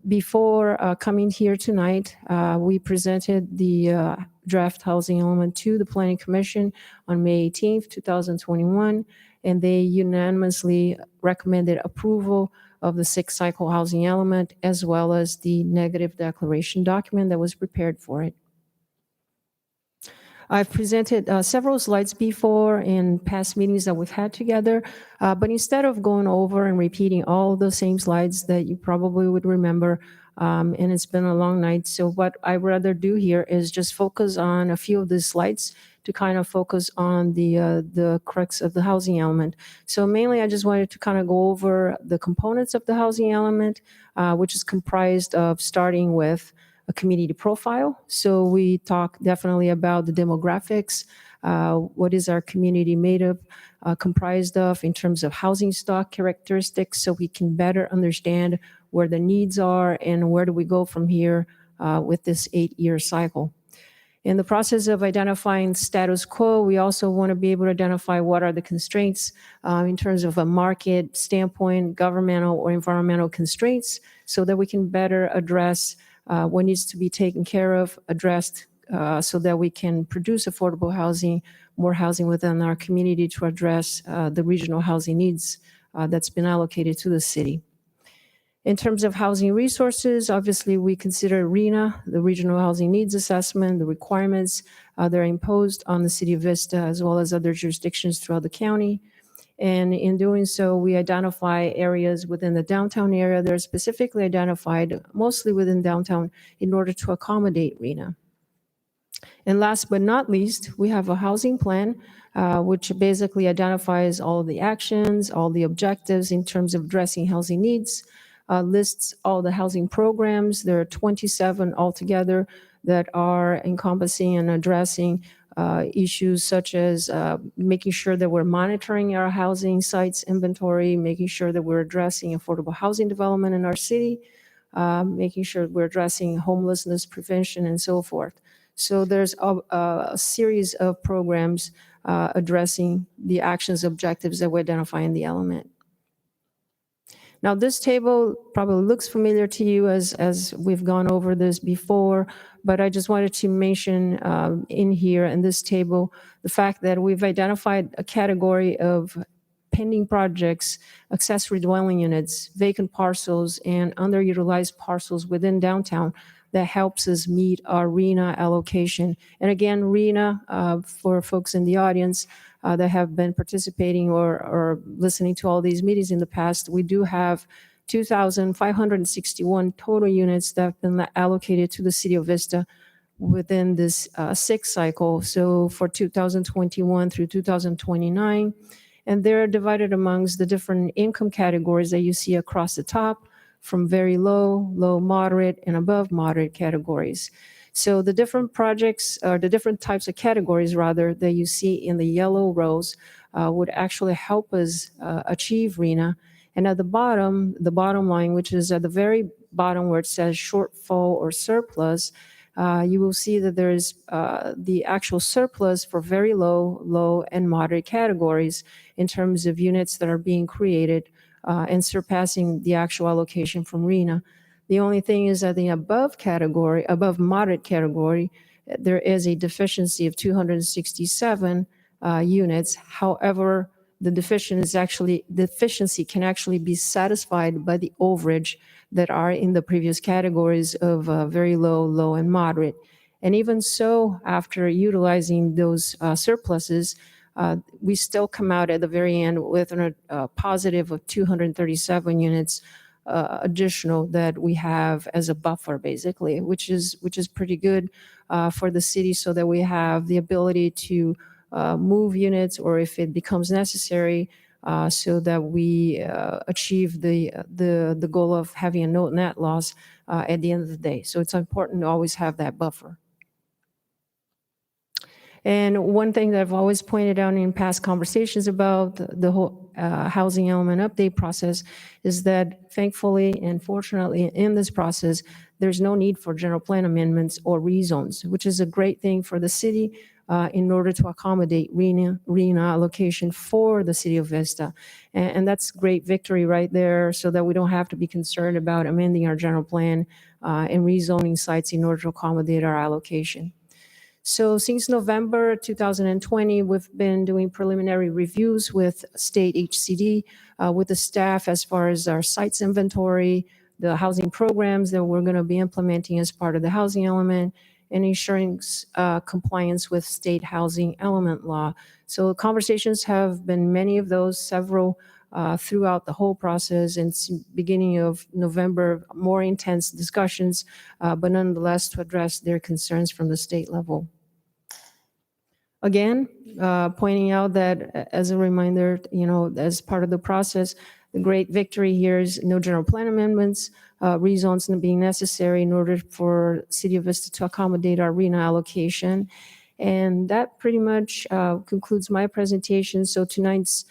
Before coming here tonight, we presented the draft housing element to the Planning Commission on May 18th, 2021, and they unanimously recommended approval of the 6th cycle housing element, as well as the negative declaration document that was prepared for it. I've presented several slides before in past meetings that we've had together, but instead of going over and repeating all the same slides that you probably would remember, and it's been a long night, so what I'd rather do here is just focus on a few of the slides to kind of focus on the crux of the housing element. So mainly I just wanted to kind of go over the components of the housing element, which is comprised of starting with a community profile. So we talk definitely about the demographics, what is our community made of, comprised of in terms of housing stock characteristics, so we can better understand where the needs are and where do we go from here with this 8-year cycle. In the process of identifying status quo, we also want to be able to identify what are the constraints in terms of a market standpoint, governmental or environmental constraints, so that we can better address what needs to be taken care of, addressed so that we can produce affordable housing, more housing within our community to address the regional housing needs that's been allocated to the city. In terms of housing resources, obviously we consider RHNA, the Regional Housing Needs Assessment, the requirements that are imposed on the city of Vista as well as other jurisdictions throughout the county. And in doing so, we identify areas within the downtown area that are specifically identified, mostly within downtown, in order to accommodate RHNA. And last but not least, we have a housing plan, which basically identifies all the actions, all the objectives in terms of addressing housing needs, lists all the housing programs. There are 27 altogether that are encompassing and addressing issues such as making sure that we're monitoring our housing sites inventory, making sure that we're addressing affordable housing development in our city, making sure we're addressing homelessness prevention and so forth. So there's a series of programs addressing the actions objectives that we identify in the element. Now, this table probably looks familiar to you as we've gone over this before, but I just wanted to mention in here in this table the fact that we've identified a category of pending projects, accessory dwelling units, vacant parcels, and underutilized parcels within downtown that helps us meet our RHNA allocation. And again, RHNA, for folks in the audience, that have been participating or listening to all these meetings in the past, we do have 2,561 total units that have been allocated to the city of Vista within this sixth cycle. So for 2021 through 2029, and they're divided amongst the different income categories that you see across the top, from very low, low, moderate, and above moderate categories. So the different projects, or the different types of categories rather, that you see in the yellow rows would actually help us achieve RHNA. And at the bottom line, which is at the very bottom where it says shortfall or surplus, you will see that there's the actual surplus for very low, low, and moderate categories in terms of units that are being created and surpassing the actual allocation from RHNA. The only thing is that the above moderate category, there is a deficiency of 267 units. However, the deficiency can actually be satisfied by the overage that are in the previous categories of very low, low, and moderate. And even so, after utilizing those surpluses, we still come out at the very end with a positive of 237 units additional that we have as a buffer, basically, which is pretty good for the city, so that we have the ability to move units, or if it becomes necessary, so that we achieve the goal of having a no net loss at the end of the day. So it's important to always have that buffer. And one thing that I've always pointed out in past conversations about the whole housing element update process is that thankfully and fortunately in this process, there's no need for general plan amendments or rezones, which is a great thing for the city in order to accommodate RHNA allocation for the city of Vista. And that's great victory right there, so that we don't have to be concerned about amending our general plan and rezoning sites in order to accommodate our allocation. So since November 2020, we've been doing preliminary reviews with state HCD, with the staff as far as our sites inventory, the housing programs that we're going to be implementing as part of the housing element, and ensuring compliance with state housing element law. So conversations have been many of those, several throughout the whole process, and beginning of November, more intense discussions, but nonetheless to address their concerns from the state level. Again, pointing out that as a reminder, as part of the process, the great victory here is no general plan amendments, rezones being necessary in order for City of Vista to accommodate our RHNA allocation. And that pretty much concludes my presentation. So tonight's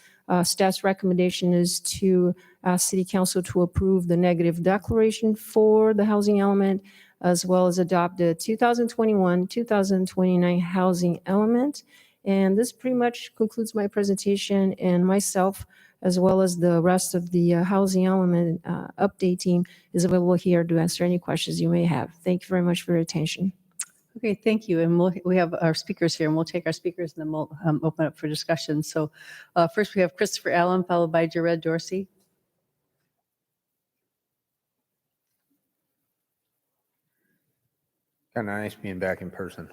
staff's recommendation is to ask City Council to approve the negative declaration for the housing element, as well as adopt the 2021-2029 housing element. And this pretty much concludes my presentation, and myself, as well as the rest of the housing element update team, is available here to answer any questions you may have. Thank you very much for your attention. Okay, thank you. And we have our speakers here, and we'll take our speakers and then we'll open up for discussion. So first we have Christopher Allen, followed by Jared Dorsey. Kind of nice being back in person.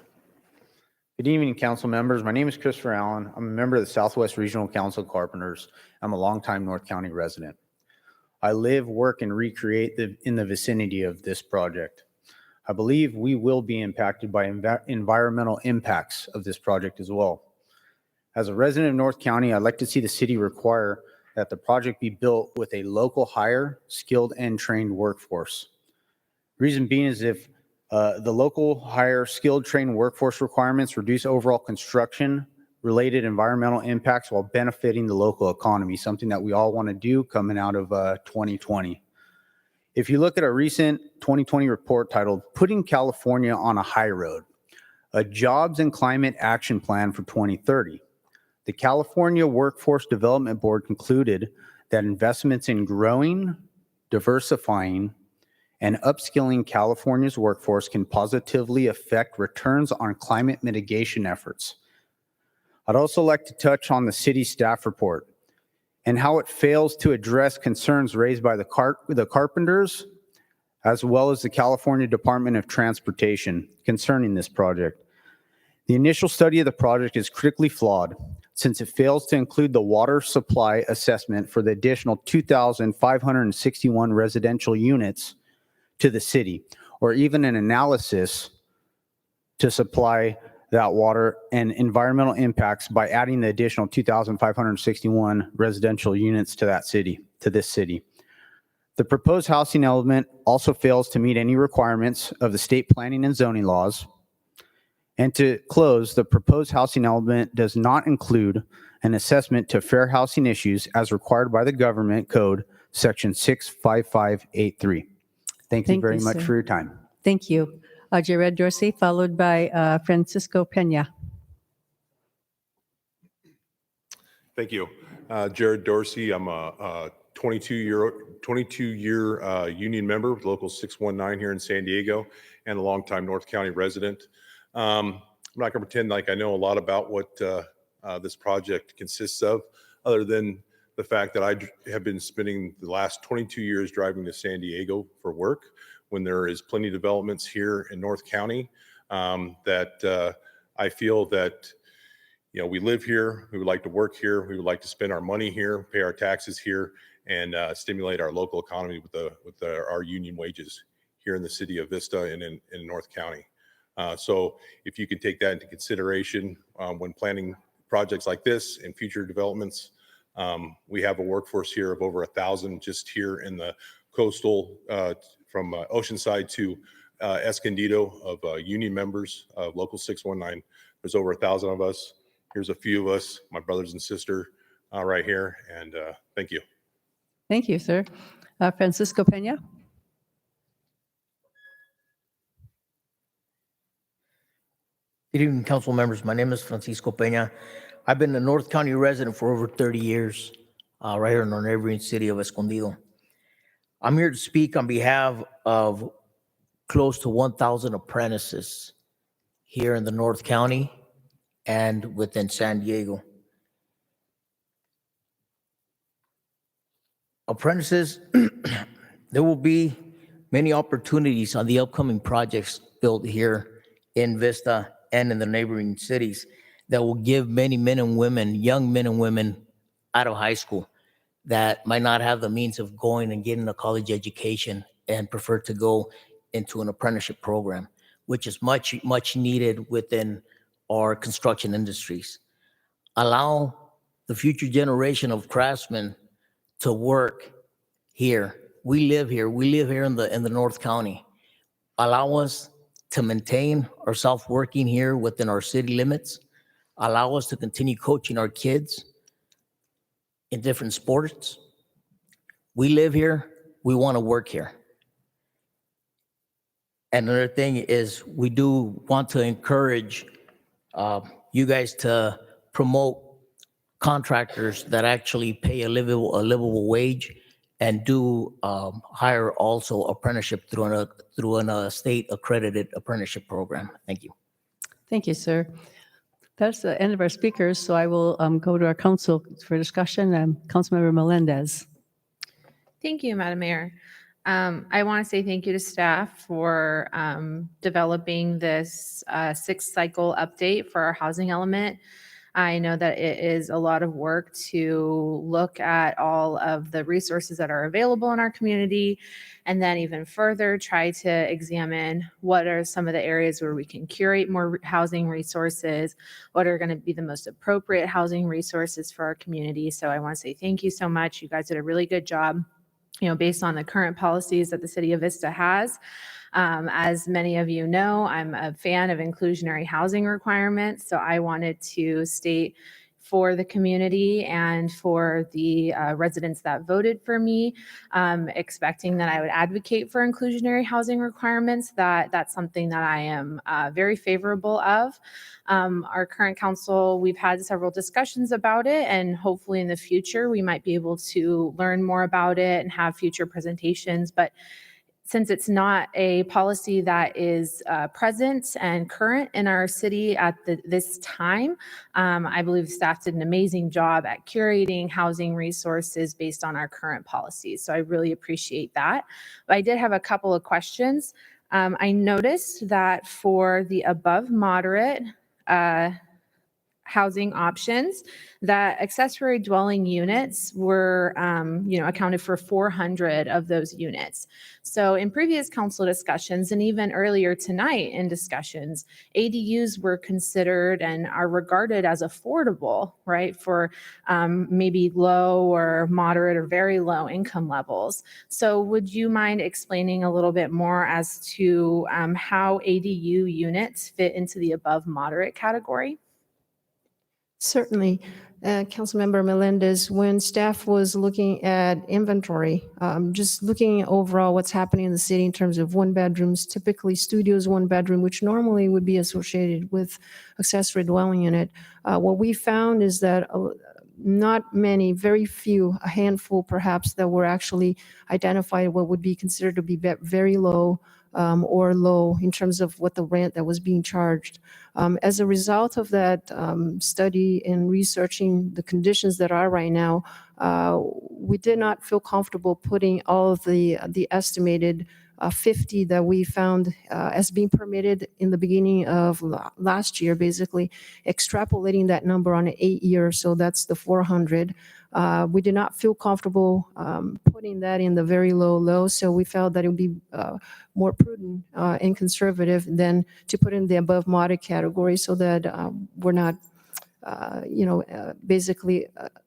Good evening, council members. My name is Christopher Allen. I'm a member of the Southwest Regional Council of Carpenters. I'm a longtime North County resident. I live, work, and recreate in the vicinity of this project. I believe we will be impacted by environmental impacts of this project as well. As a resident of North County, I'd like to see the city require that the project be built with a local, higher, skilled, and trained workforce. Reason being is if the local, higher, skilled, trained workforce requirements reduce overall construction-related environmental impacts while benefiting the local economy, something that we all want to do coming out of 2020. If you look at a recent 2020 report titled Putting California on a High Road, a Jobs and Climate Action Plan for 2030, the California Workforce Development Board concluded that investments in growing, diversifying, and upskilling California's workforce can positively affect returns on climate mitigation efforts. I'd also like to touch on the city staff report and how it fails to address concerns raised by the carpenters, as well as the California Department of Transportation concerning this project. The initial study of the project is critically flawed since it fails to include the water supply assessment for the additional 2,561 residential units to the city, or even an analysis to supply that water and environmental impacts by adding the additional 2,561 residential units to this city. The proposed housing element also fails to meet any requirements of the state planning and zoning laws. And to close, the proposed housing element does not include an assessment to fair housing issues as required by the government code, section 65583. Thank you very much sir. for your time. Thank you. Jared Dorsey, followed by Francisco Pena. Thank you. Jared Dorsey. I'm a 22-year union member with Local 619 here in San Diego and a longtime North County resident. I'm not going to pretend like I know a lot about what this project consists of, other than the fact that I have been spending the last 22 years driving to San Diego for work when there is plenty of developments here in North County that I feel that, you know, we live here, we would like to work here, we would like to spend our money here, pay our taxes here, and stimulate our local economy with our union wages here in the city of Vista and in North County. So if you can take that into consideration when planning projects like this and future developments. We have a workforce here of over 1,000 just here in the coastal, from Oceanside to Escondido of union members of Local 619. There's over 1,000 of us. Here's a few of us, my brothers and sister right here. And thank you. Thank you, sir. Francisco Pena. Good evening, council members. My name is Francisco Pena. I've been a North County resident for over 30 years, right here in our neighboring city of Escondido. I'm here to speak on behalf of close to 1,000 apprentices here in the North County and within San Diego. Apprentices, there will be many opportunities on the upcoming projects built here in Vista and in the neighboring cities that will give many men and women, young men and women out of high school that might not have the means of going and getting a college education and prefer to go into an apprenticeship program, which is much, much needed within our construction industries. Allow the future generation of craftsmen to work here. We live here in the North County. Allow us to maintain ourselves working here within our city limits. Allow us to continue coaching our kids in different sports. We live here, we want to work here. And another thing is we do want to encourage you guys to promote contractors that actually pay a livable wage and do hire also apprenticeship through a state accredited apprenticeship program. Thank you. Thank you, sir. That's the end of our speakers, so I will go to our council for discussion. Councilmember Melendez. Thank you, Madam Mayor. I want to say thank you to staff for developing this sixth cycle update for our housing element. I know that it is a lot of work to look at all of the resources that are available in our community, and then even further try to examine what are some of the areas where we can curate more housing resources, what are going to be the most appropriate housing resources for our community. So I want to say thank you so much. You guys did a really good job, based on the current policies that the city of Vista has. As many of you know, I'm a fan of inclusionary housing requirements. So I wanted to state for the community and for the residents that voted for me, expecting that I would advocate for inclusionary housing requirements, that's something that I am very favorable of. Our current council, we've had several discussions about it, and hopefully in the future, we might be able to learn more about it and have future presentations. But since it's not a policy that is present and current in our city at this time, I believe staff did an amazing job at curating housing resources based on our current policies. So I really appreciate that. But I did have a couple of questions. I noticed that for the above moderate housing options, that accessory dwelling units were, accounted for 400 of those units. So in previous council discussions, and even earlier tonight in discussions, ADUs were considered and are regarded as affordable, right, for maybe low or moderate or very low income levels. So would you mind explaining a little bit more as to how ADU units fit into the above moderate category? Certainly. Councilmember Melendez, when staff was looking at inventory, just looking overall what's happening in the city in terms of one bedrooms, typically studios, one bedroom, which normally would be associated with accessory dwelling unit, what we found is that not many, very few, a handful perhaps, that were actually identified what would be considered to be very low or low in terms of what the rent that was being charged. As a result of that study and researching the conditions that are right now, we did not feel comfortable putting all of the estimated 50 that we found as being permitted in the beginning of last year, basically extrapolating that number on an 8 year, so that's the 400. We did not feel comfortable putting that in the very low, so we felt that it would be more prudent and conservative than to put in the above moderate category, so that we're not, basically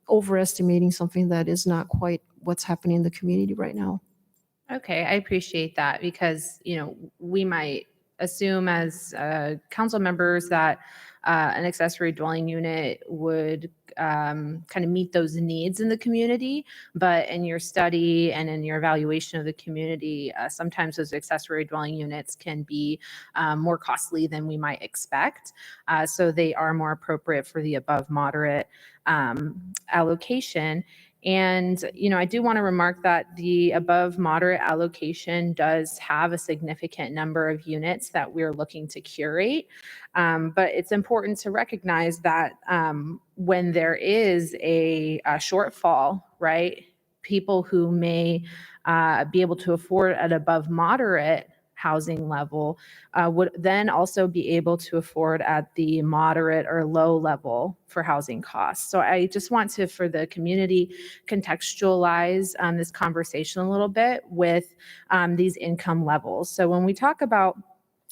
overestimating something that is not quite what's happening in the community right now. Okay, I appreciate that because, we might assume as council members that an accessory dwelling unit would kind of meet those needs in the community. But in your study and in your evaluation of the community, sometimes those accessory dwelling units can be more costly than we might expect. So they are more appropriate for the above moderate allocation. And, I do want to remark that the above moderate allocation does have a significant number of units that we're looking to curate. But it's important to recognize that when there is a shortfall, right, people who may be able to afford an above moderate housing level would then also be able to afford at the moderate or low level for housing costs. So I just want to, for the community, contextualize this conversation a little bit with these income levels. So when we talk about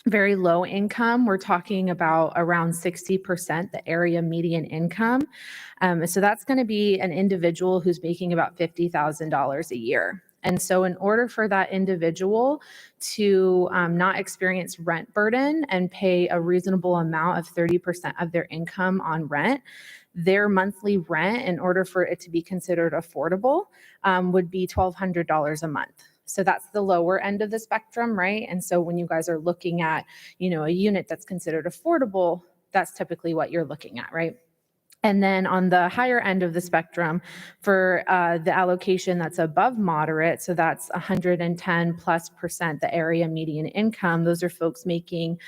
very low income, we're talking about around 60%, the area median income. So that's going to be an individual who's making about $50,000 a year. And so in order for that individual to not experience rent burden and pay a reasonable amount of 30% of their income on rent, their monthly rent, in order for it to be considered affordable, would be $1,200 a month. So that's the lower end of the spectrum, right? And so when you guys are looking at, a unit that's considered affordable, that's typically what you're looking at, right? And then on the higher end of the spectrum, for the allocation that's above moderate, so that's 110+% the area median income, those are folks making,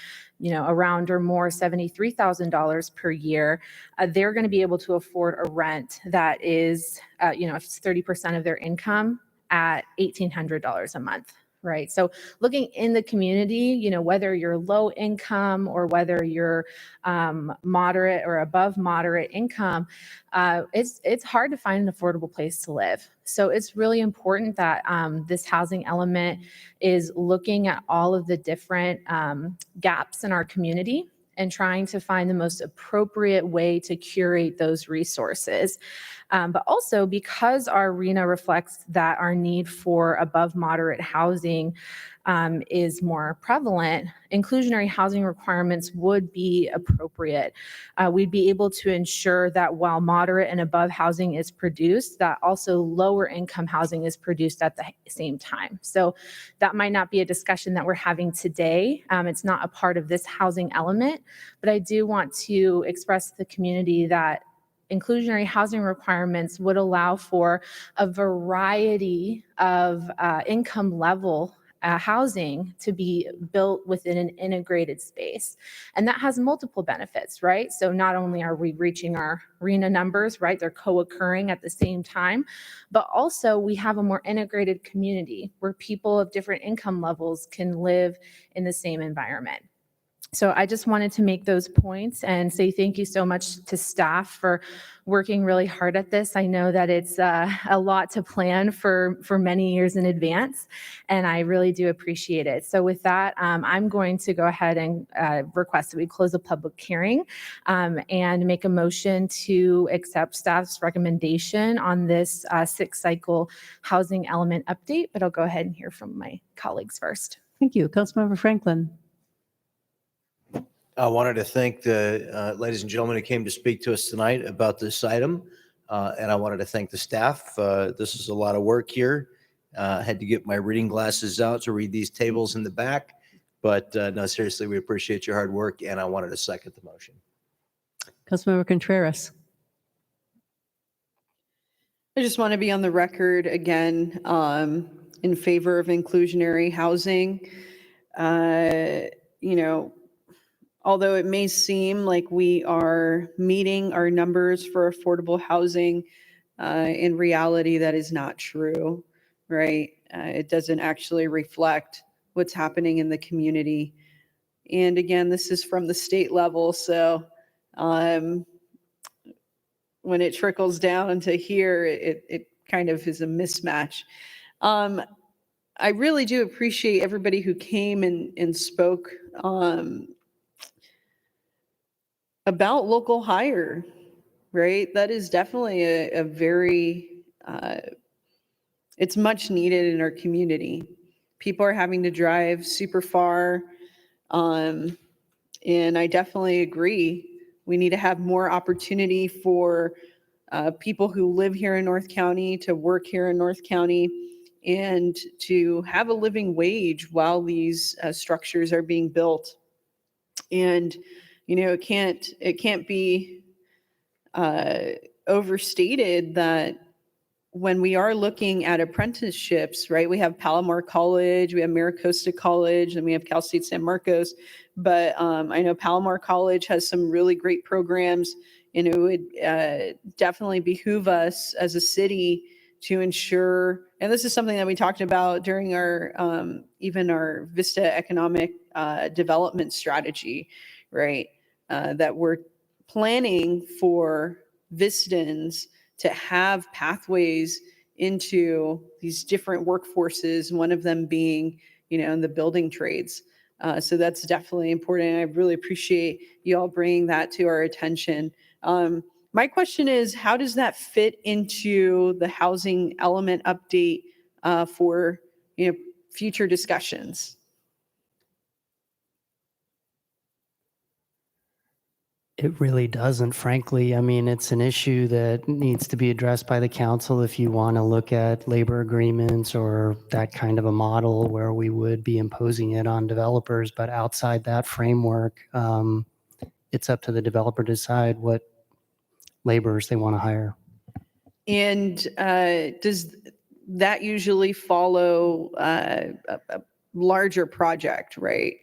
around or more $73,000 per year. They're going to be able to afford a rent that is, if it's 30% of their income at $1,800 a month. Right. So looking in the community, whether you're low income or whether you're moderate or above moderate income, it's hard to find an affordable place to live. So it's really important that this housing element is looking at all of the different gaps in our community and trying to find the most appropriate way to curate those resources. But also because our RHNA reflects that our need for above moderate housing is more prevalent, inclusionary housing requirements would be appropriate. We'd be able to ensure that while moderate and above housing is produced, that also lower income housing is produced at the same time. So that might not be a discussion that we're having today. It's not a part of this housing element, but I do want to express to the community that inclusionary housing requirements would allow for a variety of income level housing to be built within an integrated space. And that has multiple benefits, right? So not only are we reaching our RHNA numbers, right? They're co-occurring at the same time, but also we have a more integrated community where people of different income levels can live in the same environment. So I just wanted to make those points and say thank you so much to staff for working really hard at this. I know that it's a lot to plan for many years in advance, and I really do appreciate it. So with that, I'm going to go ahead and request that we close the public hearing and make a motion to accept staff's recommendation on this sixth cycle housing element update, but I'll go ahead and hear from my colleagues first. Thank you. Councilmember Franklin. I wanted to thank the ladies and gentlemen who came to speak to us tonight about this item. And I wanted to thank the staff. This is a lot of work here. I had to get my reading glasses out to read these tables in the back. But no, seriously, we appreciate your hard work. And I wanted to second the motion. Councilmember Contreras. I just want to be on the record again in favor of inclusionary housing. Although it may seem like we are meeting our numbers for affordable housing, in reality, that is not true, right? It doesn't actually reflect what's happening in the community. And again, this is from the state level. So when it trickles down to here, it kind of is a mismatch. I really do appreciate everybody who came and spoke about local hire, right? That is definitely a very, it's much needed in our community. People are having to drive super far. And I definitely agree. We need to have more opportunity for people who live here in North County to work here in North County and to have a living wage while these structures are being built. And it can't be overstated that when we are looking at apprenticeships, right? We have Palomar College, we have Maricosta College, and we have Cal State San Marcos. But I know Palomar College has some really great programs, and it would definitely behoove us as a city to ensure, and this is something that we talked about during our even our Vista economic development strategy, right? That we're planning for Vistans to have pathways into these different workforces, one of them being, in the building trades. So that's definitely important. I really appreciate you all bringing that to our attention. My question is, how does that fit into the housing element update for future discussions? It really doesn't, frankly. I mean, it's an issue that needs to be addressed by the council if you want to look at labor agreements or that kind of a model where we would be imposing it on developers. But outside that framework, it's up to the developer to decide what laborers they want to hire. And does that usually follow a larger project, right?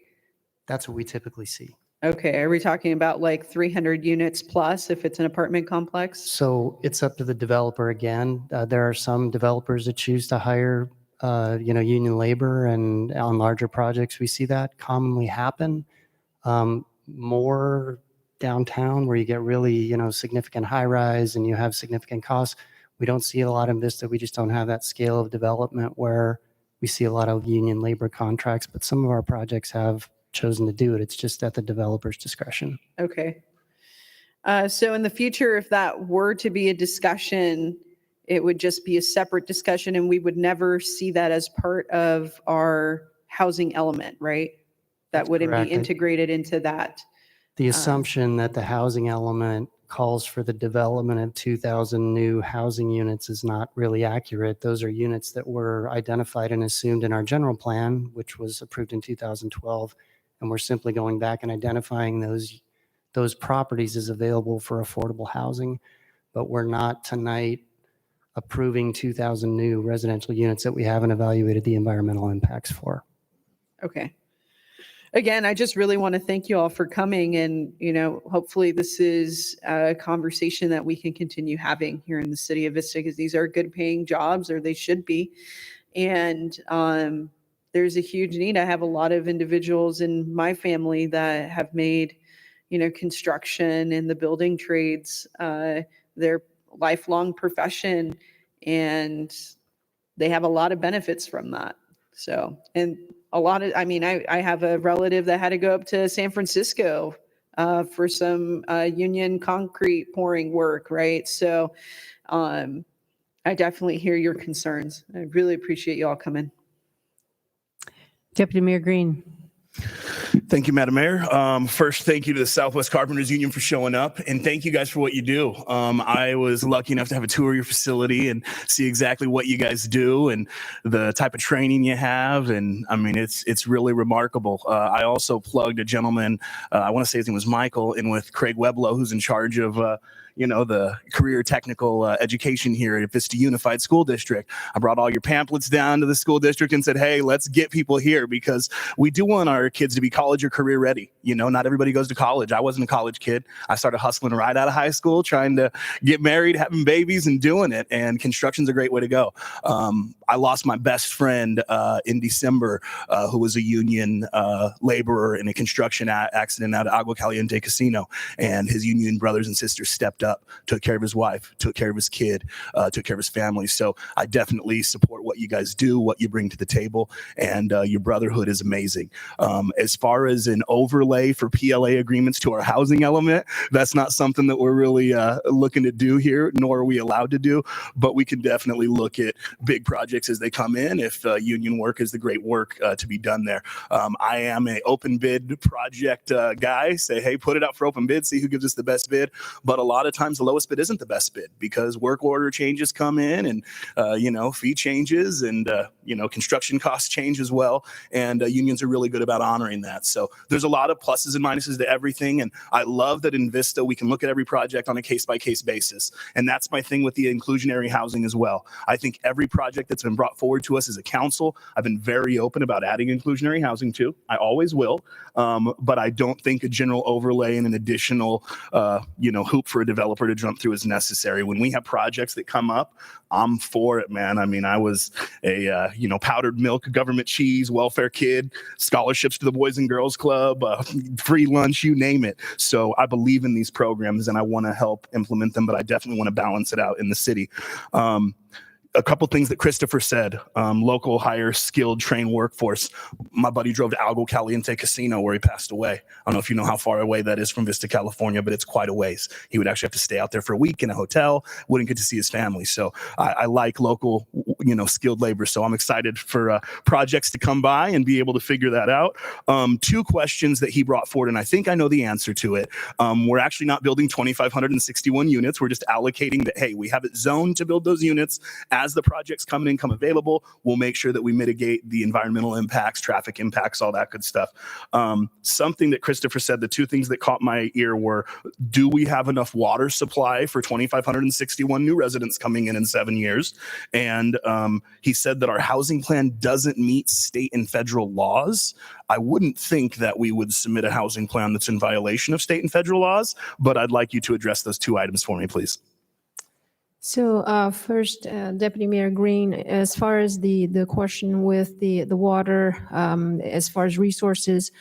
That's what we typically see. Okay, are we talking about like 300 units plus if it's an apartment complex? So it's up to the developer again. There are some developers that choose to hire, union labor, and on larger projects, we see that commonly happen. More downtown where you get really, significant high rise and you have significant costs. We don't see a lot in Vista. We just don't have that scale of development where we see a lot of union labor contracts, but some of our projects have chosen to do it. It's just at the developer's discretion. Okay. So in the future, if that were to be a discussion, it would just be a separate discussion and we would never see that as part of our housing element, right? That wouldn't correct. be integrated into that. The assumption that the housing element calls for the development of 2,000 new housing units is not really accurate. Those are units that were identified and assumed in our general plan, which was approved in 2012. And we're simply going back and identifying those properties as available for affordable housing. But we're not tonight approving 2,000 new residential units that we haven't evaluated the environmental impacts for. Okay. Again, I just really want to thank you all for coming and, hopefully this is a conversation that we can continue having here in the city of Vista because these are good paying jobs, or they should be. And there's a huge need. I have a lot of individuals in my family that have made, construction and the building trades their lifelong profession, and they have a lot of benefits from that. So, and I have a relative that had to go up to San Francisco for some union concrete pouring work, right? So I definitely hear your concerns. I really appreciate you all coming. Deputy Mayor Green. Thank you, Madam Mayor. First, thank you to the Southwest Carpenters Union for showing up, and thank you guys for what you do. I was lucky enough to have a tour of your facility and see exactly what you guys do and the type of training you have, and it's really remarkable. I also plugged a gentleman, I want to say his name was Michael, in with Craig Weblow, who's in charge of the career technical education here at Vista Unified School District. I brought all your pamphlets down to the school district and said, hey, let's get people here because we do want our kids to be college or career ready. Not everybody goes to college. I wasn't a college kid. I started hustling right out of high school, trying to get married, having babies and doing it. And construction's a great way to go. I lost my best friend in December, who was a union laborer in a construction accident out at Agua Caliente Casino. And his union brothers and sisters stepped up, took care of his wife, took care of his kid, took care of his family. So I definitely support what you guys do, what you bring to the table, and your brotherhood is amazing. As far as an overlay for PLA agreements to our housing element, that's not something that we're really looking to do here, nor are we allowed to do, but we can definitely look at big projects as they come in if union work is the great work to be done there. I am an open bid project guy. Say, hey, put it out for open bid, see who gives us the best bid. But a lot of times the lowest bid isn't the best bid because work order changes come in and, fee changes and, construction costs change as well. And unions are really good about honoring that. So there's a lot of pluses and minuses to everything. And I love that in Vista, we can look at every project on a case-by-case basis. And that's my thing with the inclusionary housing as well. I think every project that's been brought forward to us as a council, I've been very open about adding inclusionary housing too. I always will. But I don't think a general overlay and an additional, hoop for a developer to jump through is necessary. When we have projects that come up, I'm for it, man. I was a, powdered milk, government cheese, welfare kid, scholarships to the Boys and Girls Club, free lunch, you name it. So I believe in these programs and I want to help implement them, but I definitely want to balance it out in the city. A couple things that Christopher said, local hire skilled trained workforce. My buddy drove to Agua Caliente Casino where he passed away. I don't know if you know how far away that is from Vista, California, but it's quite a ways. He would actually have to stay out there for a week in a hotel, wouldn't get to see his family. So I like local, skilled labor. So I'm excited for projects to come by and be able to figure that out. Two questions that he brought forward, and I think I know the answer to it. We're actually not building 2,561 units. We're just allocating that, hey, we have it zoned to build those units as as the projects come in, come available, we'll make sure that we mitigate the environmental impacts, traffic impacts, all that good stuff. Something that Christopher said, the two things that caught my ear were, do we have enough water supply for 2,561 new residents coming in 7 years? And he said that our housing plan doesn't meet state and federal laws. I wouldn't think that we would submit a housing plan that's in violation of state and federal laws, but I'd like you to address those two items for me, please. So first, Deputy Mayor Green, as far as the question with the water, as far as resources,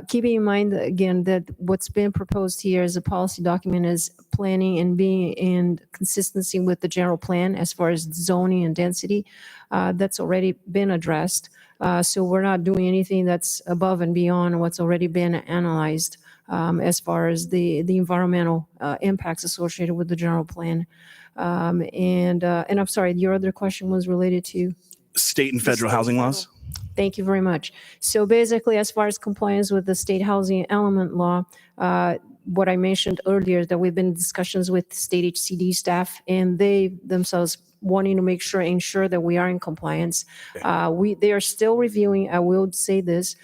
keeping in mind again that what's been proposed here as a policy document is planning and being in consistency with the general plan as far as zoning and density. That's already been addressed. So we're not doing anything that's above and beyond what's already been analyzed as far as the environmental impacts associated with the general plan. And I'm sorry, your other question was related to? State and federal housing laws? Thank you very much. So basically, as far as compliance with the state housing element law, what I mentioned earlier, that we've been in discussions with state HCD staff, and they themselves wanting to ensure that we are in compliance. They are still reviewing, I will say this,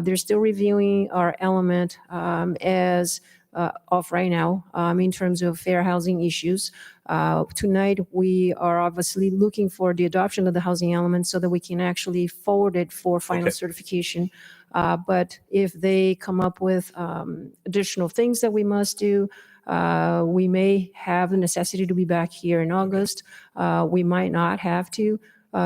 they're still reviewing our element as of right now in terms of fair housing issues. Tonight, we are obviously looking for the adoption of the housing element so that we can actually forward it for final certification. But if they come up with additional things that we must do, we may have the necessity to be back here in August. We might not have to,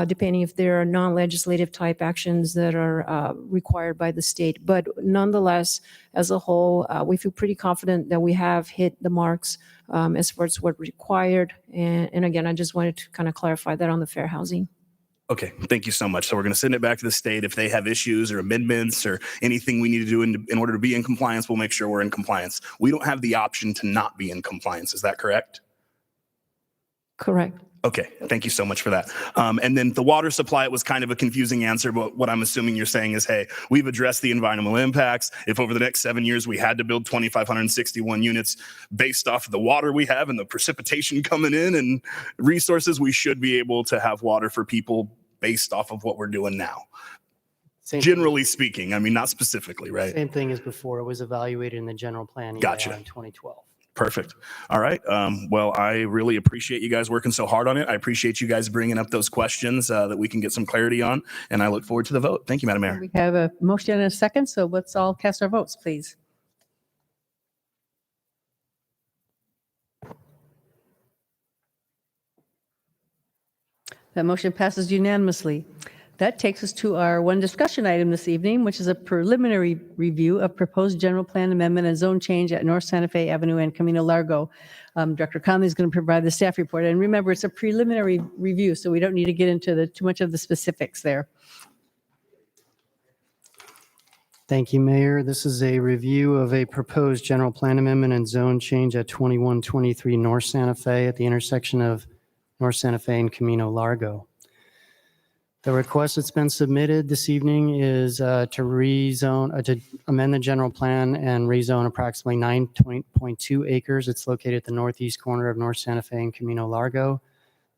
depending if there are non-legislative type actions that are required by the state. But nonetheless, as a whole, we feel pretty confident that we have hit the marks as far as what required. And again, I just wanted to kind of clarify that on the fair housing. Okay, thank you so much. So we're going to send it back to the state. If they have issues or amendments or anything we need to do in order to be in compliance, we'll make sure we're in compliance. We don't have the option to not be in compliance. Is that correct? Correct. Okay, thank you so much for that. And then the water supply, it was kind of a confusing answer, but what I'm assuming you're saying is, hey, we've addressed the environmental impacts. If over the next 7 years we had to build 2,561 units based off of the water we have and the precipitation coming in and resources, we should be able to have water for people based off of what we're doing now. Generally speaking, I mean, not specifically, right? Same thing as before. It was evaluated in the general plan Gotcha. in 2012. Perfect. All right. Well, I really appreciate you guys working so hard on it. I appreciate you guys bringing up those questions that we can get some clarity on, and I look forward to the vote. Thank you, Madam Mayor. We have a motion and a second, so let's all cast our votes, please. That motion passes unanimously. That takes us to our one discussion item this evening, which is a preliminary review of proposed general plan amendment and zone change at North Santa Fe Avenue and Camino Largo. Director Conley is going to provide the staff report. And remember, it's a preliminary review, so we don't need to get into too much of the specifics there. Thank you, Mayor. This is a review of a proposed general plan amendment and zone change at 2123 North Santa Fe at the intersection of North Santa Fe and Camino Largo. The request that's been submitted this evening is to amend the general plan and rezone approximately 9.2 acres. It's located at the northeast corner of North Santa Fe and Camino Largo.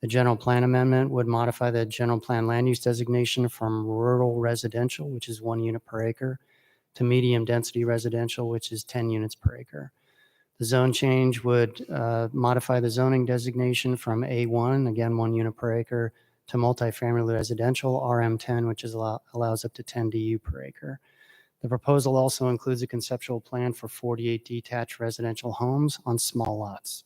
The general plan amendment would modify the general plan land use designation from rural residential, which is 1 unit per acre, to medium density residential, which is 10 units per acre. The zone change would modify the zoning designation from A1, again 1 unit per acre, to multifamily residential, RM10, which allows up to 10 DU per acre. The proposal also includes a conceptual plan for 48 detached residential homes on small lots.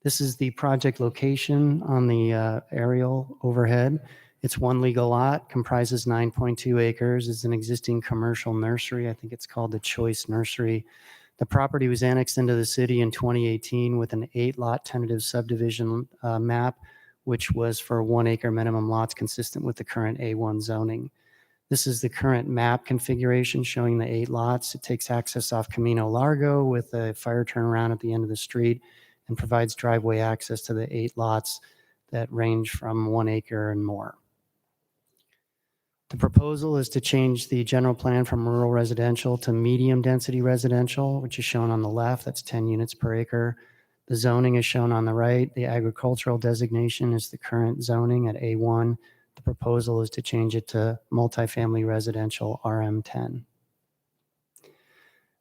This is the project location on the aerial overhead. It's one legal lot, comprises 9.2 acres. It's an existing commercial nursery. I think it's called the Choice Nursery. The property was annexed into the city in 2018 with an 8-lot tentative subdivision map, which was for 1 acre minimum lots consistent with the current A1 zoning. This is the current map configuration showing the 8 lots. It takes access off Camino Largo with a fire turnaround at the end of the street and provides driveway access to the 8 lots that range from 1 acre and more. The proposal is to change the general plan from rural residential to medium density residential, which is shown on the left. That's 10 units per acre. The zoning is shown on the right. The agricultural designation is the current zoning at A1. The proposal is to change it to multifamily residential RM10.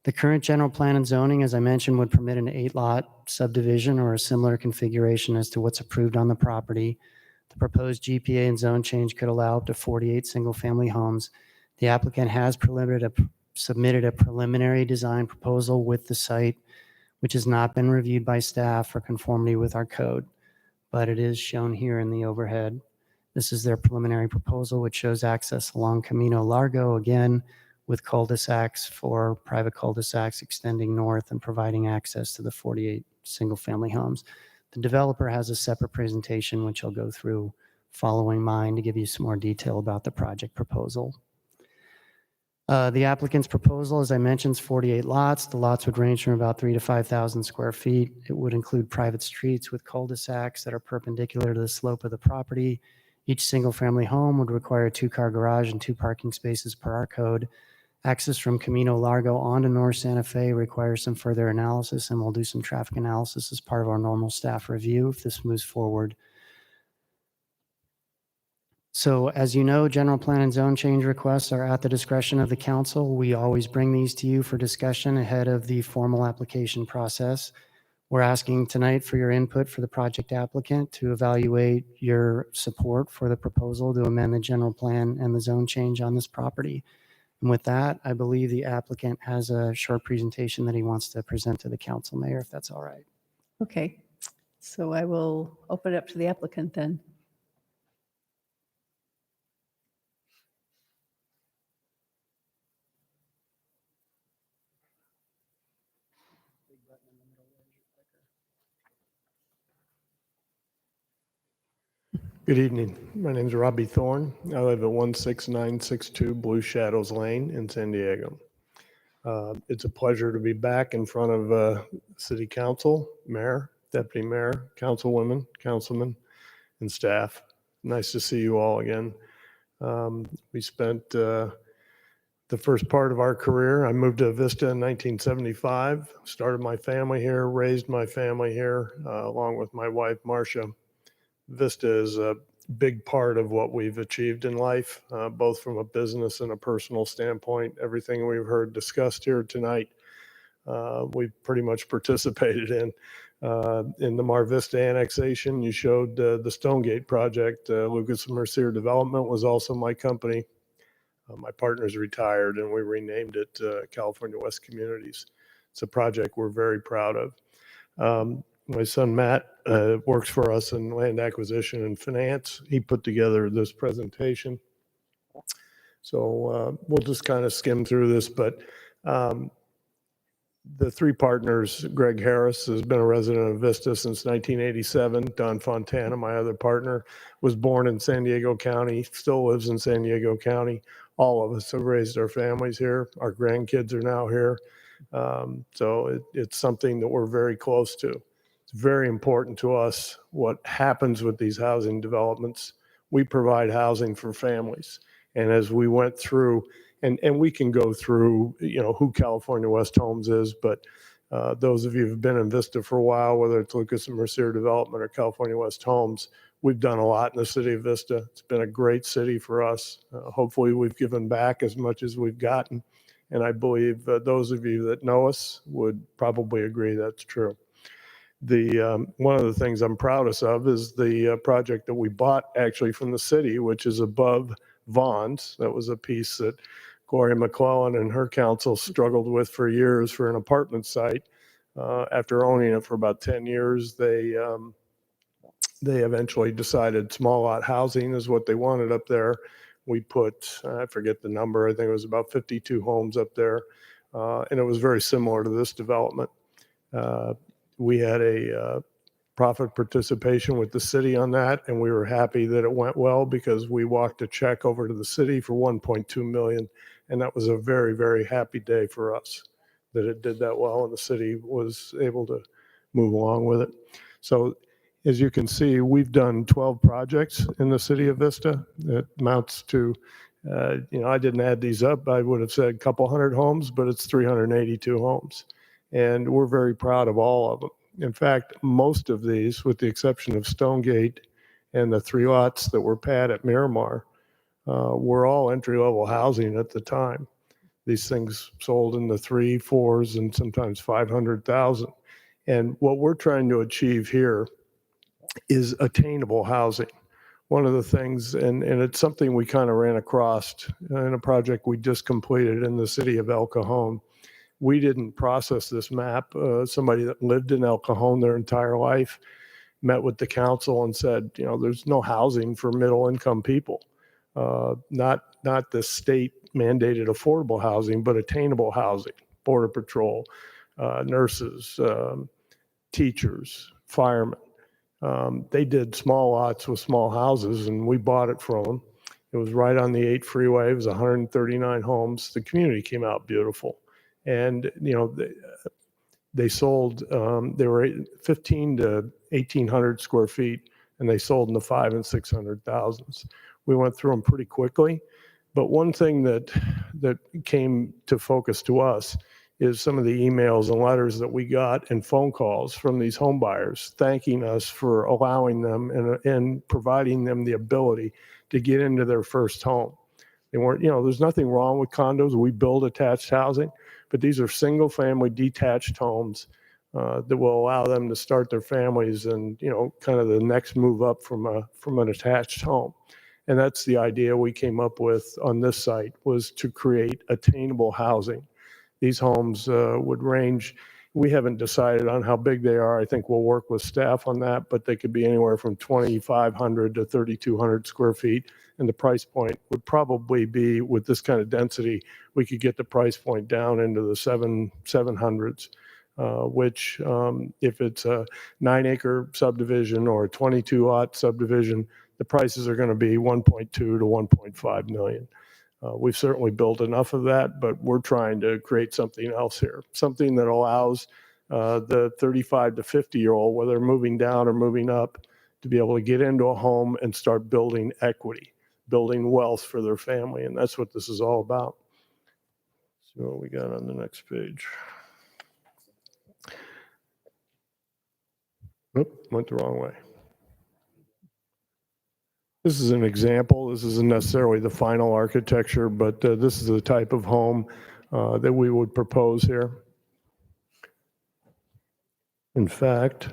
The current general plan and zoning, as I mentioned, would permit an 8-lot subdivision or a similar configuration as to what's approved on the property. The proposed GPA and zone change could allow up to 48 single-family homes. The applicant has submitted a preliminary design proposal with the site, which has not been reviewed by staff for conformity with our code, but it is shown here in the overhead. This is their preliminary proposal, which shows access along Camino Largo, again, with cul-de-sacs for private cul-de-sacs extending north and providing access to the 48 single-family homes. The developer has a separate presentation, which I'll go through following mine to give you some more detail about the project proposal. The applicant's proposal, as I mentioned, is 48 lots. The lots would range from about 3,000 to 5,000 square feet. It would include private streets with cul-de-sacs that are perpendicular to the slope of the property. Each single-family home would require a 2-car garage and 2 parking spaces per our code. Access from Camino Largo onto North Santa Fe requires some further analysis, and we'll do some traffic analysis as part of our normal staff review if this moves forward. So as you know, general plan and zone change requests are at the discretion of the council. We always bring these to you for discussion ahead of the formal application process. We're asking tonight for your input for the project applicant to evaluate your support for the proposal to amend the general plan and the zone change on this property. And with that, I believe the applicant has a short presentation that he wants to present to the council, Mayor, if that's all right. Okay, so I will open it up to the applicant then. Good evening. My name is Robbie Thorne. I live at 16962 Blue Shadows Lane in San Diego. It's a pleasure to be back in front of City Council, Mayor, Deputy Mayor, Councilwomen, Councilmen, and staff. Nice to see you all again. We spent the first part of our career. I moved to Vista in 1975, started my family here, raised my family here, along with my wife, Marcia. Vista is a big part of what we've achieved in life, both from a business and a personal standpoint. Everything we've heard discussed here tonight, we've pretty much participated in. In the Mar Vista annexation, you showed the Stonegate project. Lucas Mercier Development was also my company. My partner's retired, and we renamed it California West Communities. It's a project we're very proud of. My son, Matt, works for us in land acquisition and finance. He put together this presentation. So we'll just kind of skim through this, but the 3 partners, Greg Harris has been a resident of Vista since 1987. Don Fontana, my other partner, was born in San Diego County, still lives in San Diego County. All of us have raised our families here. Our grandkids are now here. So it's something that we're very close to. It's very important to us what happens with these housing developments. We provide housing for families. And as we went through, and we can go through, who California West Homes is, but those of you who've been in Vista for a while, whether it's Lucas and Mercier Development or California West Homes, we've done a lot in the city of Vista. It's been a great city for us. Hopefully we've given back as much as we've gotten. And I believe those of you that know us would probably agree that's true. One of the things I'm proudest of is the project that we bought actually from the city, which is above Vaughn's. That was a piece that Gloria McClellan and her council struggled with for years for an apartment site. After owning it for about 10 years, they eventually decided small lot housing is what they wanted up there. We put, I forget the number, I think it was about 52 homes up there. And it was very similar to this development. We had a profit participation with the city on that, and we were happy that it went well because we walked a check over to the city for $1.2 million, and that was a very, very happy day for us that it did that well, and the city was able to move along with it. So as you can see, we've done 12 projects in the city of Vista. It amounts to, I didn't add these up. I would have said a couple hundred homes, but it's 382 homes. And we're very proud of all of them. In fact, most of these, with the exception of Stonegate and the 3 lots that were pad at Miramar, were all entry-level housing at the time. These things sold in the 3, 4s, and sometimes 500,000. And what we're trying to achieve here is attainable housing. One of the things, and it's something we kind of ran across in a project we just completed in the city of El Cajon. We didn't process this map. Somebody that lived in El Cajon their entire life met with the council and said, you know, there's no housing for middle income people. Not the state mandated affordable housing, but attainable housing, Border Patrol, nurses, teachers, firemen. They did small lots with small houses, and we bought it from them. It was right on the 8 freeway. It was 139 homes. The community came out beautiful. And, you know, they sold, they were 15 to 1,800 square feet, and they sold in the 500 and 600,000s. We went through them pretty quickly. But one thing that came to focus to us is some of the emails and letters that we got and phone calls from these home buyers thanking us for allowing them and providing them the ability to get into their first home. They weren't, you know, there's nothing wrong with condos. We build attached housing, but these are single family detached homes that will allow them to start their families and, you know, kind of the next move up from an attached home. And that's the idea we came up with on this site, was to create attainable housing. These homes would range, we haven't decided on how big they are. I think we'll work with staff on that, but they could be anywhere from 2,500 to 3,200 square feet. And the price point would probably be, with this kind of density, we could get the price point down into the 700s, which if it's a 9-acre subdivision or a 22-lot subdivision, the prices are going to be 1.2 to 1.5 million. We've certainly built enough of that, but we're trying to create something else here, something that allows the 35 to 50-year-old, whether they're moving down or moving up, to be able to get into a home and start building equity, building wealth for their family. And that's what this is all about. So what we got on the next page. Oop, went the wrong way. This is an example. This isn't necessarily the final architecture, but this is the type of home that we would propose here. In fact,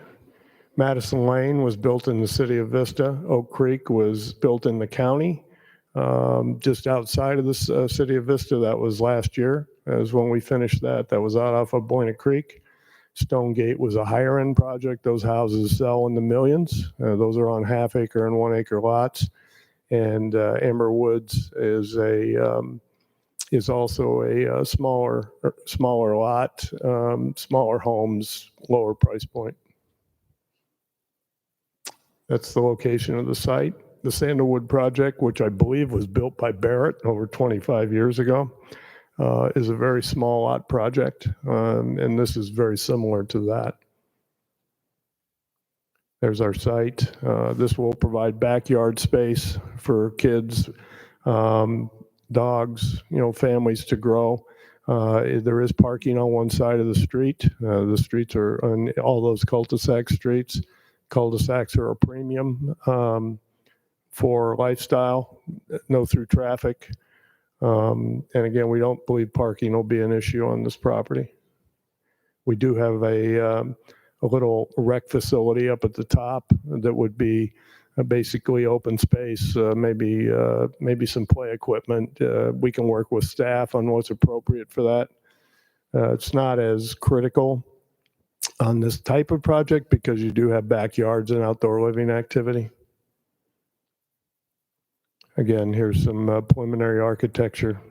Madison Lane was built in the city of Vista. Oak Creek was built in the county, just outside of the city of Vista. That was last year. That was when we finished that. That was out off of Buena Creek. Stonegate was a higher end project. Those houses sell in the millions. Those are on 1/2-acre and 1-acre lots. And Amber Woods is also a smaller lot, smaller homes, lower price point. That's the location of the site. The Sandalwood project, which I believe was built by Barrett over 25 years ago, is a very small lot project, and this is very similar to that. There's our site. This will provide backyard space for kids, dogs, you know, families to grow. There is parking on one side of the street. The streets are on all those cul-de-sac streets. Cul-de-sacs are a premium for lifestyle, no through traffic. And again, we don't believe parking will be an issue on this property. We do have a little rec facility up at the top that would be basically open space, maybe some play equipment. We can work with staff on what's appropriate for that. It's not as critical on this type of project because you do have backyards and outdoor living activity. Again, here's some preliminary architecture,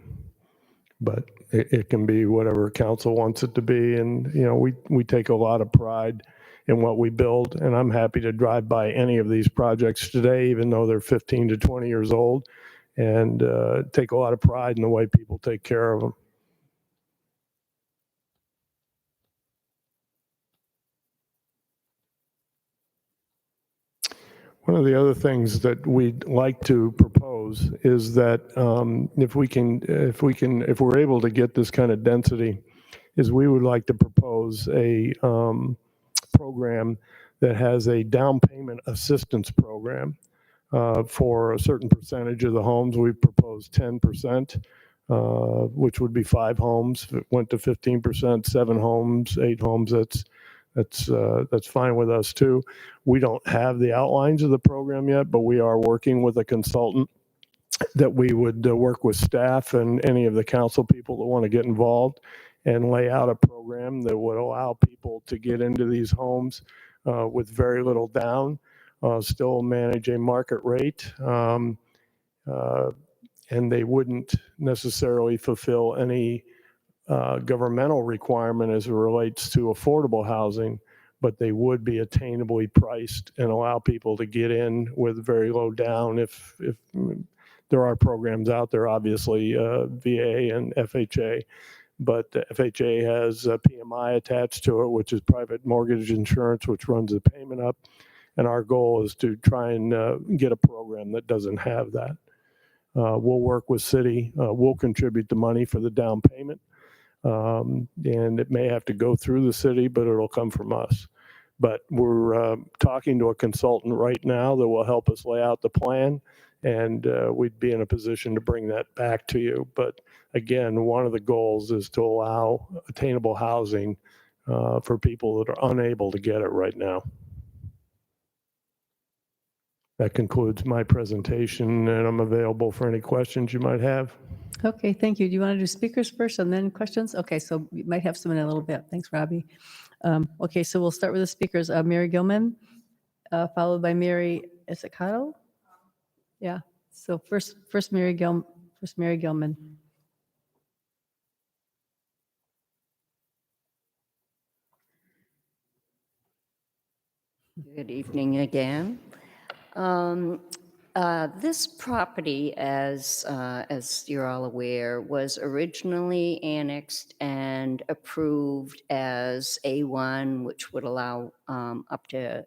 but it can be whatever council wants it to be. And, you know, we take a lot of pride in what we build, and I'm happy to drive by any of these projects today, even though they're 15 to 20 years old, and take a lot of pride in the way people take care of them. One of the other things that we'd like to propose is that if we're able to get this kind of density, is we would like to propose a program that has a down payment assistance program for a certain percentage of the homes. We proposed 10%, which would be 5 homes. If it went to 15%, 7 homes, 8 homes, that's fine with us too. We don't have the outlines of the program yet, but we are working with a consultant that we would work with staff and any of the council people that want to get involved and lay out a program that would allow people to get into these homes with very little down, still manage a market rate, and they wouldn't necessarily fulfill any governmental requirement as it relates to affordable housing, but they would be attainably priced and allow people to get in with very low down. If there are programs out there, obviously VA and FHA, but FHA has PMI attached to it, which is private mortgage insurance, which runs the payment up. And our goal is to try and get a program that doesn't have that. We'll work with city. We'll contribute the money for the down payment. And it may have to go through the city, but it'll come from us. But we're talking to a consultant right now that will help us lay out the plan, and we'd be in a position to bring that back to you. But again, one of the goals is to allow attainable housing for people that are unable to get it right now. That concludes my presentation, and I'm available for any questions you might have. Okay, thank you. Do you want to do speakers first and then questions? Okay, so we might have some in a little bit. Thanks, Robbie. Okay, so we'll start with the speakers. Mary Gilman, followed by Mary Issacato. Yeah, so first Mary Gilman. Good evening again. This property, as you're all aware, was originally annexed and approved as A1, which would allow up to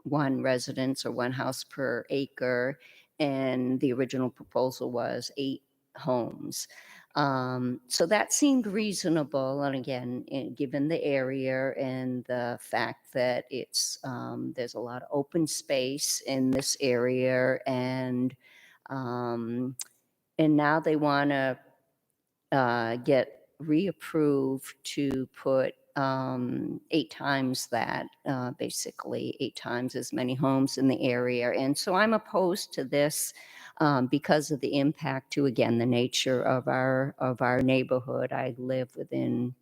one residence or one house per acre, and the original proposal was 8 homes. So that seemed reasonable, and again, given the area and the fact that it's there's a lot of open space in this area, and now they want to get reapproved to put 8 times that, basically 8 times as many homes in the area, and so I'm opposed to this. Because of the impact to, again, the nature of our neighborhood. I live within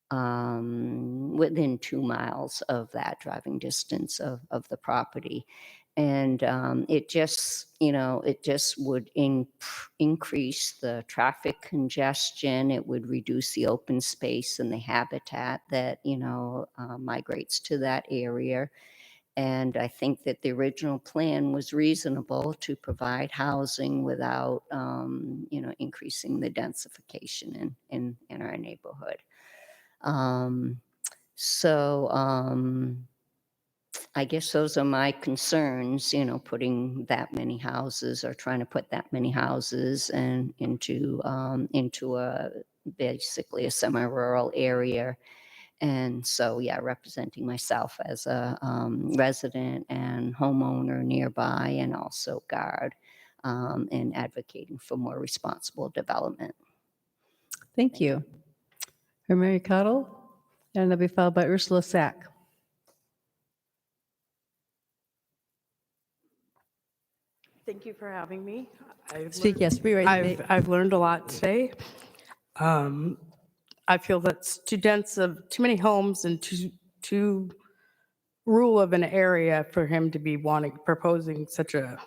2 miles of that driving distance of the property. And it just would increase the traffic congestion. It would reduce the open space and the habitat that, migrates to that area. And I think that the original plan was reasonable to provide housing without, increasing the densification in our neighborhood. I guess those are my concerns, putting that many houses or trying to put that many houses and into basically a semi-rural area. And so, yeah, representing myself as a resident and homeowner nearby, and also guard, and advocating for more responsible development. Thank you. Mary Cottle, and they'll be followed by Ursula Sack. Thank you for having me. Speak, yes, be ready. I've learned a lot today. I feel that's too dense of too many homes and too rural of an area for him to be proposing such a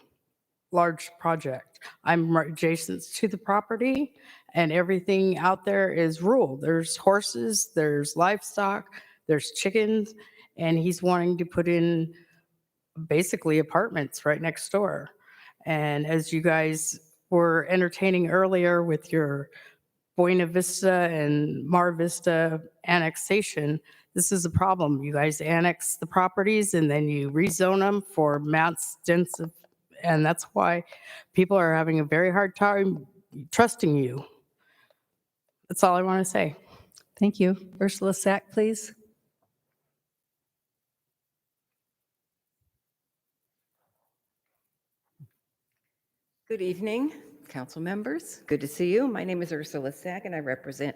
large project. I'm adjacent to the property, and everything out there is rural. There's horses, there's livestock, there's chickens, and he's wanting to put in basically apartments right next door. And as you guys were entertaining earlier with your Buena Vista and Mar Vista annexation, this is a problem. You guys annex the properties and then you rezone them for mass densive, and that's why people are having a very hard time trusting you. That's all I want to say. Thank you. Ursula Sack, please. Good evening, council members. Good to see you. My name is Ursula Sack, and I represent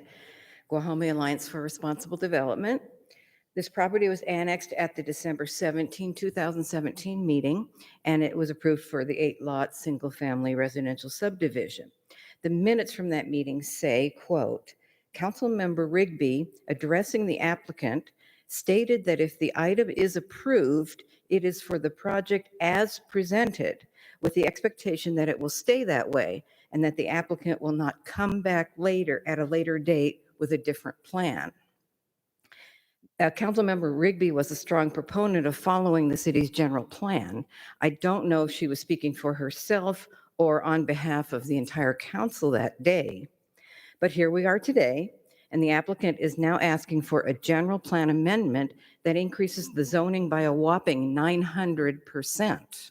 Guajome Alliance for Responsible Development. This property was annexed at the December 17, 2017 meeting, and it was approved for the 8-lot single-family residential subdivision. The minutes from that meeting say, quote, "Councilmember Rigby, addressing the applicant, stated that if the item is approved, it is for the project as presented, with the expectation that it will stay that way and that the applicant will not come back later at a later date with a different plan." Councilmember Rigby was a strong proponent of following the city's general plan. I don't know if she was speaking for herself or on behalf of the entire council that day. But here we are today, and the applicant is now asking for a general plan amendment that increases the zoning by a whopping 900%.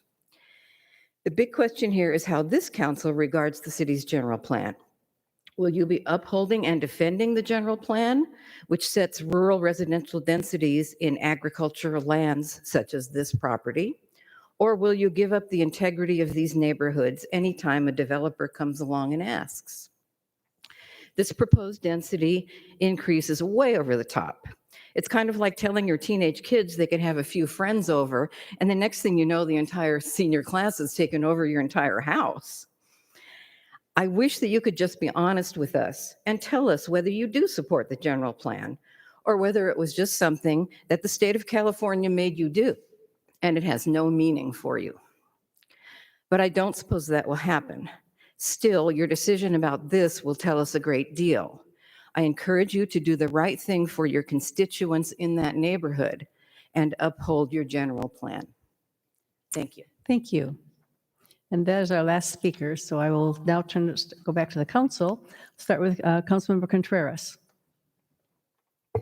The big question here is how this council regards the city's general plan. Will you be upholding and defending the general plan, which sets rural residential densities in agricultural lands such as this property? Or will you give up the integrity of these neighborhoods anytime a developer comes along and asks? This proposed density increase is way over the top. It's kind of like telling your teenage kids they can have a few friends over, and the next thing you know, the entire senior class has taken over your entire house. I wish that you could just be honest with us and tell us whether you do support the general plan or whether it was just something that the state of California made you do and it has no meaning for you. But I don't suppose that will happen. Still, your decision about this will tell us a great deal. I encourage you to do the right thing for your constituents in that neighborhood and uphold your general plan. Thank you. Thank you. And that is our last speaker, so I will now go back to the council. Start with Councilmember Contreras. I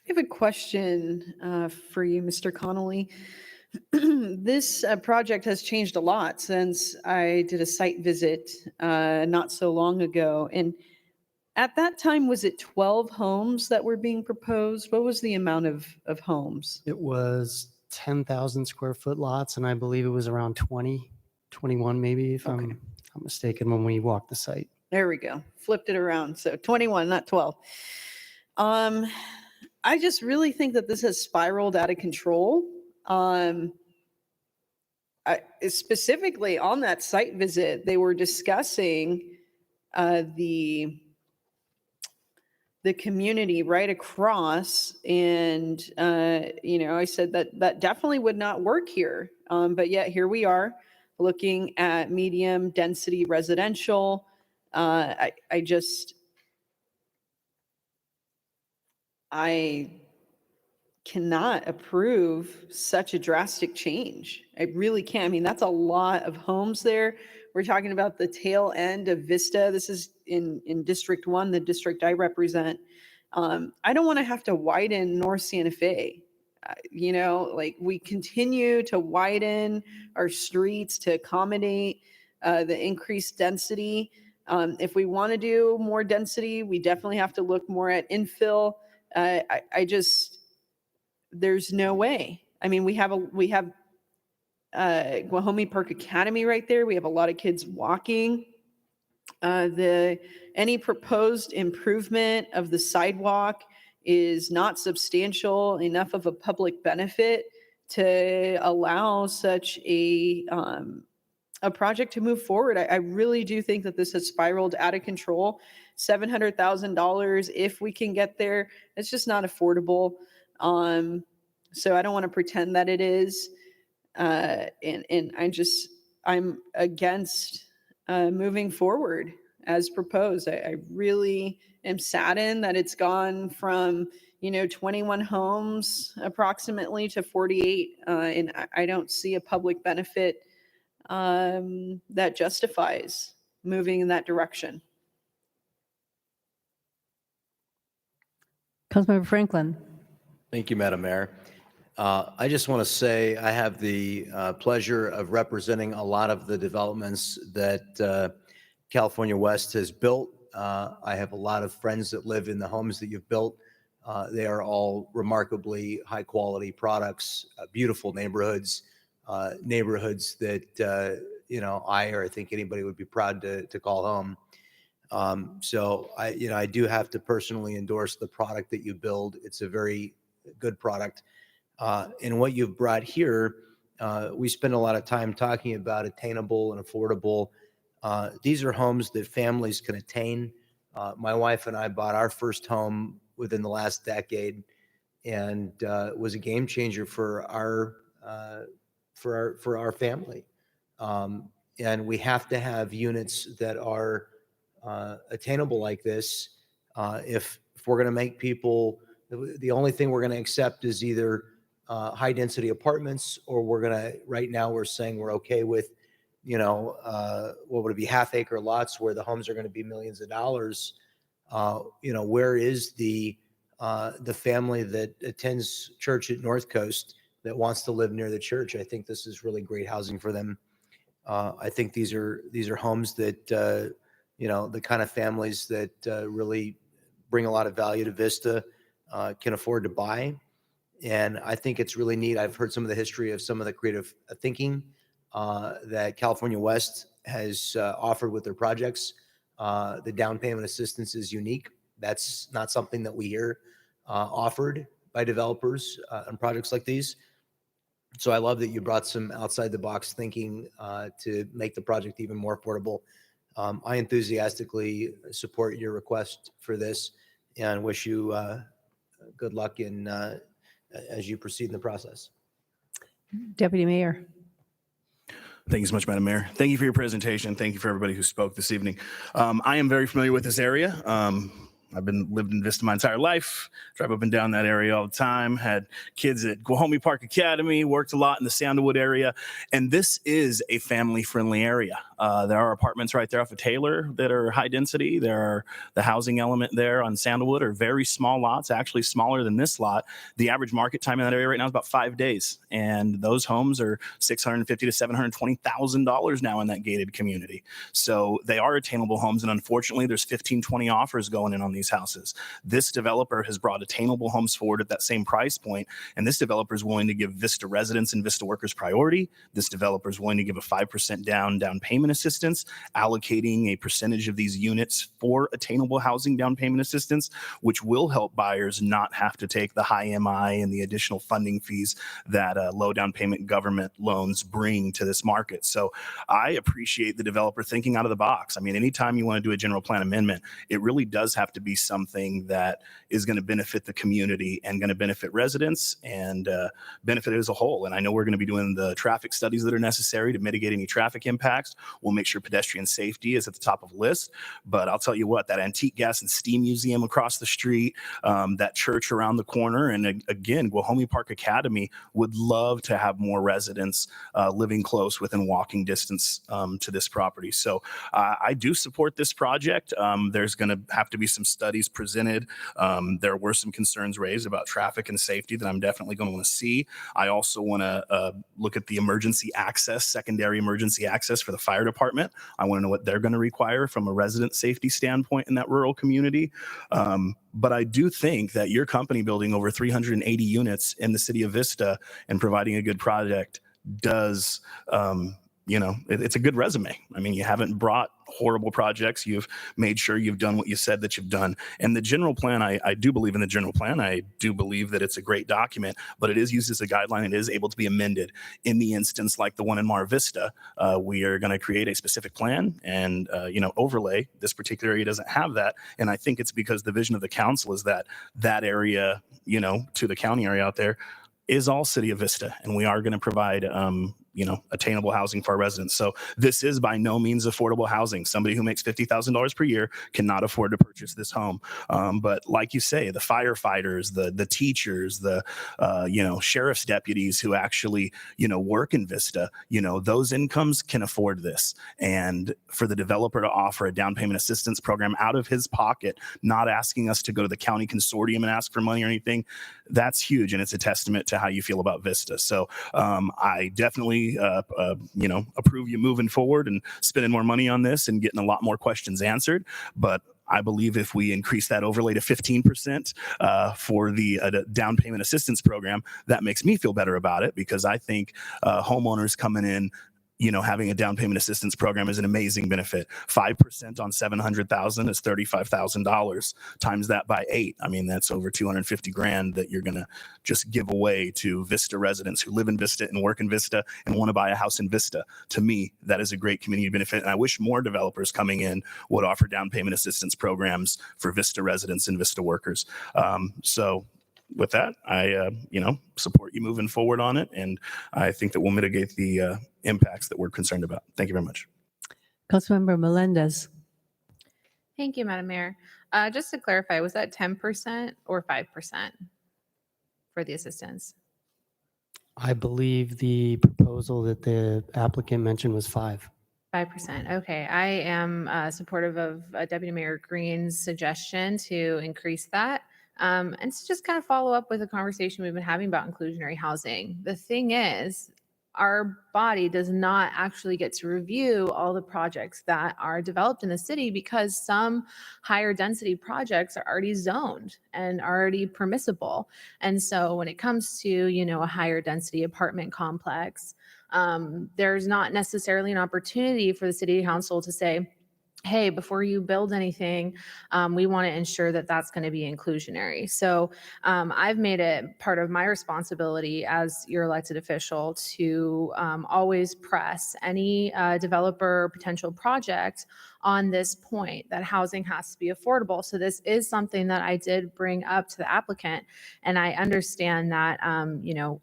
have a question for you, Mr. Connolly. This project has changed a lot since I did a site visit not so long ago. And at that time, was it 12 homes that were being proposed? What was the amount of homes? It was 10,000 square foot lots, and I believe it was around 21 maybe, if I'm not mistaken, when we walked the site. There we go. Flipped it around. So 21, not 12. I just really think that this has spiraled out of control. Specifically on that site visit, they were discussing the community right across, and I said that definitely would not work here. But yet here we are looking at medium density residential. I cannot approve such a drastic change. I really can't. I mean, that's a lot of homes there. We're talking about the tail end of Vista. This is in District 1, the district I represent. I don't want to have to widen North Santa Fe. We continue to widen our streets to accommodate the increased density. If we want to do more density, we definitely have to look more at infill. There's no way. I mean, we have Guajome Park Academy right there. We have a lot of kids walking. Any proposed improvement of the sidewalk is not substantial enough of a public benefit to allow such a project to move forward. I really do think that this has spiraled out of control. $700,000, if we can get there, it's just not affordable. So I don't want to pretend that it is. And I'm against moving forward as proposed. I really am saddened that it's gone from 21 homes approximately to 48, and I don't see a public benefit that justifies moving in that direction. Councilmember Franklin. Thank you, Madam Mayor. I just want to say I have the pleasure of representing a lot of the developments that California West has built. I have a lot of friends that live in the homes that you've built. They are all remarkably high-quality products, beautiful neighborhoods, neighborhoods that I think anybody would be proud to call home. So I do have to personally endorse the product that you build. It's a very good product. And what you've brought here, we spend a lot of time talking about attainable and affordable. These are homes that families can attain. My wife and I bought our first home within the last decade, and it was a game changer for our family. And we have to have units that are attainable like this. If we're going to make people, the only thing we're going to accept is either high density apartments, or right now we're saying we're okay with, what would it be, half-acre lots where the homes are going to be millions of dollars. Where is the family that attends church at North Coast that wants to live near the church? I think this is really great housing for them. I think these are homes that, the kind of families that really bring a lot of value to Vista can afford to buy. And I think it's really neat. I've heard some of the history of some of the creative thinking that California West has offered with their projects. The down payment assistance is unique. That's not something that we hear offered by developers on projects like these. So I love that you brought some outside the box thinking to make the project even more affordable. I enthusiastically support your request for this and wish you good luck as you proceed in the process. Deputy Mayor. Thank you so much, Madam Mayor. Thank you for your presentation. Thank you for everybody who spoke this evening. I am very familiar with this area. I've lived in Vista my entire life, drive up and down that area all the time, had kids at Guahomie Park Academy, worked a lot in the Sandalwood area. And this is a family-friendly area. There are apartments right there off of Taylor that are high density. There are the housing element there on Sandalwood are very small lots, actually smaller than this lot. The average market time in that area right now is about 5 days. And those homes are $650,000 to $720,000 now in that gated community. So they are attainable homes. And unfortunately, there's 15, 20 offers going in on these houses. This developer has brought attainable homes forward at that same price point, and this developer is willing to give Vista residents and Vista workers priority. This developer is willing to give a 5% down payment assistance, allocating a percentage of these units for attainable housing down payment assistance, which will help buyers not have to take the high MI and the additional funding fees that low down payment government loans bring to this market. So I appreciate the developer thinking out of the box. I mean, anytime you want to do a general plan amendment, it really does have to be something that is going to benefit the community and going to benefit residents and benefit it as a whole. And I know we're going to be doing the traffic studies that are necessary to mitigate any traffic impacts. We'll make sure pedestrian safety is at the top of the list. But I'll tell you what, that antique gas and steam museum across the street, that church around the corner, and again, Guahomie Park Academy would love to have more residents living close within walking distance to this property. So I do support this project. There's going to have to be some studies presented. There were some concerns raised about traffic and safety that I'm definitely going to want to see. I also want to look at the emergency access, secondary emergency access for the fire department. I want to know what they're going to require from a resident safety standpoint in that rural community. But I do think that your company building over 380 units in the city of Vista and providing a good project does, it's a good resume. I mean, you haven't brought horrible projects. You've made sure you've done what you said that you've done. And the general plan, I do believe in the general plan. I do believe that it's a great document, but it is used as a guideline. It is able to be amended. In the instance like the one in Mar Vista, we are going to create a specific plan and, overlay. This particular area doesn't have that. And I think it's because the vision of the council is that area, to the county area out there is all city of Vista. And we are going to provide, attainable housing for our residents. So this is by no means affordable housing. Somebody who makes $50,000 per year cannot afford to purchase this home. But like you say, the firefighters, the teachers, the, sheriff's deputies who actually, work in Vista, those incomes can afford this. And for the developer to offer a down payment assistance program out of his pocket, not asking us to go to the county consortium and ask for money or anything, that's huge. And it's a testament to how you feel about Vista. So I definitely approve you moving forward and spending more money on this and getting a lot more questions answered. But I believe if we increase that overlay to 15% for the down payment assistance program, that makes me feel better about it, because I think homeowners coming in having a down payment assistance program is an amazing benefit. 5% on 700,000 is $35,000. Times that by 8. I mean, that's over 250 grand that you're going to just give away to Vista residents who live in Vista and work in Vista and want to buy a house in Vista. To me, that is a great community benefit. And I wish more developers coming in would offer down payment assistance programs for Vista residents and Vista workers. So with that, I, support you moving forward on it. And I think that we'll mitigate the impacts that we're concerned about. Thank you very much. Councilmember Melendez. Thank you, Madam Mayor. Just to clarify, was that 10% or 5% for the assistance? I believe the proposal that the applicant mentioned was 5. 5%. Okay. I am supportive of Deputy Mayor Green's suggestion to increase that. And to just kind of follow up with a conversation we've been having about inclusionary housing. The thing is, our body does not actually get to review all the projects that are developed in the city because some higher density projects are already zoned and already permissible. And so when it comes to, a higher density apartment complex, there's not necessarily an opportunity for the city council to say, hey, before you build anything, we want to ensure that that's going to be inclusionary. So I've made it part of my responsibility as your elected official to always press any developer potential project on this point that housing has to be affordable. So this is something that I did bring up to the applicant. And I understand that,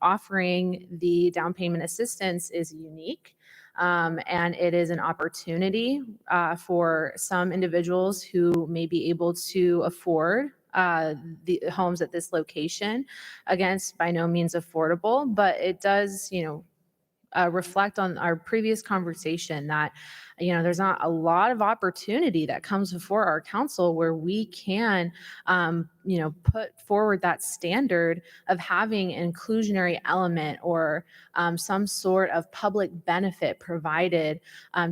offering the down payment assistance is unique. And it is an opportunity for some individuals who may be able to afford the homes at this location. Against by no means affordable, but it does, reflect on our previous conversation that, there's not a lot of opportunity that comes before our council where we can, put forward that standard of having an inclusionary element or some sort of public benefit provided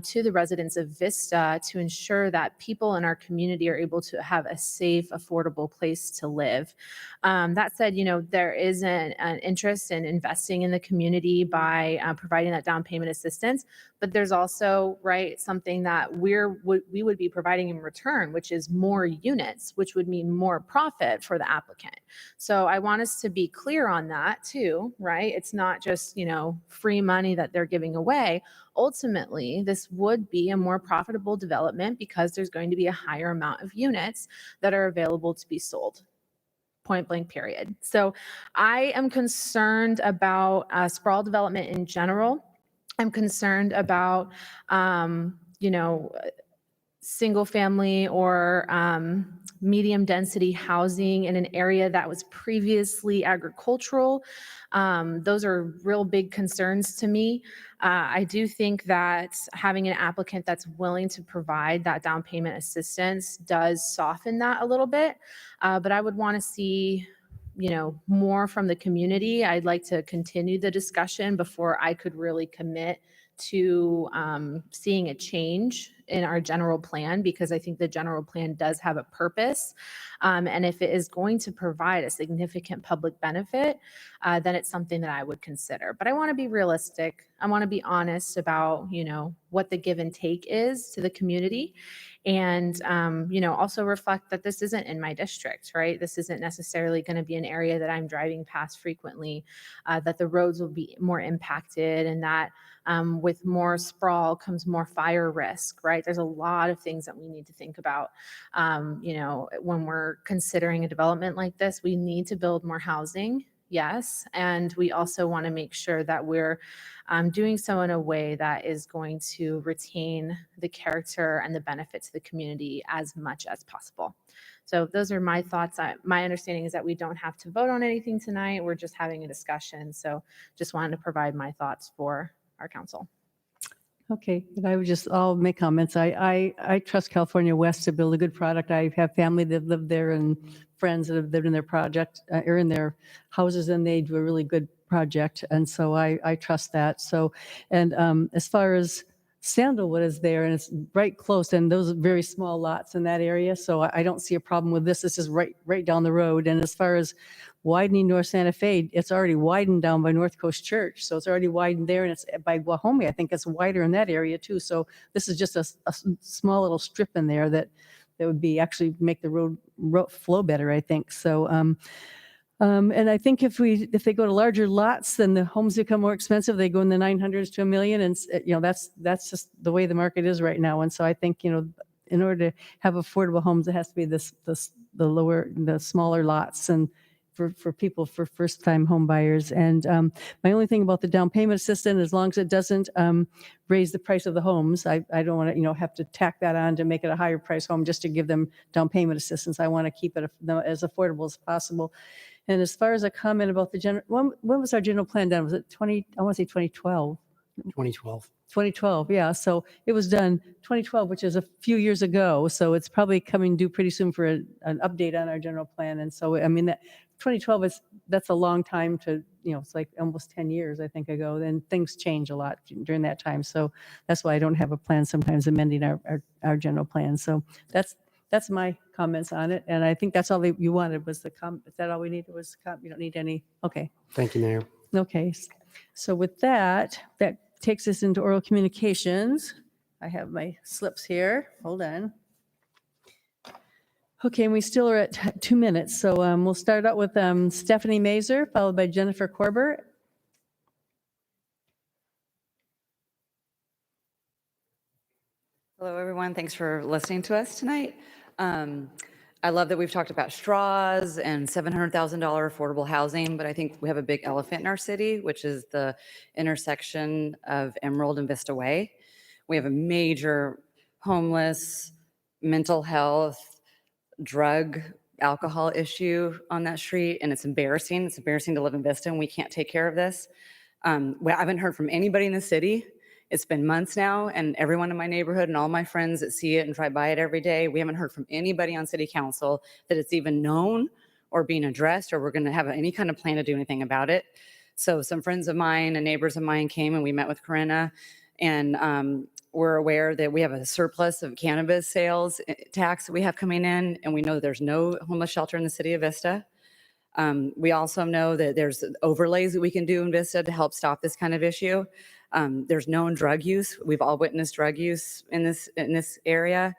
to the residents of Vista to ensure that people in our community are able to have a safe, affordable place to live. That said, there is an interest in investing in the community by providing that down payment assistance, but there's also, something that we would be providing in return, which is more units, which would mean more profit for the applicant. So I want us to be clear on that too, right? It's not just, free money that they're giving away. Ultimately, this would be a more profitable development because there's going to be a higher amount of units that are available to be sold. Point blank, period. So I am concerned about sprawl development in general. I'm concerned about, single family or medium density housing in an area that was previously agricultural. Those are real big concerns to me. I do think that having an applicant that's willing to provide that down payment assistance does soften that a little bit. But I would want to see more from the community. I'd like to continue the discussion before I could really commit to seeing a change in our general plan, because I think the general plan does have a purpose. And if it is going to provide a significant public benefit, then it's something that I would consider. But I want to be realistic. I want to be honest about, what the give and take is to the community. And, also reflect that this isn't in my district, right? This isn't necessarily going to be an area that I'm driving past frequently, that the roads will be more impacted, and that with more sprawl comes more fire risk, right? There's a lot of things that we need to think about. When we're considering a development like this, we need to build more housing. Yes. And we also want to make sure that we're doing so in a way that is going to retain the character and the benefit to the community as much as possible. So those are my thoughts. My understanding is that we don't have to vote on anything tonight. We're just having a discussion. So just wanted to provide my thoughts for our council. Okay, and I'll make comments. I trust California West to build a good product. I have family that live there and friends that have lived in their project or in their houses, and they do a really good project. And so I trust that. So, and as far as Sandalwood is there, and it's right close, and those are very small lots in that area, so I don't see a problem with this. This is right down the road. And as far as widening North Santa Fe, it's already widened down by North Coast Church, so it's already widened there, and it's by Guajome. I think it's wider in that area too. So this is just a small little strip in there that would be actually make the road flow better, I think. So, and I think if they go to larger lots, then the homes become more expensive. They go in the 900s to $1 million, and that's just the way the market is right now. And so I think in order to have affordable homes, it has to be the smaller lots, and for people, for first-time home buyers. And my only thing about the down payment assistance, as long as it doesn't raise the price of the homes, I don't want to have to tack that on to make it a higher price home just to give them down payment assistance. I want to keep it as affordable as possible. And as far as a comment about the when was our general plan done? Was it I want to say 2012. 2012. 2012, yeah. So it was done 2012, which is a few years ago. So it's probably coming due pretty soon for an update on our general plan. And so, I mean, that 2012 that's a long time to, it's like almost 10 years, I think, ago. And things change a lot during that time. So that's why I don't have a plan sometimes amending our general plan. So that's my comments on it. And I think that's all you wanted was the comment. Is that all we needed was the comment? You don't need any? Okay. Thank you, Mayor. Okay. So with that takes us into oral communications. I have my slips here. Hold on. Okay, and we still are at 2 minutes. So we'll start out with Stephanie Mazer, followed by Jennifer Korber. Hello, everyone. Thanks for listening to us tonight. I love that we've talked about straws and $700,000 affordable housing, but I think we have a big elephant in our city, which is the intersection of Emerald and Vista Way. We have a major homeless, mental health, drug, alcohol issue on that street, and it's embarrassing. It's embarrassing to live in Vista, and we can't take care of this. I haven't heard from anybody in the city. It's been months now, and everyone in my neighborhood and all my friends that see it and drive by it every day, we haven't heard from anybody on city council that it's even known or being addressed, or we're going to have any kind of plan to do anything about it. So some friends of mine and neighbors of mine came, and we met with Corinna, and we're aware that we have a surplus of cannabis sales tax that we have coming in, and we know there's no homeless shelter in the city of Vista. We also know that there's overlays that we can do in Vista to help stop this kind of issue. There's known drug use. We've all witnessed drug use in this area.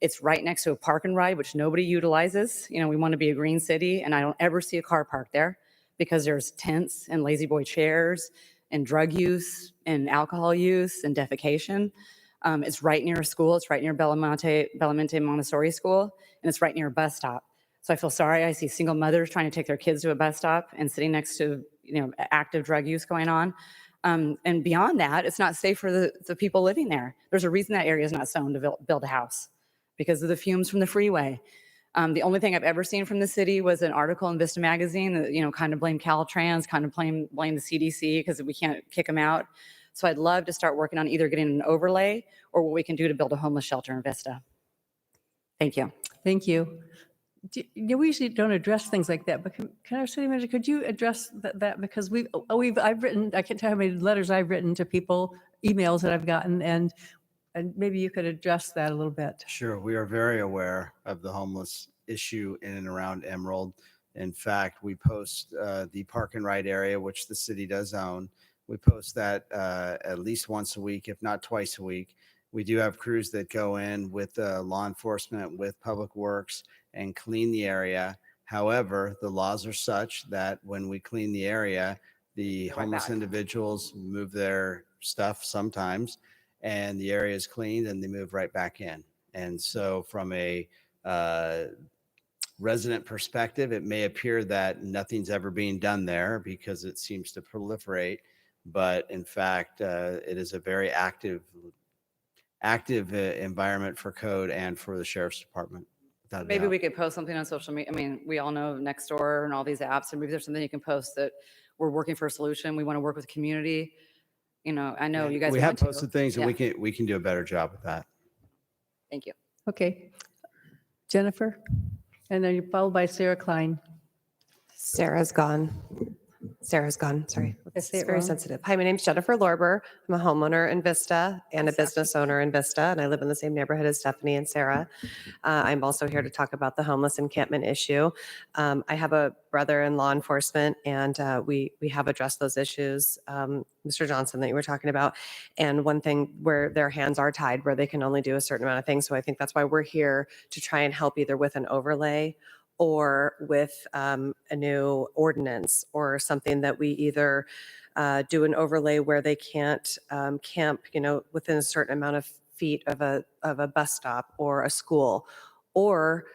It's right next to a park and ride, which nobody utilizes. We want to be a green city, and I don't ever see a car parked there because there's tents and lazy boy chairs and drug use and alcohol use and defecation. It's right near a school. It's right near Belamonte Montessori School, and it's right near a bus stop. So I feel sorry. I see single mothers trying to take their kids to a bus stop and sitting next to active drug use going on. And beyond that, it's not safe for the people living there. There's a reason that area is not zoned to build a house, because of the fumes from the freeway. The only thing I've ever seen from the city was an article in Vista Magazine that, kind of blamed Caltrans, kind of blame the CDC because we can't kick them out. So I'd love to start working on either getting an overlay or what we can do to build a homeless shelter in Vista. Thank you. Thank you. We usually don't address things like that, but can our city manager, could you address that? Because I've written, I can't tell how many letters I've written to people, emails that I've gotten, and maybe you could address that a little bit. Sure. We are very aware of the homeless issue in and around Emerald. In fact, we post the park and ride area, which the city does own. We post that at least once a week, if not twice a week. We do have crews that go in with law enforcement, with public works, and clean the area. However, the laws are such that when we clean the area, the homeless individuals move their stuff sometimes, and the area is cleaned and they move right back in. And so from a resident perspective, it may appear that nothing's ever being done there because it seems to proliferate. But in fact, it is a very active environment for code and for the sheriff's department. Maybe we could post something on social media. I mean, we all know Nextdoor and all these apps, and maybe there's something you can post that we're working for a solution. We want to work with the community. I know you guys We have want to. posted things, and Yeah. we can do a better job with that. Thank you. Okay. Jennifer, and then you're followed by Sarah Klein. Sarah's gone. Sarah's gone. Sorry. Yes, It's say it very wrong. sensitive. Hi, my name's Jennifer Lorber. I'm a homeowner in Vista and a business owner in Vista, and I live in the same neighborhood as Stephanie and Sarah. I'm also here to talk about the homeless encampment issue. I have a brother in law enforcement, and we have addressed those issues, Mr. Johnson, that you were talking about. And one thing where their hands are tied, where they can only do a certain amount of things. So I think that's why we're here to try and help either with an overlay or with a new ordinance or something that we either do an overlay where they can't camp, within a certain amount of feet of a bus stop or a school, or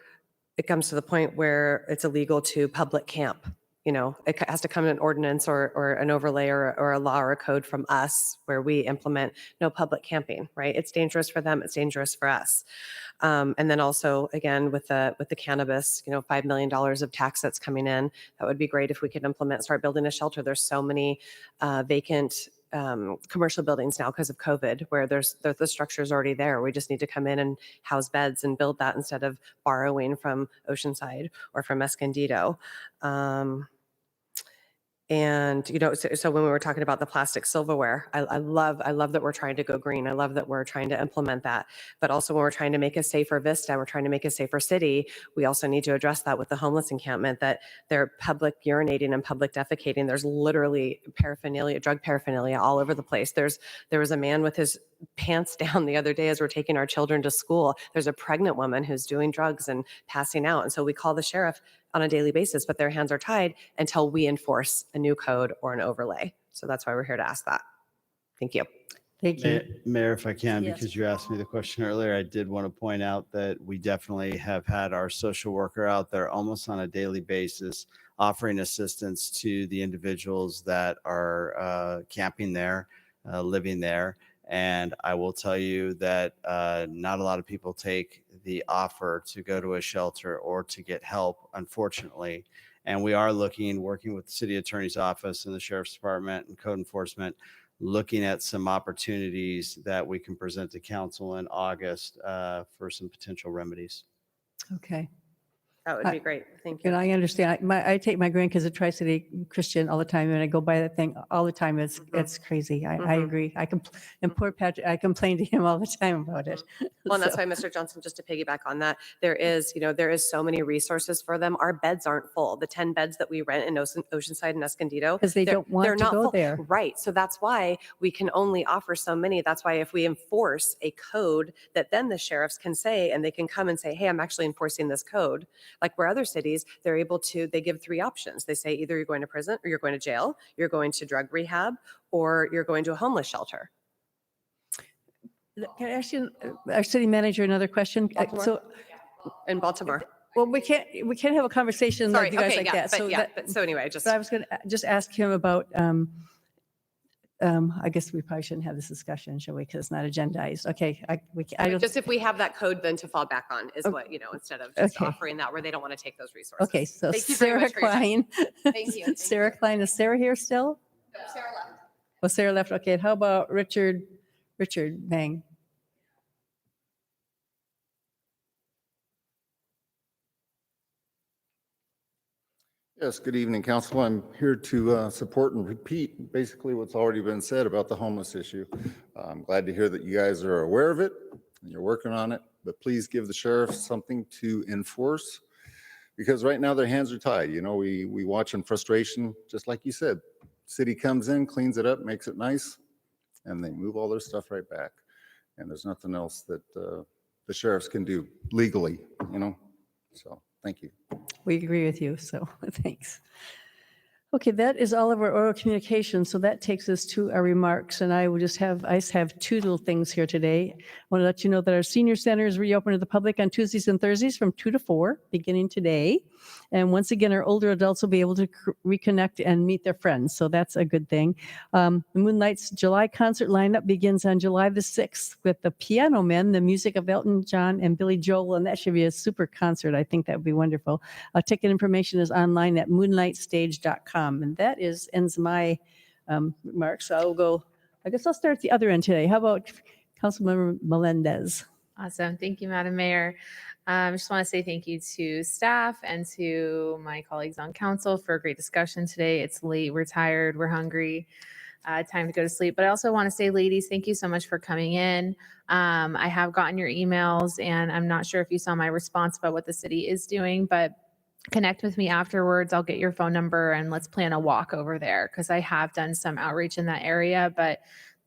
it comes to the point where it's illegal to public camp. It has to come in an ordinance or an overlay or a law or a code from us where we implement no public camping, right? It's dangerous for them. It's dangerous for us. And then also, again, with the cannabis, $5 million of tax that's coming in, that would be great if we could start building a shelter. There's so many vacant commercial buildings now because of COVID, where the structure's already there. We just need to come in and house beds and build that instead of borrowing from Oceanside or from Escondido. And, so when we were talking about the plastic silverware, I love that we're trying to go green. I love that we're trying to implement that. But also when we're trying to make a safer Vista, we're trying to make a safer city, we also need to address that with the homeless encampment, that they're public urinating and public defecating. There's literally drug paraphernalia all over the place. There was a man with his pants down the other day as we're taking our children to school. There's a pregnant woman who's doing drugs and passing out. And so we call the sheriff on a daily basis, but their hands are tied until we enforce a new code or an overlay. So that's why we're here to ask that. Thank you. Thank you. Mayor, if I can, Yes. because you asked me the question earlier, I did want to point out that we definitely have had our social worker out there almost on a daily basis, offering assistance to the individuals that are camping there, living there. And I will tell you that not a lot of people take the offer to go to a shelter or to get help, unfortunately. And we are working with the city attorney's office and the sheriff's department and code enforcement, looking at some opportunities that we can present to council in August for some potential remedies. Okay. That would be great. Thank you. And I understand. I take my grandkids to Tri-City Christian all the time, and I go by that thing all the time. It's crazy. I agree. And poor Patrick, I complain to him all the time about it. Well, and that's So- why, Mr. Johnson, just to piggyback on that, there is so many resources for them. Our beds aren't full. The 10 beds that we rent in Oceanside and Escondido. 'Cause they don't want they're to not go full. there. Right. So that's why we can only offer so many. That's why if we enforce a code that then the sheriffs can say, and they can come and say, hey, I'm actually enforcing this code. Like where other cities, they give 3 options. They say either you're going to prison or you're going to jail, you're going to drug rehab, or you're going to a homeless shelter. Can I ask you, our city manager, another question? In Baltimore. Well, we can't have a conversation Sorry. like you guys Okay. like Yeah. that. But so anyway, just. But I was going to just ask him about, I guess we probably shouldn't have this discussion, shall we? Because it's not agendized. Okay. I don't. Just if we have that code then to fall back on is what, instead of just Okay. offering that where they don't want to take those resources. Okay. So Thank you very Sarah much for your time. Klein. Thank you. Sarah Klein. Is Sarah here still? Sarah left. Well, Sarah left. Okay. How about Richard Bang? Yes, good evening, Council. I'm here to support and repeat basically what's already been said about the homeless issue. I'm glad to hear that you guys are aware of it and you're working on it, but please give the sheriff something to enforce because right now their hands are tied. We watch in frustration, just like you said. City comes in, cleans it up, makes it nice, and they move all their stuff right back. And there's nothing else that the sheriffs can do legally, So, thank you. We agree with you, so thanks. Okay, that is all of our oral communication. So that takes us to our remarks, and I have 2 little things here today. I want to let you know that our senior center is reopened to the public on Tuesdays and Thursdays from 2 to 4, beginning today. And once again, our older adults will be able to reconnect and meet their friends, so that's a good thing. The Moonlight's July concert lineup begins on July the 6th with the Piano Men, the music of Elton John and Billy Joel, and that should be a super concert. I think that would be wonderful. Ticket information is online at moonlightstage.com. And that ends my remarks. So I guess I'll start at the other end today. How about Councilmember Melendez? Awesome. Thank you, Madam Mayor. I just want to say thank you to staff and to my colleagues on council for a great discussion today. It's late, we're tired, we're hungry, time to go to sleep. But I also want to say, ladies, thank you so much for coming in. I have gotten your emails, and I'm not sure if you saw my response about what the city is doing, but connect with me afterwards. I'll get your phone number and let's plan a walk over there, because I have done some outreach in that area, but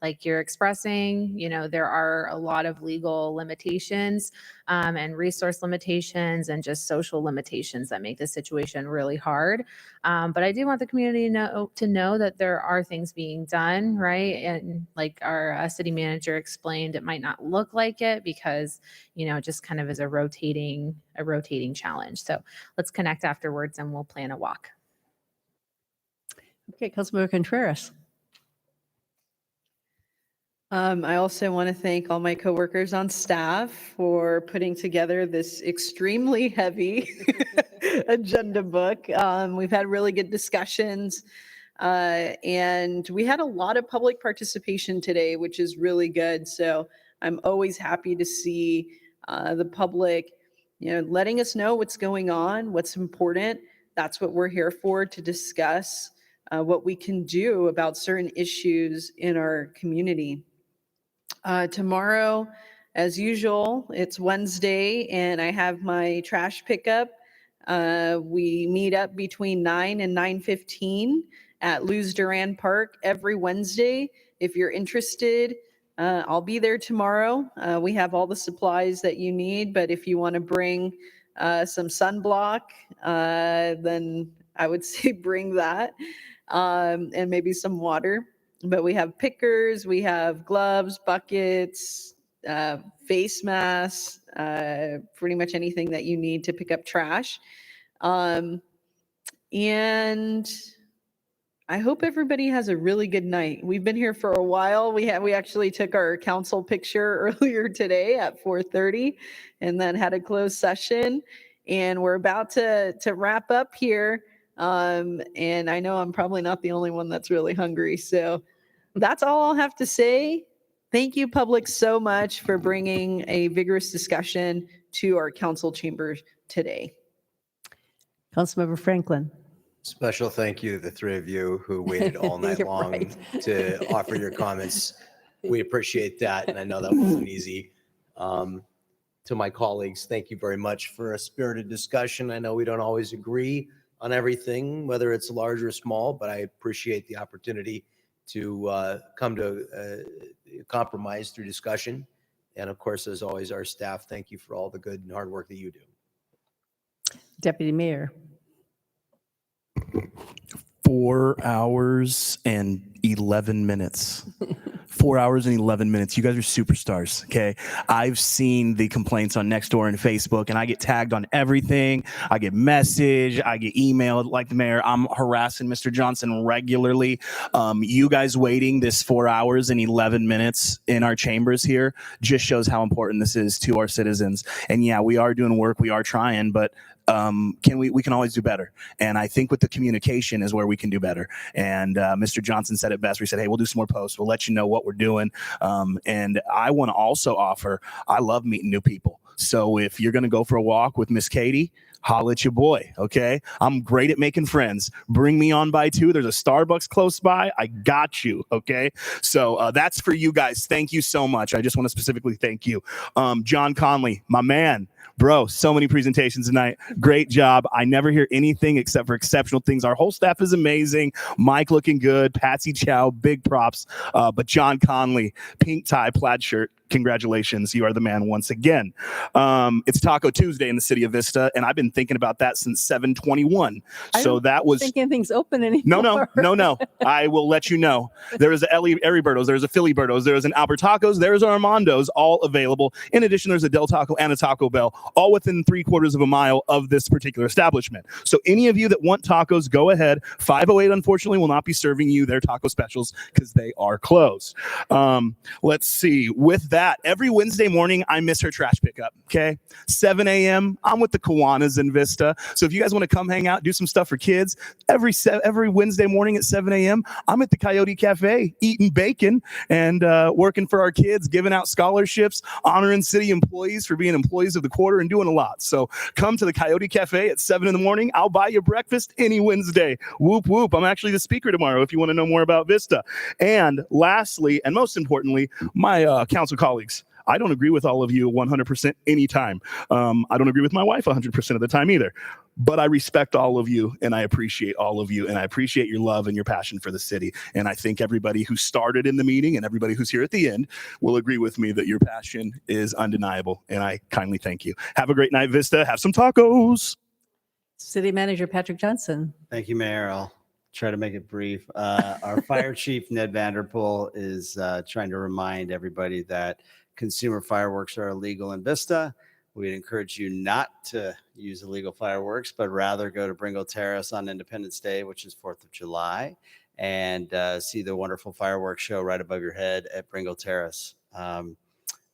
like you're expressing, there are a lot of legal limitations and resource limitations and just social limitations that make this situation really hard. But I do want the community to know that there are things being done, right? And like our city manager explained, it might not look like it because, it just kind of is a rotating challenge. So let's connect afterwards and we'll plan a walk. Okay, Councilmember Contreras. I also want to thank all my coworkers on staff for putting together this extremely heavy agenda book. We've had really good discussions, and we had a lot of public participation today, which is really good. So I'm always happy to see the public, letting us know what's going on, what's important. That's what we're here for, to discuss what we can do about certain issues in our community. Tomorrow, as usual, it's Wednesday and I have my trash pickup. We meet up between 9 and 9:15 at Luz Duran Park every Wednesday. If you're interested, I'll be there tomorrow. We have all the supplies that you need, but if you want to bring some sunblock, then I would say bring that, and maybe some water. But we have pickers, we have gloves, buckets, face masks, pretty much anything that you need to pick up trash. And I hope everybody has a really good night. We've been here for a while. We actually took our council picture earlier today at 4:30 and then had a closed session. And we're about to wrap up here. And I know I'm probably not the only one that's really hungry. So that's all I'll have to say. Thank you, public, so much for bringing a vigorous discussion to our council chambers today. Councilmember Franklin. Special thank you to the three of you who waited all night You're long right. to offer your comments. We appreciate that, and I know that wasn't easy. To my colleagues, thank you very much for a spirited discussion. I know we don't always agree on everything, whether it's large or small, but I appreciate the opportunity to come to a compromise through discussion. And of course, as always, our staff, thank you for all the good and hard work that you do. Deputy Mayor. 4 hours and 11 minutes. 4 hours and 11 minutes. You guys are superstars, okay? I've seen the complaints on Nextdoor and Facebook, and I get tagged on everything. I get messaged, I get emailed like the mayor. I'm harassing Mr. Johnson regularly. You guys waiting this 4 hours and 11 minutes in our chambers here just shows how important this is to our citizens. And yeah, we are doing work, we are trying, but we can always do better. And I think with the communication is where we can do better. And Mr. Johnson said it best. We said, hey, we'll do some more posts. We'll let you know what we're doing. And I want to also offer, I love meeting new people. So if you're going to go for a walk with Miss Katie, holla at your boy, okay? I'm great at making friends. Bring me on by too. There's a Starbucks close by. I got you, okay? So that's for you guys. Thank you so much. I just want to specifically thank you. John Conley, my man. Bro, so many presentations tonight. Great job. I never hear anything except for exceptional things. Our whole staff is amazing. Mike looking good. Patsy Chow, big props. But John Conley, pink tie, plaid shirt. Congratulations. You are the man once again. It's Taco Tuesday in the city of Vista, and I've been thinking about that since 7/21. So that was... thinking things open anymore. No. I will let you know. There is a Eriberto's, there's a Philly Berto's, there is an Albert Tacos, there's an Armando's, all available. In addition, there's a Del Taco and a Taco Bell, all within 3/4 of a mile of this particular establishment. So any of you that want tacos, go ahead. 508, unfortunately, will not be serving you their taco specials because they are closed. Let's see. With that, every Wednesday morning, I miss her trash pickup, okay? 7 a.m., I'm with the Kiwanis in Vista. So if you guys want to come hang out, do some stuff for kids, every Wednesday morning at 7 a.m., I'm at the Coyote Cafe eating bacon and working for our kids, giving out scholarships, honoring city employees for being employees of the quarter, and doing a lot. So come to the Coyote Cafe at 7 in the morning. I'll buy you breakfast any Wednesday. Whoop, whoop. I'm actually the speaker tomorrow if you want to know more about Vista. And lastly, and most importantly, my council colleagues. I don't agree with all of you 100% anytime. I don't agree with my wife 100% of the time either. But I respect all of you, and I appreciate all of you, and I appreciate your love and your passion for the city. And I think everybody who started in the meeting and everybody who's here at the end will agree with me that your passion is undeniable, and I kindly thank you. Have a great night, Vista. Have some tacos. City Manager Patrick Johnson. Thank you, Mayor. I'll try to make it brief. Our Fire Chief, Ned Vanderpool, is trying to remind everybody that consumer fireworks are illegal in Vista. We'd encourage you not to use illegal fireworks, but rather go to Bringo Terrace on Independence Day, which is 4th of July, and see the wonderful fireworks show right above your head at Bringo Terrace.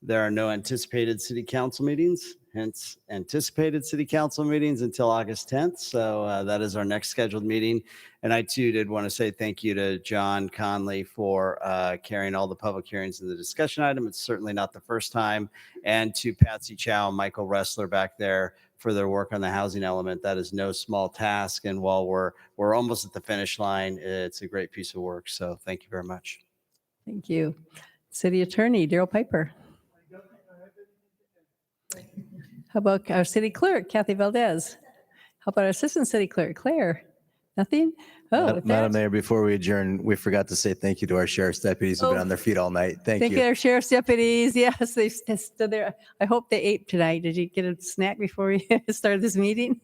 There are no anticipated city council meetings, hence anticipated city council meetings until August 10th. So that is our next scheduled meeting. And I too did want to say thank you to John Conley for carrying all the public hearings and the discussion item. It's certainly not the first time. And to Patsy Chow and Michael Ressler back there for their work on the housing element. That is no small task. And while we're almost at the finish line, it's a great piece of work. So thank you very much. Thank you. City Attorney Daryl Piper. How about our City Clerk, Kathy Valdez? How about our Assistant City Clerk, Claire? Nothing? Oh, with Madam that, Mayor, before we adjourn, we forgot to say thank you to our sheriff's deputies who've been on their feet all night. Thank thank you. you, our sheriff's deputies. Yes, they stood there. I hope they ate tonight. Did you get a snack before we started this meeting?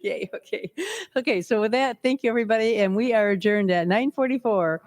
Yay, okay. Okay, so with that, thank you, everybody. And we are adjourned at 9:44.